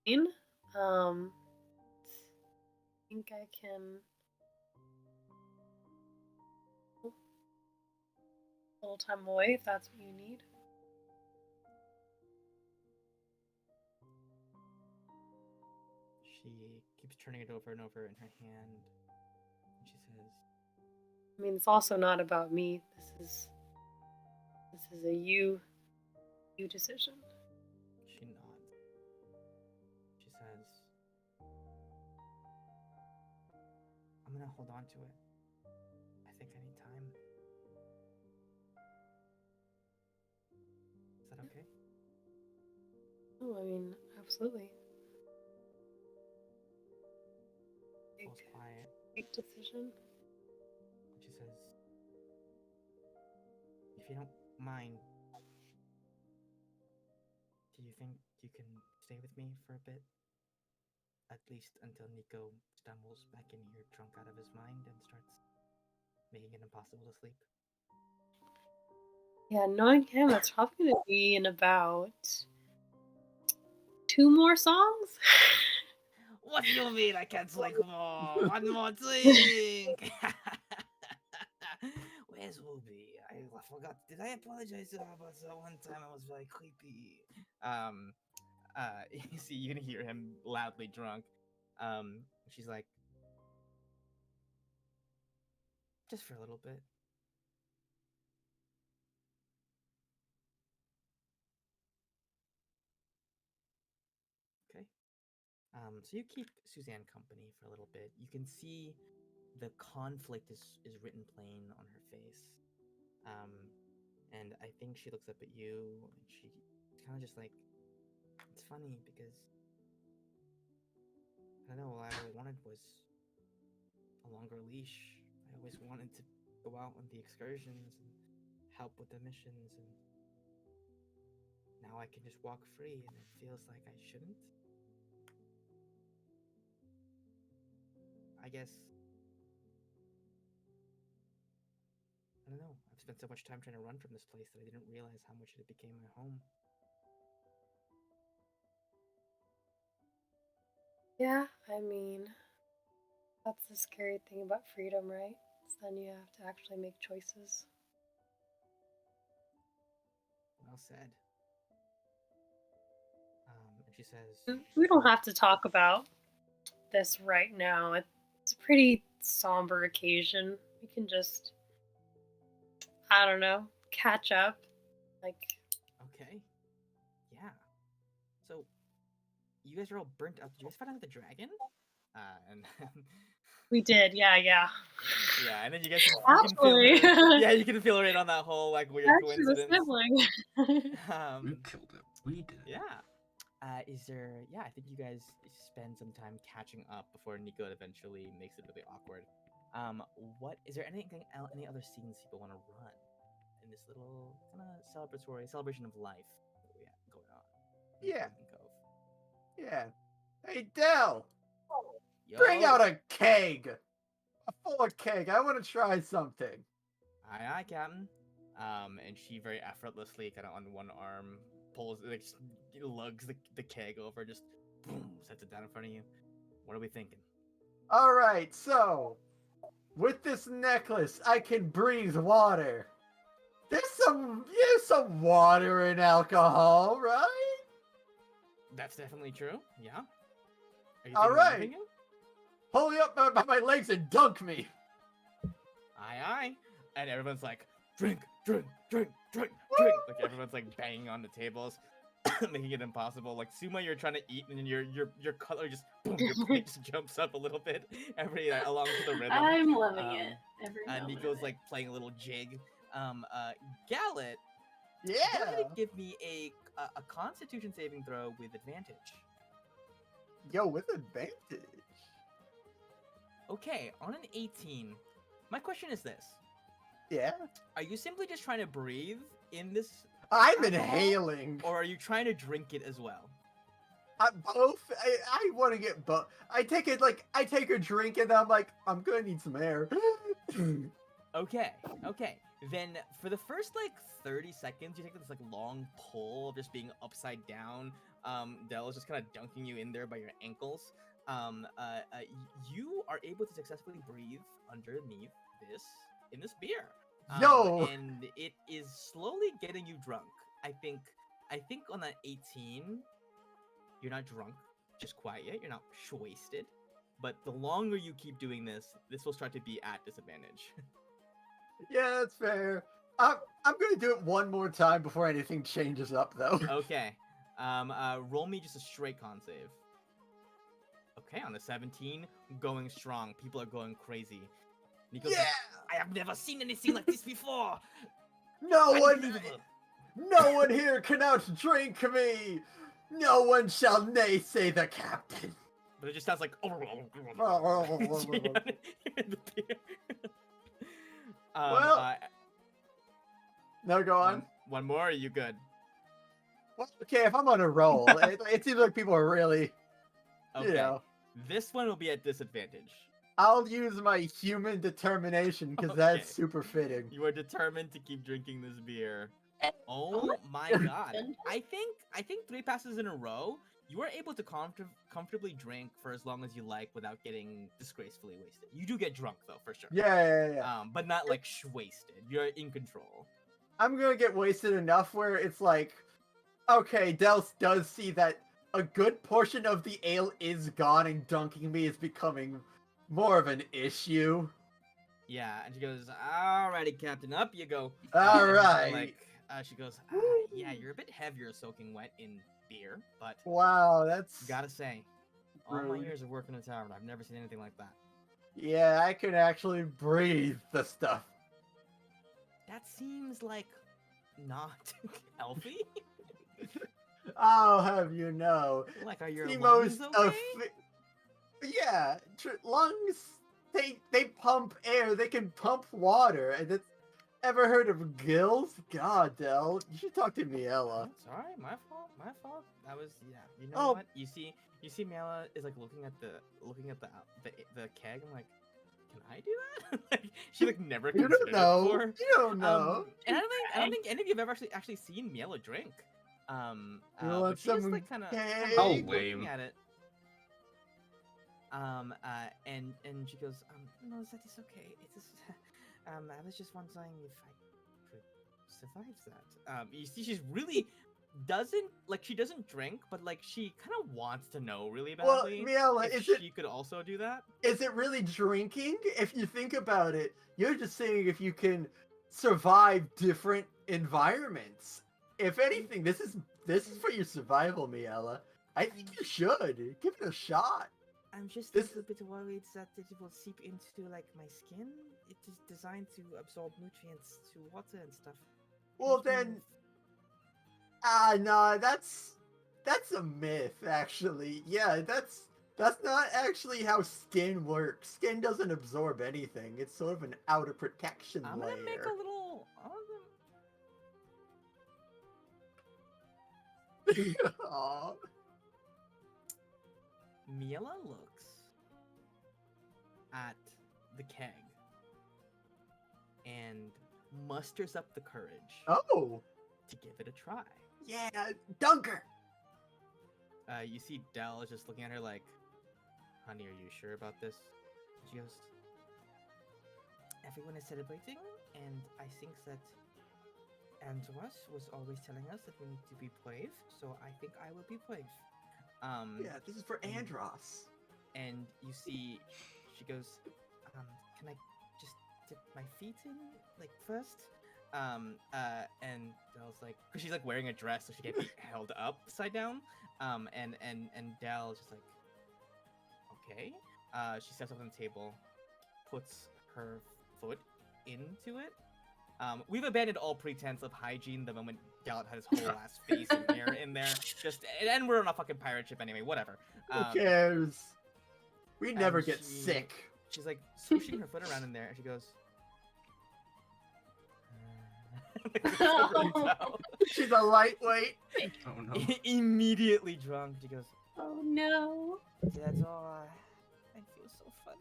mean. I think I can a little time away if that's what you need. She keeps turning it over and over in her hand. And she says, I mean, it's also not about me. This is a you decision. she nods. She says, "I'm gonna hold on to it. I think I need time." Is that okay? Oh, I mean, absolutely. Falls quiet. Big decision. And she says, "If you don't mind, do you think you can stay with me for a bit? At least until Nico stumbles back in here drunk out of his mind and starts making it impossible to sleep?" Yeah, knowing him, it's probably gonna be in about 2 more songs. What do you mean I can't sleep more? One more drink! Where's Ruby? I forgot. Did I apologize to her about that one time? I was very creepy. Um, you see, you can hear him loudly drunk. She's like, "Just for a little bit." Okay. So you keep Suzanne company for a little bit. You can see the conflict is written plain on her face. Um, and I think she looks up at you and she's kind of just like, "It's funny because I don't know, all I really wanted was a longer leash. I always wanted to go out on the excursions and help with the missions, and now I can just walk free, and it feels like I shouldn't. I guess, I don't know. I've spent so much time trying to run from this place that I didn't realize how much it became my home." Yeah, I mean, that's the scary thing about freedom, right? So then you have to actually make choices. Well said. And she says, We don't have to talk about this right now. It's a pretty somber occasion. We can just, I don't know, catch up. Like, okay, yeah. So you guys are all burnt up. Did you guys fight out the dragon? And we did, yeah. yeah, and then you guys can feel Actually, her. Yeah, you can feel her in on that whole like weird actually, the coincidence. sibling. We killed it. We did it. Yeah. Is there? Yeah, I think you guys spend some time catching up before Nico eventually makes it really awkward. What is there anything? Any other scenes people want to run in this little kind of celebratory celebration of life that we have going on? in Yeah. Golden Cove? Yeah. Hey, Dell, Yo, bring out a keg. A full keg. I want to try something. aye, Captain. And she very effortlessly, kind of on one arm, pulls, like, just lugs the keg over, just boom, sets it down in front of you. What are we thinking? All right, so with this necklace, I can breathe water. There's some water in alcohol, right? That's definitely true. Yeah. Are you All thinking what I'm right. thinking? Pull me up by my legs and dunk me. Aye. And everyone's like, drink. Like everyone's like banging on the tables, making it impossible. Like Suma, you're trying to eat, and then your cutlery just boom, your plate just jumps up a little bit along to the rhythm. I'm loving it. Every moment Nico's of it. like playing a little jig. Gallet, go ahead Yeah. and give me a Constitution saving throw with advantage. Yo, with advantage. Okay, on an 18. My question is this. Yeah. Are you simply just trying to breathe in this I'm alcohol, inhaling. or are you trying to drink it as well? Both. I want to get both. I take a drink and I'm like, I'm gonna need some air. Okay. Then for the first like 30 seconds, you take this like long pull of just being upside down. Dell is just kind of dunking you in there by your ankles. You are able to successfully breathe underneath this beer. Yo. And it is slowly getting you drunk. I think on that 18, you're not drunk just quite yet. You're not wasted. But the longer you keep doing this will start to be at disadvantage. Yeah, that's fair. I'm gonna do it one more time before anything changes up, though. Okay. Roll me just a straight con save. Okay, on the 17, going strong. People are going crazy. Nico's Yeah. like, I have never seen anything like this before. No Unbelievable. one here can outdrink me. No one shall naysay the captain. But it just sounds like. Well, no, go on. One more. Are you good? Well, okay, if I'm on a roll, it seems like people are really, Okay. you know. This one will be at disadvantage. I'll use my human determination because that's Okay. super fitting. You are determined to keep drinking this beer. Oh my god! I think 3 passes in a row, you are able to comfortably drink for as long as you like without getting disgracefully wasted. You do get drunk though, for sure. Yeah. But not like wasted. You're in control. I'm gonna get wasted enough where it's like, okay, Dels does see that a good portion of the ale is gone and dunking me is becoming more of an issue. Yeah, and she goes, "Alrighty, Captain, up you go." All And she's right. Like, she goes, "Yeah, you're a bit heavier soaking wet in beer, but Wow, that's gotta say, all my rude. years of working in a tavern, I've never seen anything like that." Yeah, I can actually breathe the stuff. That seems like not healthy. I'll have you know, Like, are your the lungs most okay? yeah, lungs. They pump air. They can pump water. And it's ever heard of gills? God, Del, you should talk to Miela. It's alright, my fault. That was You know Oh. what? You see, Miela is like looking at the keg. I'm like, can I do that? Like, she like never You considered don't know. it before. You don't know. And I don't think any of you have actually seen Miela drink. You want But she just some like kind of cake? How looking lame. at it. And she goes, no, that is okay. It is, I was just wondering if I could survive that. You see, she's really she doesn't drink, but like she kind of wants to know really Well, badly Miela, if is she it could also do that. is it really drinking? If you think about it, you're just saying if you can survive different environments. If anything, this is for your survival, Miela. I think you should give it a shot. I'm just This- a little bit worried that it will seep into like my skin. It is designed to absorb nutrients to water and stuff. Well Don't you know then, no, that's a myth, actually. Yeah, that's not actually how skin works. Skin doesn't absorb anything. It's sort of an outer protection I'm layer. gonna make a little. Aw. Miela looks at the keg and musters up the courage Oh, to give it a try. yeah, Dunker. You see Dell is just looking at her like, honey, are you sure about this? She goes, everyone is celebrating, and I think that Andros was always telling us that we need to be brave, so I think I will be brave. Yeah, this is for Andros. And you see, she goes, can I just dip my feet in, like, first? And Dell's like, because she's, like, wearing a dress, so she can't be held upside down. And Dell's just like, okay. She steps up on the table, puts her foot into it. We've abandoned all pretense of hygiene the moment Gallant had his whole ass face and hair in there. And we're on a fucking pirate ship anyway, whatever. Who cares? We never and get she- sick. She's like swishing her foot around in there, and she goes. She's a lightweight. Oh no. Immediately drunk. She goes, Oh no. that's all. I feel so funny.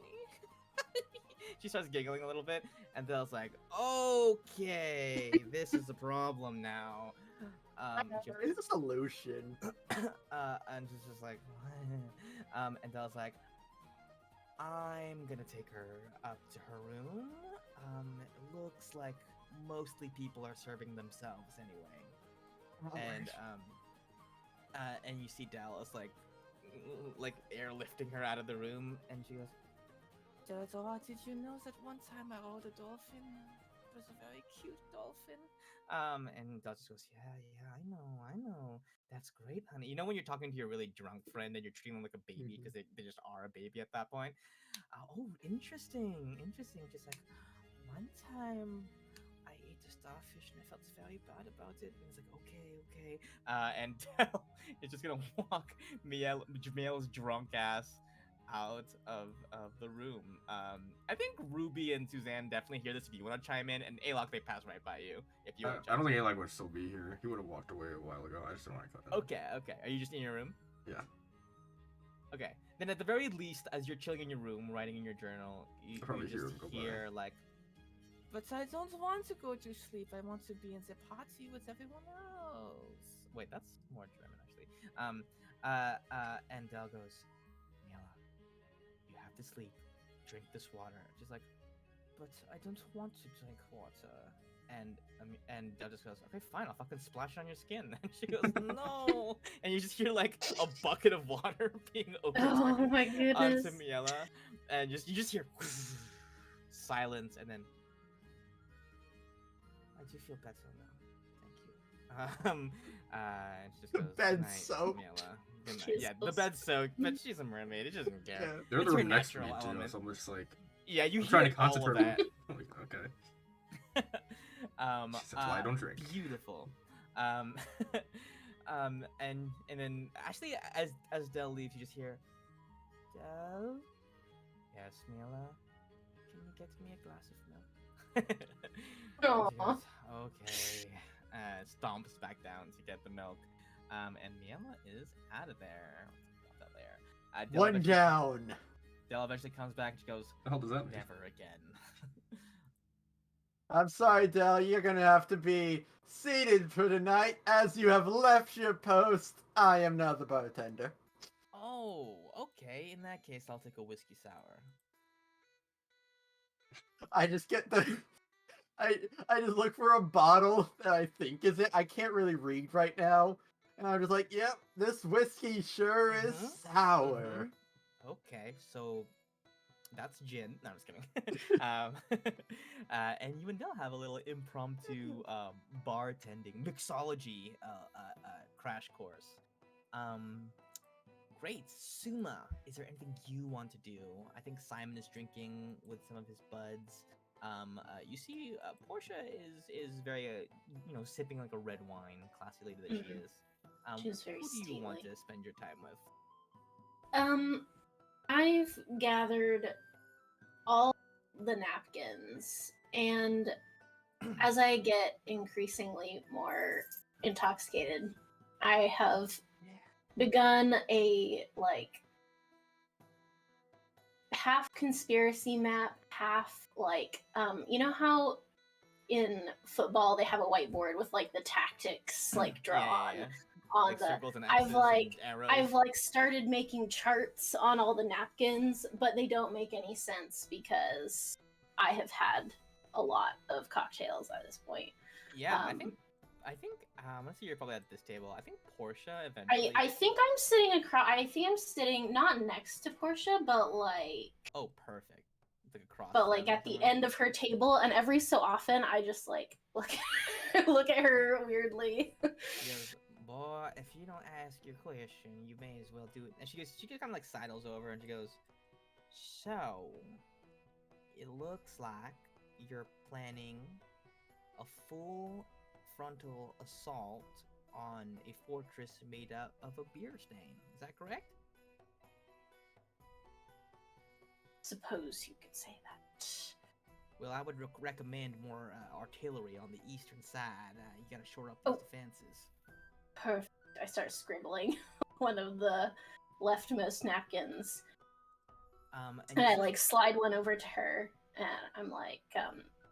She starts giggling a little bit, and Dell's like, okay, this is the problem now. She goes, It's a solution. and she's just like, and Dell's like, I'm gonna take her up to her room. It looks like mostly people are serving themselves anyway. And you see Dallas like airlifting her out of the room, and she goes, Dora, did you know that one time I rode a dolphin? It was a very cute dolphin. And Dallas just goes, yeah, I know. That's great, honey. You know when you're talking to your really drunk friend and you're treating them like a baby because they just are a baby at that point? Oh, interesting. Just like, one time I ate a starfish and I felt very bad about it. And he's like, okay. And Del is just gonna walk Jamel's drunk ass out of the room. I think Ruby and Suzanne definitely hear this if you want to chime in, and Alok, they pass right by you if you want to I chime don't in. think Eli would still be here. He would have walked away a while ago. I just don't want to cut him. Okay. Are you just in your room? Yeah. Okay. Then at the very least, as you're chilling in your room, writing in your journal, you probably hear just him go by. hear like, but I don't want to go to sleep. I want to be in the party with everyone else. Wait, that's more German actually. And Del goes, Miela, you have to sleep. Drink this water. She's like, but I don't want to drink water. And Del just goes, okay, fine, I'll fucking splash it on your skin. And she goes, no. And you just hear like a bucket of water being opened Oh my goodness. onto Miela, and you just hear silence, and then I do feel better now. Thank you. And she just The goes, bed's "Good night, soaked." Miela. Good night." She's Yeah, so the bed's soaked, but she's a mermaid. It doesn't care. Yeah. They're It's the her room next to me natural too, element. so I'm just like, Yeah, you I'm hear trying to all of concentrate. that. I'm like, okay. That's why I don't drink. Beautiful. And then actually, as Del leaves, you just hear, Del. Yes, Miela. Can you get me a glass of milk? And she Aw. goes, okay. Stomps back down to get the milk. And Miela is out of there. What's that there? Del One eventually- down. Del eventually comes back and she goes, The hell does that mean? never again. I'm sorry, Del. You're gonna have to be seated for tonight as you have left your post. I am now the bartender. Oh, okay. In that case, I'll take a whiskey sour. I just get the. I just look for a bottle that I think is it. I can't really read right now, and I'm just like, yep, this whiskey sure is sour. Okay, so that's gin. No, I'm just kidding. And you and Dell have a little impromptu bartending mixology crash course. Um, Great, Suma. Is there anything you want to do? I think Simon is drinking with some of his buds. You see, Portia is very, sipping like a red wine, classy lady that she Mhm. is. She's very Who do you want stately. to spend your time with? I've gathered all the napkins, and as I get increasingly more intoxicated, I have begun a like half conspiracy map, half like you know how in football they have a whiteboard with like the tactics like drawn Yeah. on Like the circles and I've X's like and arrows. I've like started making charts on all the napkins, but they don't make any sense because I have had a lot of cocktails at this point. Yeah, I Um, think let's see, you're probably at this table. I think Portia I eventually. I think I'm sitting across. I think I'm sitting not next to Portia, but Oh, perfect. It's like across like them at the from her. end of her table. And every so often, I just like look at her weirdly. She goes, "Boy, if you don't ask your question, you may as well do it." And she kind of like sidles over and she goes, "So, it looks like you're planning a full frontal assault on a fortress made up of a beer stain. Is that correct?" Suppose you could say that. Well, I would recommend more artillery on the eastern side. You gotta shore up these defenses. Perfect. I start scribbling one of the leftmost napkins. And I like slide one over to her, and I'm like,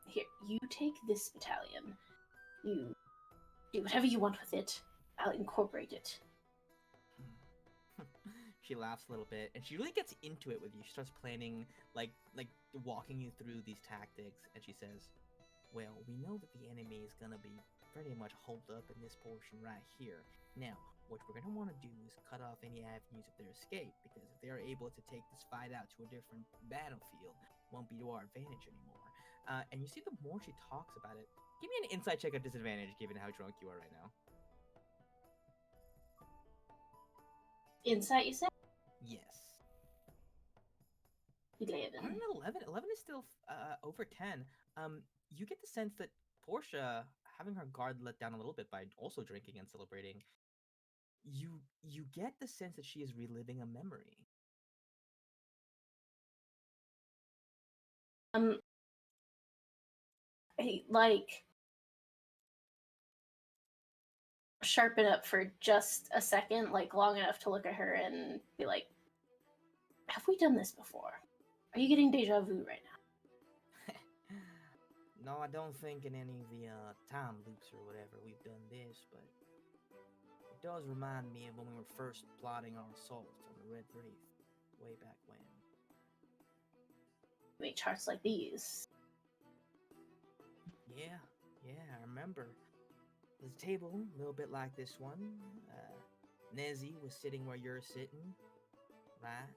here, you take this battalion. You do whatever you want with it. I'll incorporate it. She laughs a little bit, and she really gets into it with you. She starts planning, like walking you through these tactics, and she says, "Well, we know that the enemy is gonna be pretty much holed up in this portion right here. Now, what we're gonna want to do is cut off any avenues of their escape, because if they're able to take this fight out to a different battlefield, it won't be to our advantage anymore." And you see, the more she talks about it, give me an insight check at disadvantage, given how drunk you are right now. Insight, you said? Yes. 11. On an 11, 11 is still over 10. You get the sense that Portia, having her guard let down a little bit by also drinking and celebrating, you get the sense that she is reliving a memory. I like sharpen up for just a second, like long enough to look at her and be like, have we done this before? Are you getting deja vu right now? No, I don't think in any of the time loops or whatever we've done this, but it does remind me of when we were first plotting our assault on the Red Wraith way back when. Make charts like these. Yeah, I remember. There's a table, a little bit like this one. Nezzy was sitting where you're sitting, right?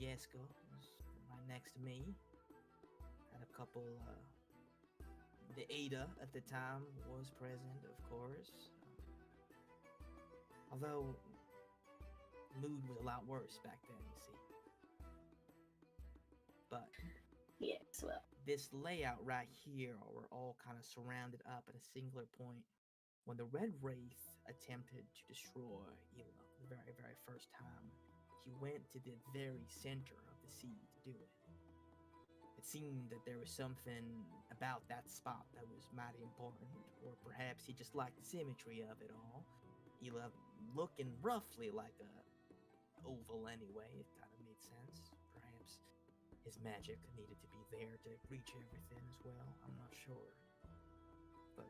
Yeska was right next to me. Had a couple, the Ada at the time was present, of course. Although, mood was a lot worse back then, you see. But Yes, well. this layout right here, we're all kind of surrounded up at a singular point. When the Red Wraith attempted to destroy Elo the very, very first time, he went to the very center of the sea to do it. It seemed that there was something about that spot that was mighty important, or perhaps he just liked the symmetry of it all. Elo looking roughly like a oval anyway, it kind of made sense. Perhaps his magic needed to be there to reach everything as well, I'm not sure. But,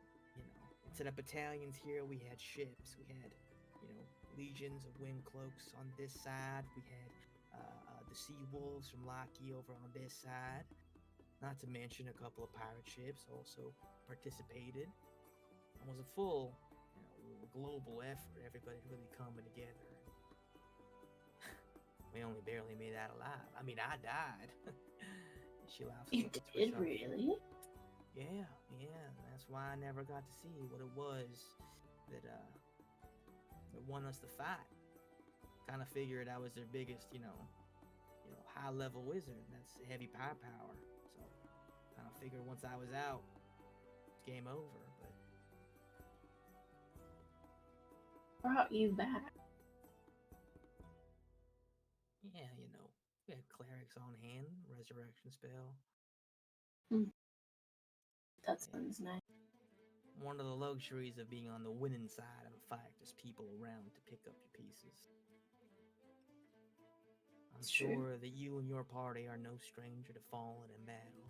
instead of battalions here, we had ships, we had, legions of wind cloaks on this side. We had the sea wolves from Laki over on this side. Not to mention a couple of pirate ships also participated. It was a full, global effort. Everybody really coming together. We only barely made that alive. I mean, I died. She laughs. You did really? Yeah. That's why I never got to see what it was that won us the fight. Kind of figured I was their biggest, high level wizard. That's heavy power. So kind of figured once I was out, it's game over. But Brought you back. yeah, we had clerics on hand, resurrection spell. That sounds nice. One of the luxuries of being on the winning side of a fight, there's people around to pick up your pieces. I'm sure that you and your party are no stranger to falling in battle.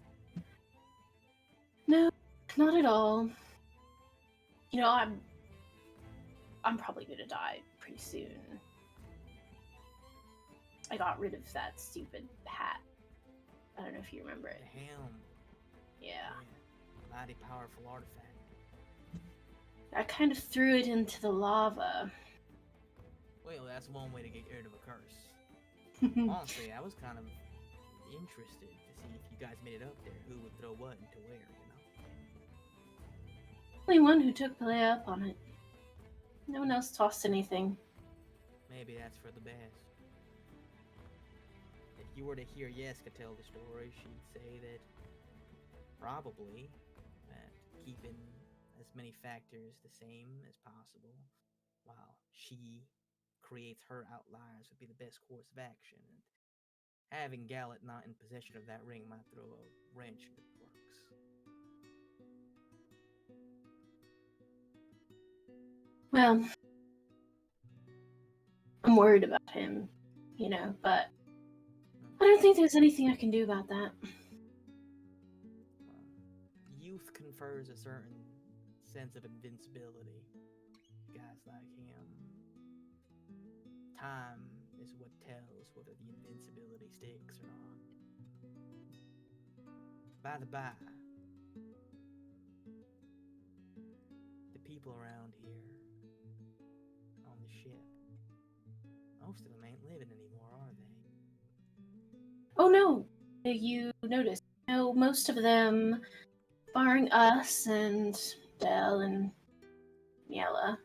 No, not at all. I'm probably gonna die pretty soon. I got rid of that stupid hat. I don't know if you remember it. The helm. Yeah. Mighty powerful artifact. I kind of threw it into the lava. Well, that's one way to get rid of a curse. Honestly, I was kind of interested to see if you guys made it up there. Who would throw what into where, Only one who took the layup on it. No one else tossed anything. Maybe that's for the best. If you were to hear Yeska tell the story, she'd say that probably that keeping as many factors the same as possible while she creates her outliers would be the best course of action. And having Gallet not in possession of that ring might throw a wrench into the works. Well, I'm worried about him, but I don't think there's anything I can do about that. Youth confers a certain sense of invincibility. Guys like him. Time is what tells whether the invincibility sticks or not. By the by, the people around here on the ship, most of them ain't living anymore, are they? Oh no, you noticed. Most of them, barring us and Del and Miela,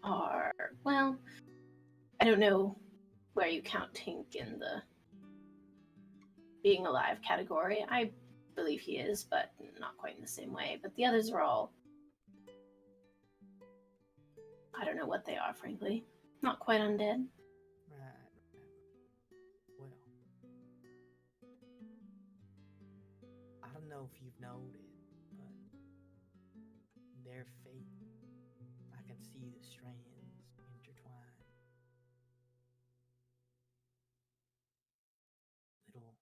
are, well, I don't know where you count Tink in the being alive category. I believe he is, but not quite in the same way. But the others are all, I don't know what they are, frankly. Not quite undead. Right. Well, I don't know if you've noted, but their fate, I can see the strands intertwined. Little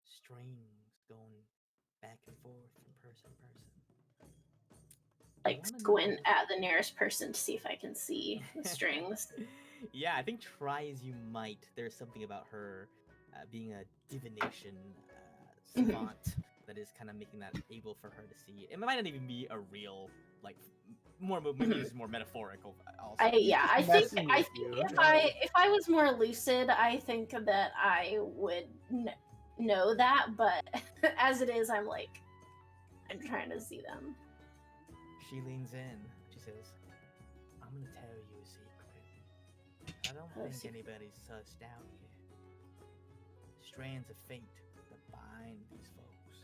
strings going back and forth from person to person. Like squint at the nearest person to see if I can see the strings. Yeah, I think try as you might, there's something about her being a divination savant that is kind of making that able for her to see. It might not even be a real, like, maybe this is more metaphorical. Also, I think if I was more lucid, I think that I would know that. But as it is, I'm trying to see them. She leans in. She says, "I'm gonna tell you a secret. I don't think anybody's sussed out yet. Strands of fate that bind these folks.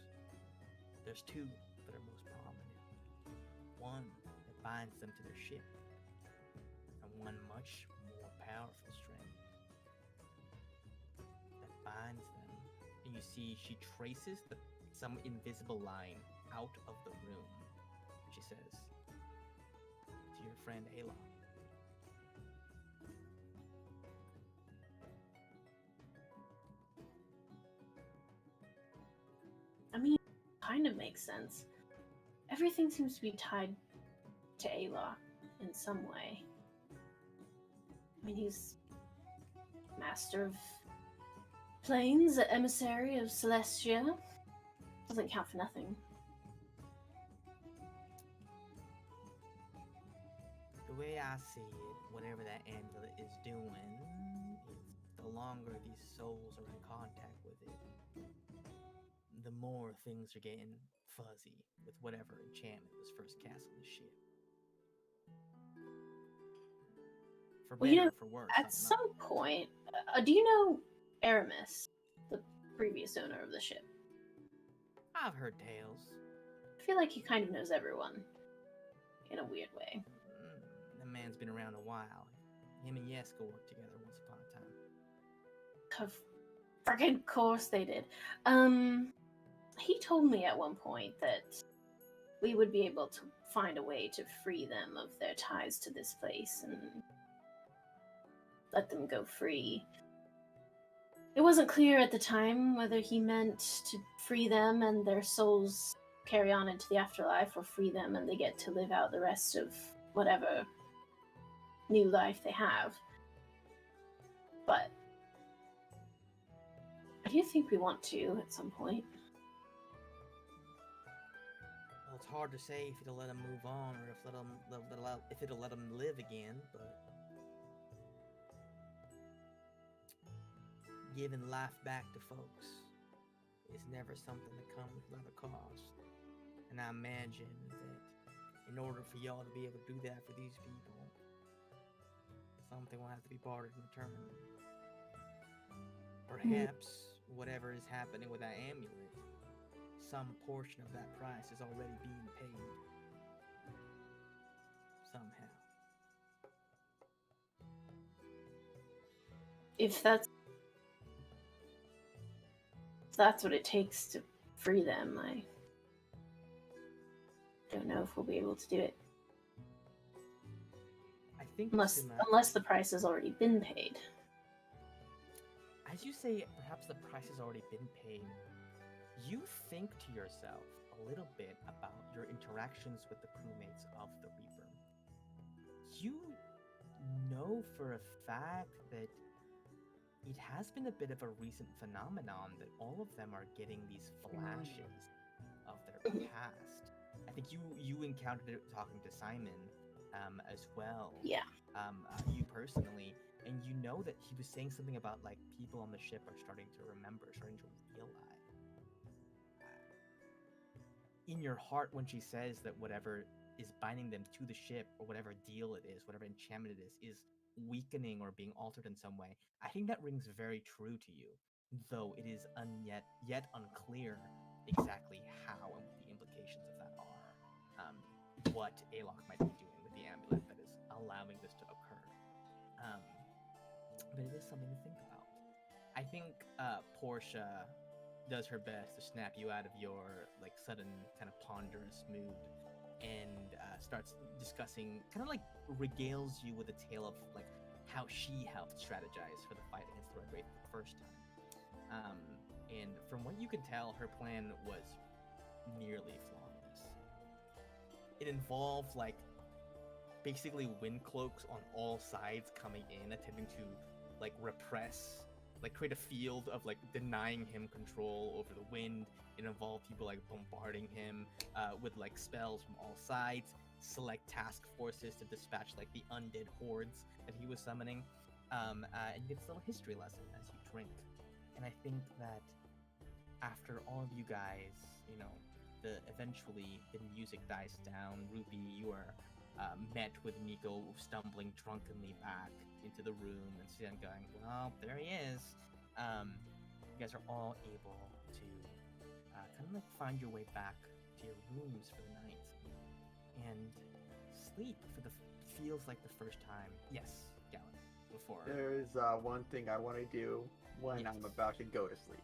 There's two that are most prominent. One that binds them to their ship, and one much more powerful strand that binds them. And you see she traces some invisible line out of the room. She says to your friend Ayla, I mean, kind of makes sense. Everything seems to be tied to Ayla in some way. I mean, he's master of planes, emissary of Celestia. Doesn't count for nothing. The way I see it, whatever that amulet is doing, the longer these souls are in contact with it, the more things are getting fuzzy with whatever enchantment was first cast on the ship. For Well, better you know, or for worse, at some point, do you know Aramis, the previous owner of the ship? I've heard tales. I feel like he kind of knows everyone in a weird way. The man's been around a while. Him and Yeska worked together once upon a time. Of freaking course they did. He told me at one point that we would be able to find a way to free them of their ties to this place and let them go free. It wasn't clear at the time whether he meant to free them and their souls carry on into the afterlife, or free them and they get to live out the rest of whatever new life they have. But I do think we want to at some point. Well, it's hard to say if it'll let him move on or if it'll let him live again, but giving life back to folks is never something that comes without a cost. And I imagine that in order for y'all to be able to do that for these people, something will have to be bartered in return. Perhaps whatever is happening with that amulet, some portion of that price is already being paid. Somehow. If that's what it takes to free them, I don't know if we'll be able to do it. I think unless the price has already been paid. As you say, perhaps the price has already been paid. You think to yourself a little bit about your interactions with the crewmates of the Reaper. You know for a fact that it has been a bit of a recent phenomenon that all of them are getting these flashes of their past. I think you encountered it talking to Simon as well. Yeah. You personally, and you know that he was saying something about like people on the ship are starting to remember, starting to realize. In your heart, when she says that whatever is binding them to the ship, or whatever deal it is, whatever enchantment it is weakening or being altered in some way, I think that rings very true to you, though it is yet unclear exactly how and what the implications of that are. What Alok might be doing with the amulet that is allowing this to occur. But it is something to think about. I think Portia does her best to snap you out of your like sudden kind of ponderous mood and starts discussing, kind of like regales you with a tale of like how she helped strategize for the fight against the Red Wraith the first time. And from what you can tell, her plan was nearly flawless. It involved like basically wind cloaks on all sides coming in, attempting to like repress, like create a field of like denying him control over the wind. It involved people like bombarding him with like spells from all sides, select task forces to dispatch like the undead hordes that he was summoning, and you get this little history lesson as you drink. And I think that after all of you guys, you know, eventually the music dies down. Ruby, you are met with Nico stumbling drunkenly back into the room and Suzanne going, well, there he is. You guys are all able to kind of like find your way back to your rooms for the night and sleep for feels like the first time. Yes, Galen, before. There's one thing I want to do when I'm about to go to sleep.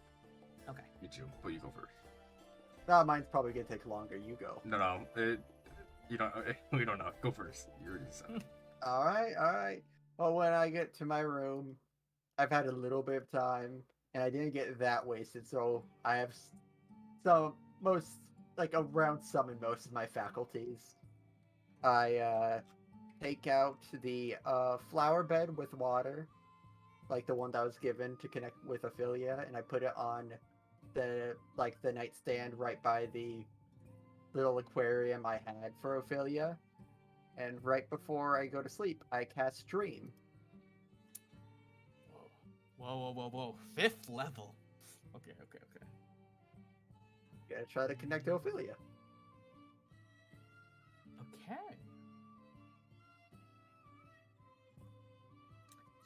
Okay. Me too, but you go first. Mine's probably gonna take longer. You go. No, you don't. We don't know. Go first. You already said. All right. Well, when I get to my room, I've had a little bit of time, and I didn't get that wasted, so I have around summon most of my faculties. I take out the flower bed with water, like the one that was given to connect with Ophelia, and I put it on the nightstand right by the little aquarium I had for Ophelia. And right before I go to sleep, I cast Dream. Whoa. 5th level. Okay. Gotta try to connect to Ophelia. Okay.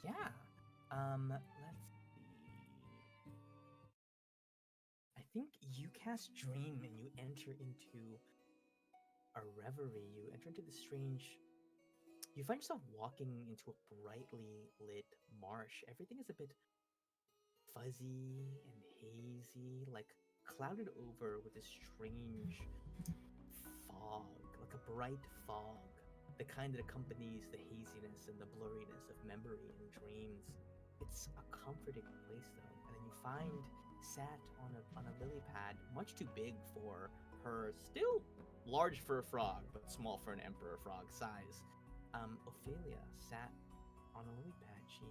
Yeah. Let's see. I think you cast Dream and you enter into a reverie. You enter into this strange. You find yourself walking into a brightly lit marsh. Everything is a bit fuzzy and hazy, like clouded over with this strange fog, like a bright fog, the kind that accompanies the haziness and the blurriness of memory and dreams. It's a comforting place though, and then you find sat on a lily pad, much too big for her, still large for a frog, but small for an emperor frog size. Ophelia sat on a lily pad. She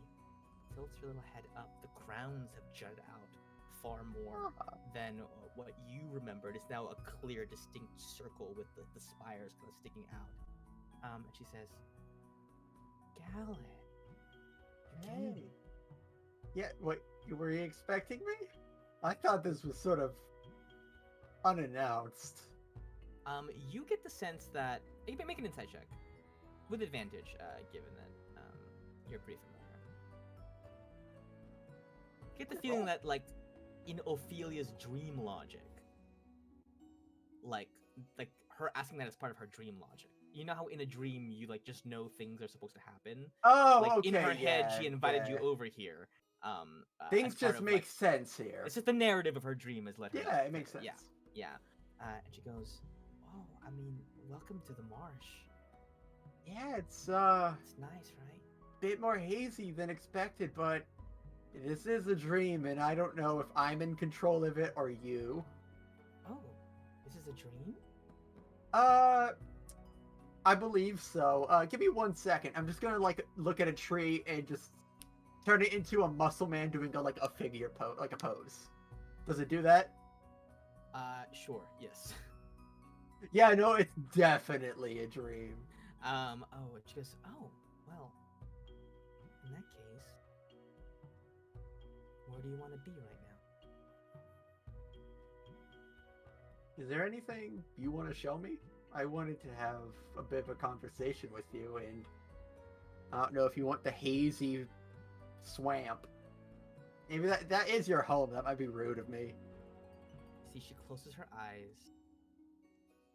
tilts her little head up. The crowns have jutted out far more than what you remembered. It's now a clear, distinct circle with the spires kind of sticking out. And she says, Gallet, you came. Hey. Yeah, what, were you expecting me? I thought this was sort of unannounced. You get the sense that you can make an insight check with advantage, given that you're pretty familiar. Get the feeling that, like, in Ophelia's dream logic, like her asking that as part of her dream logic. You know how in a dream you like just know things are supposed to happen. Oh, Like okay. in her head, yeah, she invited you yeah. over here. Things as part just of, make like, sense here. It's just the narrative of her dream has led her. Yeah, it makes sense. Yeah. And she goes, "Oh, I mean, welcome to the marsh. Yeah, it's It's nice, right? bit more hazy than expected, but this is a dream, and I don't know if I'm in control of it or you. Oh, this is a dream? I believe so. Give me 1 second. I'm just gonna like look at a tree and just turn it into a muscle man doing a figure pose, like a pose. Does it do that? Sure, yes. Yeah, no, it's definitely a dream. Oh, and she goes, oh, well, in that case, where do you want to be right now? Is there anything you want to show me? I wanted to have a bit of a conversation with you, and I don't know if you want the hazy swamp. Maybe that is your home. That might be rude of me. See, she closes her eyes,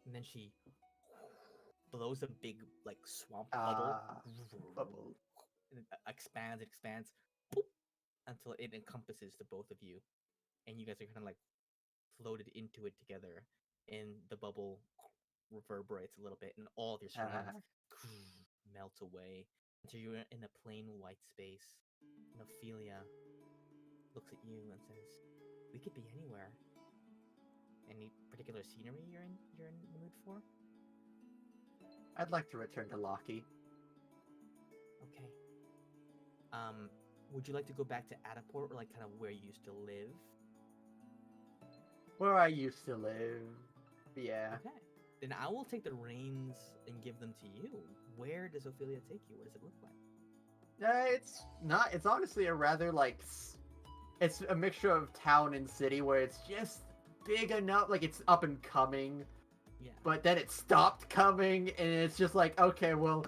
and then she blows a big, like, swamp bubble. Bubble. And it expands, boop, until it encompasses the both of you. And you guys are kind of, like, floated into it together. And the bubble reverberates a little bit, and all of your surroundings melt away until you're in a plain white space. And Ophelia looks at you and says, "We could be anywhere. Any particular scenery you're in the mood for?" I'd like to return to Loki. Okay. Would you like to go back to Adaport, or like kind of where you used to live? Where I used to live. Yeah. Okay. Then I will take the reins and give them to you. Where does Ophelia take you? What does it look like? It's not. It's honestly a rather it's a mixture of town and city where it's just big enough, like it's up and coming, Yeah. but then it stopped coming, and it's just like, okay, well,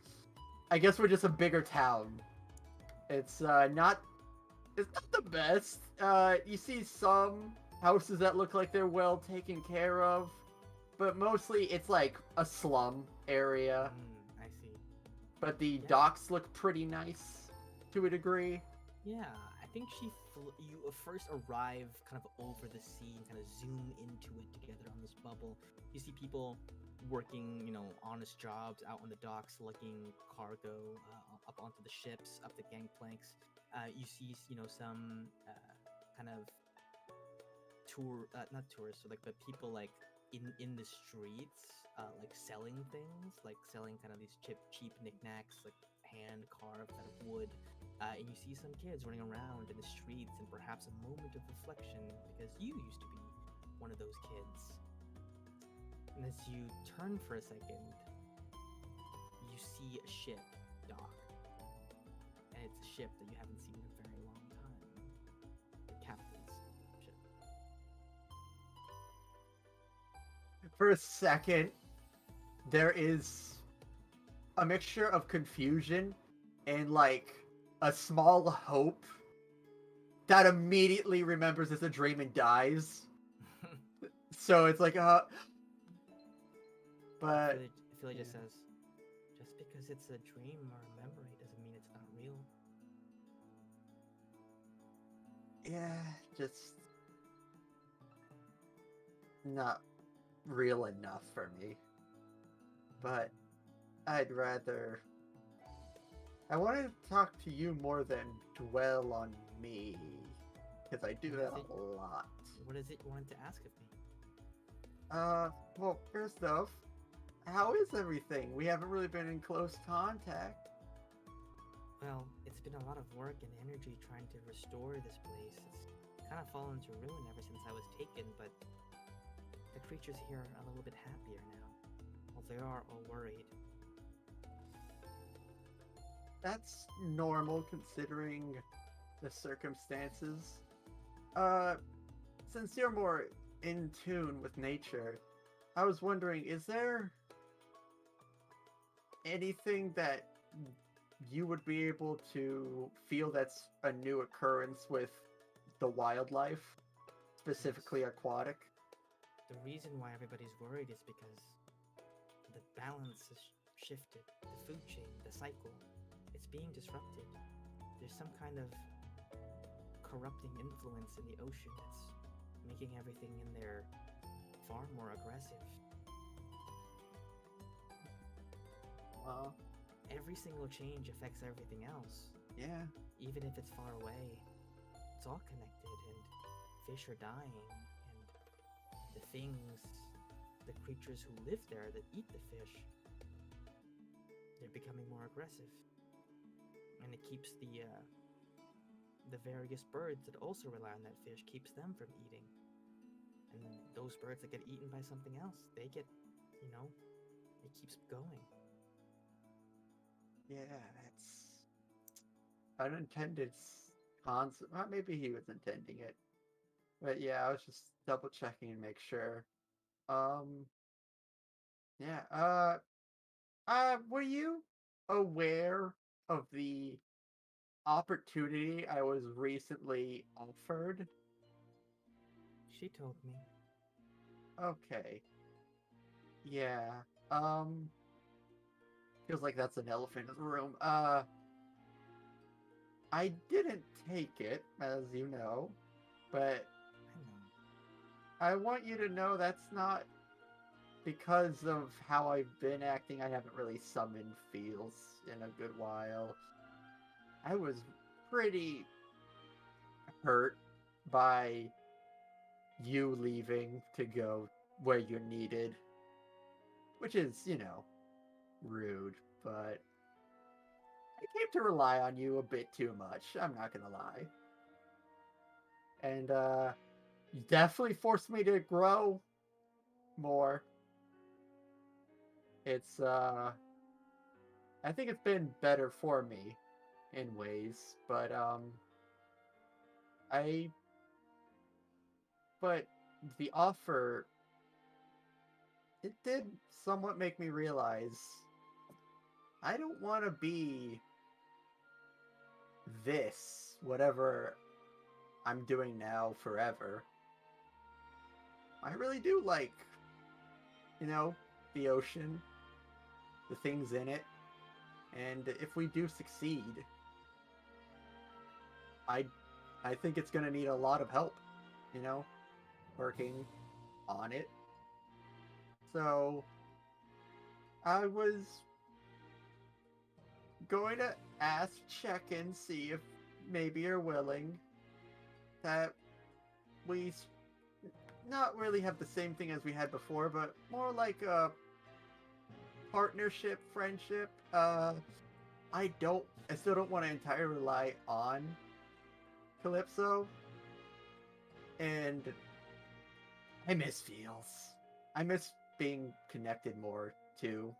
I guess we're just a bigger town. It's not the best. You see some houses that look like they're well taken care of, but mostly it's like a slum area. I see. But the Yeah. docks look pretty nice to a degree. Yeah, I think you first arrive kind of over the sea and kind of zoom into it together on this bubble. You see people working, honest jobs out on the docks, lugging cargo up onto the ships, up the gangplanks. You see, some kind of not tourists, so like the people like in the streets like selling things, like selling kind of these cheap knickknacks, like hand carved out of wood. And you see some kids running around in the streets, and perhaps a moment of reflection because you used to be one of those kids. And as you turn for a second, you see a ship dock. And it's a ship that you haven't seen in a very long time. The captain's ship. For a second, there is a mixture of confusion and like a small hope that immediately remembers it's a dream and dies. So it's like, but Philly just yeah. says, just because it's a dream or a memory doesn't mean it's not real. Yeah, just not real enough for me. But I'd rather. I want to talk to you more than dwell on me, because I do that a lot. What is it you wanted to ask of me? Well, first off, how is everything? We haven't really been in close contact. Well, it's been a lot of work and energy trying to restore this place. It's kind of fallen to ruin ever since I was taken, but the creatures here are a little bit happier now. Well, they are all worried. That's normal considering the circumstances. Since you're more in tune with nature, I was wondering, is there anything that you would be able to feel that's a new occurrence with the wildlife, specifically aquatic? The reason why everybody's worried is because the balance has shifted. The food chain, the cycle, it's being disrupted. There's some kind of corrupting influence in the ocean that's making everything in there far more aggressive. Well, Every single change affects everything else. yeah. Even if it's far away, it's all connected, and fish are dying, and the things, the creatures who live there that eat the fish, they're becoming more aggressive. And it keeps the various birds that also rely on that fish, keeps them from eating. And those birds that get eaten by something else, they get, it keeps going. Yeah, that's unintended concept. Well, maybe he was intending it. But yeah, I was just double checking and make sure. Um, yeah, were you aware of the opportunity I was recently offered? She told me. Okay. Yeah. Feels like that's an elephant in the room. I didn't take it, as you know, but I know. I want you to know that's not because of how I've been acting. I haven't really summoned feels in a good while. I was pretty hurt by you leaving to go where you're needed, which is, rude, but I came to rely on you a bit too much. I'm not gonna lie. And, you definitely forced me to grow more. It's, I think it's been better for me in ways, but, I, but the offer, it did somewhat make me realize I don't want to be this, whatever I'm doing now, forever. I really do like, the ocean, the things in it, and if we do succeed, I, I think it's gonna need a lot of help, working on it. So I was going to check and see if maybe you're willing that we not really have the same thing as we had before, but more like a partnership, friendship. I still don't want to entirely rely on Calypso, and I miss feels. I miss being connected more to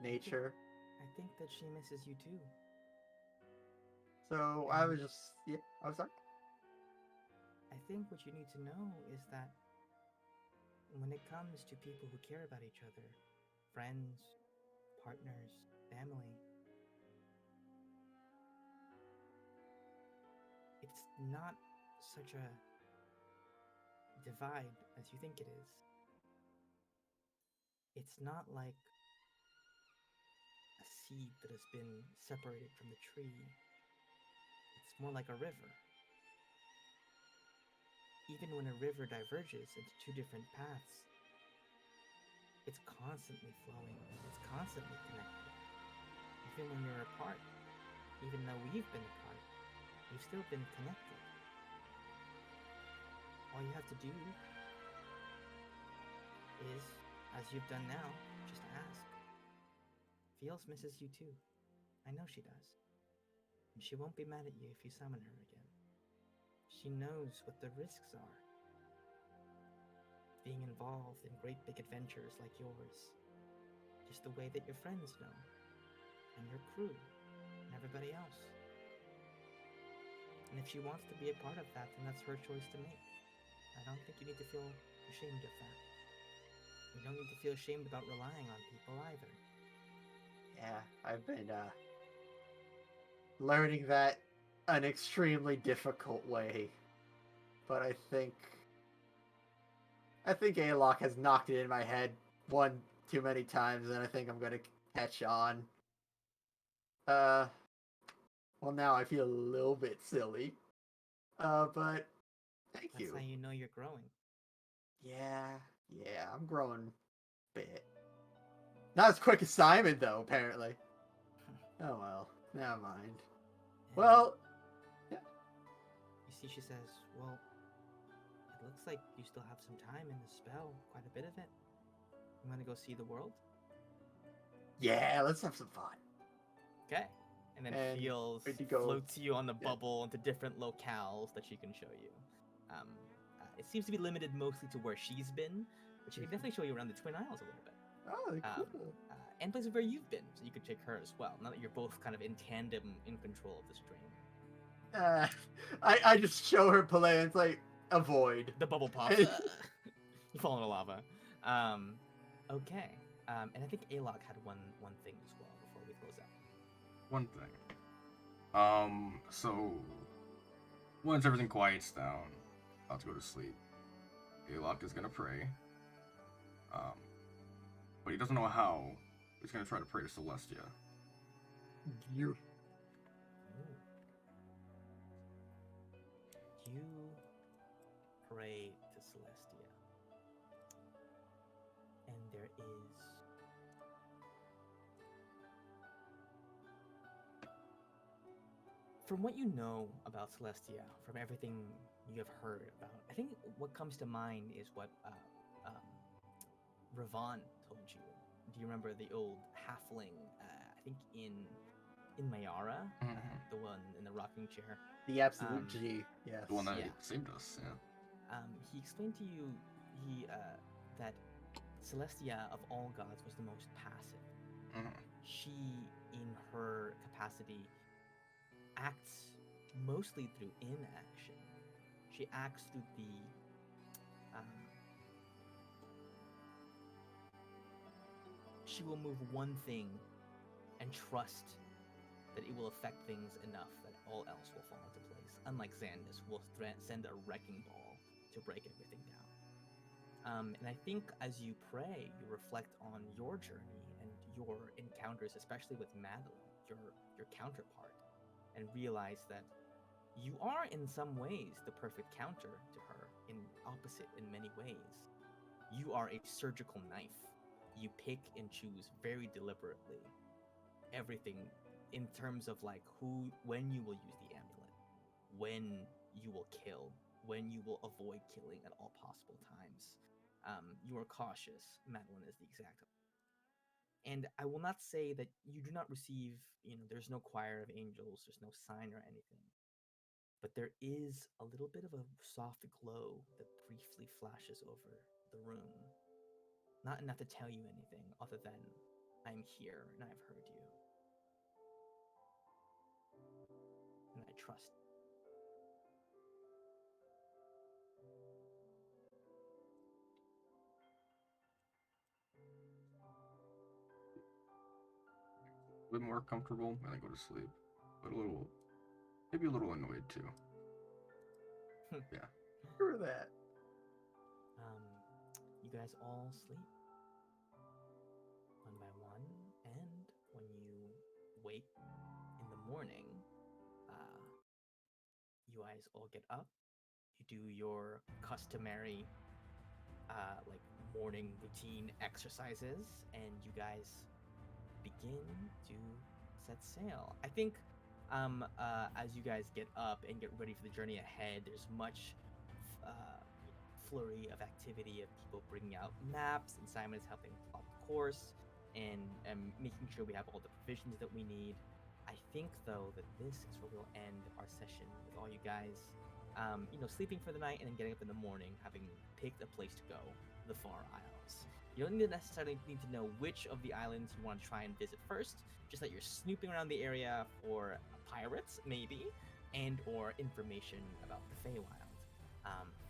nature. I think that she misses you too. So I was just, yeah, I was sorry. I think what you need to know is that when it comes to people who care about each other, friends, partners, family, it's not such a divide as you think it is. It's not like a seed that has been separated from the tree. It's more like a river. Even when a river diverges into two different paths, it's constantly flowing, it's constantly connected. Even when you're apart, even though we've been apart, we've still been connected. All you have to do is, as you've done now, just ask. Feels misses you too. I know she does. And she won't be mad at you if you summon her again. She knows what the risks are. Being involved in great big adventures like yours. Just the way that your friends know. And your crew. And everybody else. And if she wants to be a part of that, then that's her choice to make. I don't think you need to feel ashamed of that. You don't need to feel ashamed about relying on people either. Yeah, I've been learning that an extremely difficult way, but I think Alok has knocked it in my head one too many times, and I think I'm gonna catch on. Well, now I feel a little bit silly. But thank That's you. how you know you're growing. Yeah, I'm growing a bit. Not as quick as Simon, though, apparently. Oh well, never mind. And Well, yeah. you see, she says, well, it looks like you still have some time in the spell, quite a bit of it. You want to go see the world? Yeah, let's have some fun. Okay. And then And Feels good to go. floats you on the Yeah. bubble into different locales that she can show you. It seems to be limited mostly to where she's been, but she can definitely show you around the Twin Isles a little bit. Oh, cool. And places where you've been, so you could take her as well. Now that you're both kind of in tandem in control of the stream. I just show her play and it's like, avoid. The bubble pops. You fall into lava. Okay. And I think Alok had one thing as well before we close out. One thing. So once everything quiets down, about to go to sleep, Alok is gonna pray. But he doesn't know how. He's gonna try to pray to Celestia. You. You pray to Celestia. And there is from what you know about Celestia, from everything you have heard about, I think what comes to mind is what Ravon told you. Do you remember the old halfling? I think in Mayara, the one in the rocking chair. The absolute G, yes. The one that Yeah. saved us, yeah. He explained to you that Celestia of all gods was the most passive. She, in her capacity, acts mostly through inaction. She acts through the she will move one thing and trust that it will affect things enough that all else will fall into place. Unlike Xandis, will send a wrecking ball to break everything down. And I think as you pray, you reflect on your journey and your encounters, especially with Madeline, your counterpart, and realize that you are in some ways the perfect counter to her, in opposite in many ways. You are a surgical knife. You pick and choose very deliberately everything in terms of like when you will use the amulet, when you will kill, when you will avoid killing at all possible times. You are cautious. Madeline is the exact. And I will not say that you do not receive, there's no choir of angels, there's no sign or anything. But there is a little bit of a soft glow that briefly flashes over the room. Not enough to tell you anything other than I'm here and I've heard you. And I trust. A bit more comfortable and I go to sleep. But maybe a little annoyed too. Yeah. Screw that. You guys all sleep one by one, and when you wake in the morning, you guys all get up. You do your customary, like morning routine exercises, and you guys begin to set sail. I think, as you guys get up and get ready for the journey ahead, there's much flurry of activity of people bringing out maps, and Simon is helping plot the course and making sure we have all the provisions that we need. I think, though, that this is where we'll end our session with all you guys, sleeping for the night and then getting up in the morning, having picked a place to go, the Far Isles. You don't necessarily need to know which of the islands you want to try and visit first, just that you're snooping around the area for pirates, maybe, and or information about the Feywild.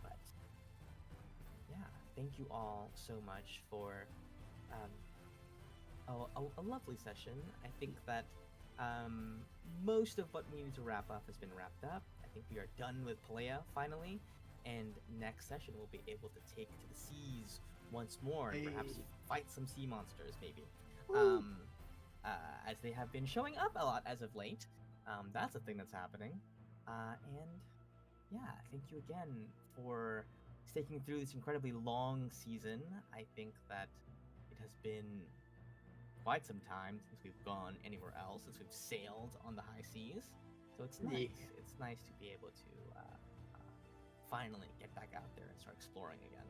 But yeah, thank you all so much for a lovely session. I think that most of what we needed to wrap up has been wrapped up. I think we are done with Palea finally, and next session we'll be able to take to the seas once more and perhaps fight some sea monsters, maybe. As they have been showing up a lot as of late. That's a thing that's happening. And yeah, thank you again for sticking through this incredibly long season. I think that it has been quite some time since we've gone anywhere else, since we've sailed on the high seas. So it's nice. Yeah. It's nice to be able to finally get back out there and start exploring again.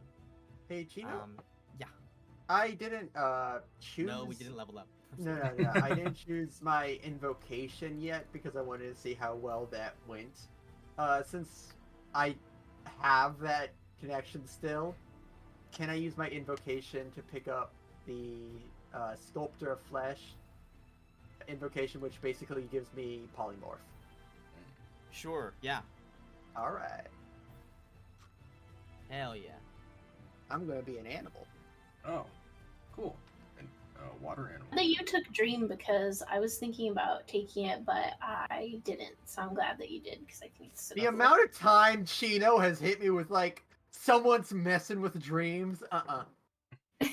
Hey, Chino. Yeah. I didn't choose. No, we didn't level up. No. I didn't choose my invocation yet because I wanted to see how well that went. Since I have that connection still, can I use my invocation to pick up the Sculptor of Flesh invocation, which basically gives me polymorph? Sure, yeah. Alright. Hell yeah. I'm gonna be an animal. Oh, cool. And water animal. I think you took Dream because I was thinking about taking it, but I didn't. So I'm glad that you did because I can sit The up amount of time Chino has hit me with, like, someone's messing with dreams. Nah,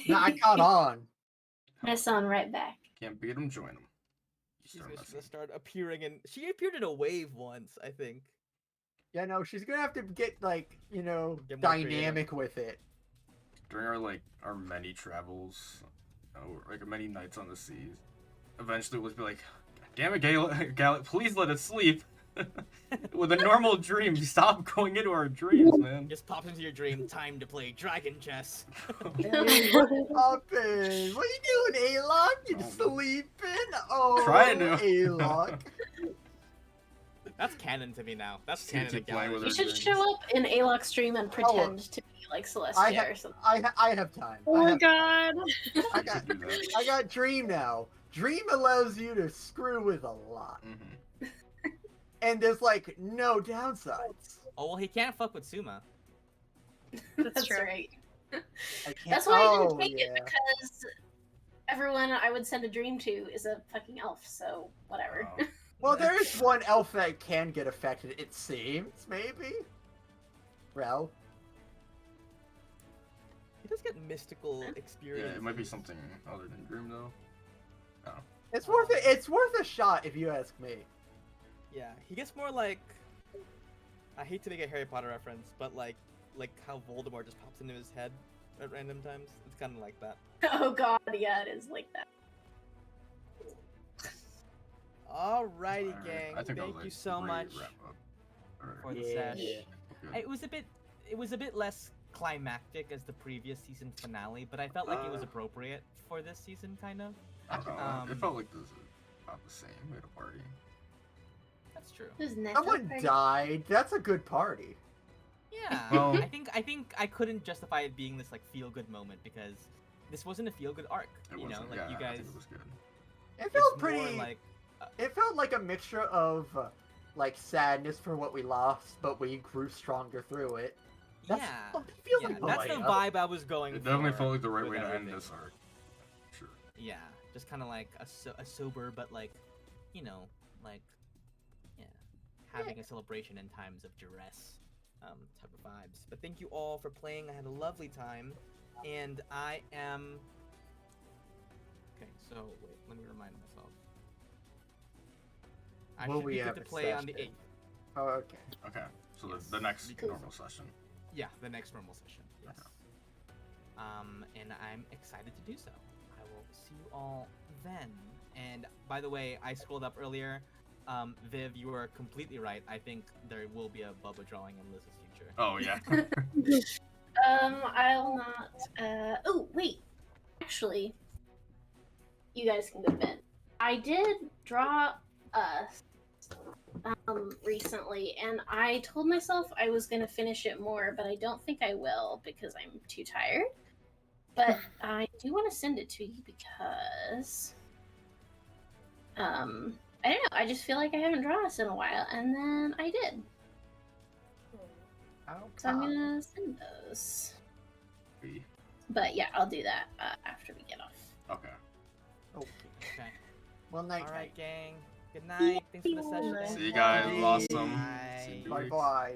I caught on. mess on right back. Can't beat them, join them. She's gonna start appearing in. She appeared in a wave once, I think. Yeah, no, she's gonna have to get, like, Get more dynamic with it. During our many travels, like many nights on the seas, eventually we'll just be like, damn it, Gallet, please let us sleep. With a normal dream, stop going into our dreams, man. Just pops into your dream, time to play dragon chess. Hey, what's poppin'? What you doing, Alok? You sleeping? Oh, Trying to. Alok. That's canon to me now. That's Keep canon to playing with Gallic. You should show up in Alok's stream and pretend to be like Celestia or something. I have time. Oh my god. I got Dream now. Dream allows you to screw with a lot. Mm-hmm. And there's, like, no downsides. Oh, well, he can't fuck with Suma. That's true. right. I can't... That's why I didn't take yeah. it, because everyone I would send a dream to is a fucking elf, so whatever. Oh. Well, there is one elf that can get affected, it seems, maybe? Well. He does get mystical experience. Yeah, it might be something other than dream, though. Oh. It's worth it. It's worth a shot, if you ask me. Yeah, he gets more like. I hate to make a Harry Potter reference, but like how Voldemort just pops into his head at random times. It's kind of like that. Oh god, yeah, it is like that. Alrighty, gang. I think Thank you so much for the Yeah. sesh. It was a bit less climactic as the previous season finale, but I felt like it was appropriate for this season, kind of. I don't know. It Um, felt like this is about the same. We had a party. That's true. Who's next? Someone died. That's a good party. Yeah, Well- I think I couldn't justify it being this like feel good moment because this wasn't a feel good arc. It You know, wasn't. like Yeah, you I guys. think it was good. It It's felt more pretty. like It felt like a mixture of like sadness for what we lost, but we grew stronger through it. That's yeah, what it feels yeah. like That's the Malaya. vibe I was going. It definitely for felt like the right with way to end everything. this arc. Sure. Yeah, just kind of like a sober, but like, you know, like, yeah, having a celebration in times of duress, type of vibes. But thank you all for playing. I had a lovely time, and I am. Okay, so wait, let me remind myself. I Will should we be good have to a play on the session? 8th. Oh, okay. Okay. So Yes. the next Cool. normal session. Yeah, the next normal session. Yes. Okay. And I'm excited to do so. I will see you all then. And by the way, I scrolled up earlier. Viv, you were completely right. I think there will be a Bubba drawing in Liz's future. Oh yeah. I'll not. Oh, wait. Actually, you guys can go to bed. I did draw us recently, and I told myself I was gonna finish it more, but I don't think I will because I'm too tired. But I do want to send it to you because, I don't know. I just feel like I haven't drawn us in a while, and then I did. So I'm gonna send those. B. But yeah, I'll do that after we get off. Okay. Okay. Well, night. All right, gang. Good night. Thanks for the session. Night. See you guys. Bye. Awesome. Bye. See you in 2 Bye weeks. bye.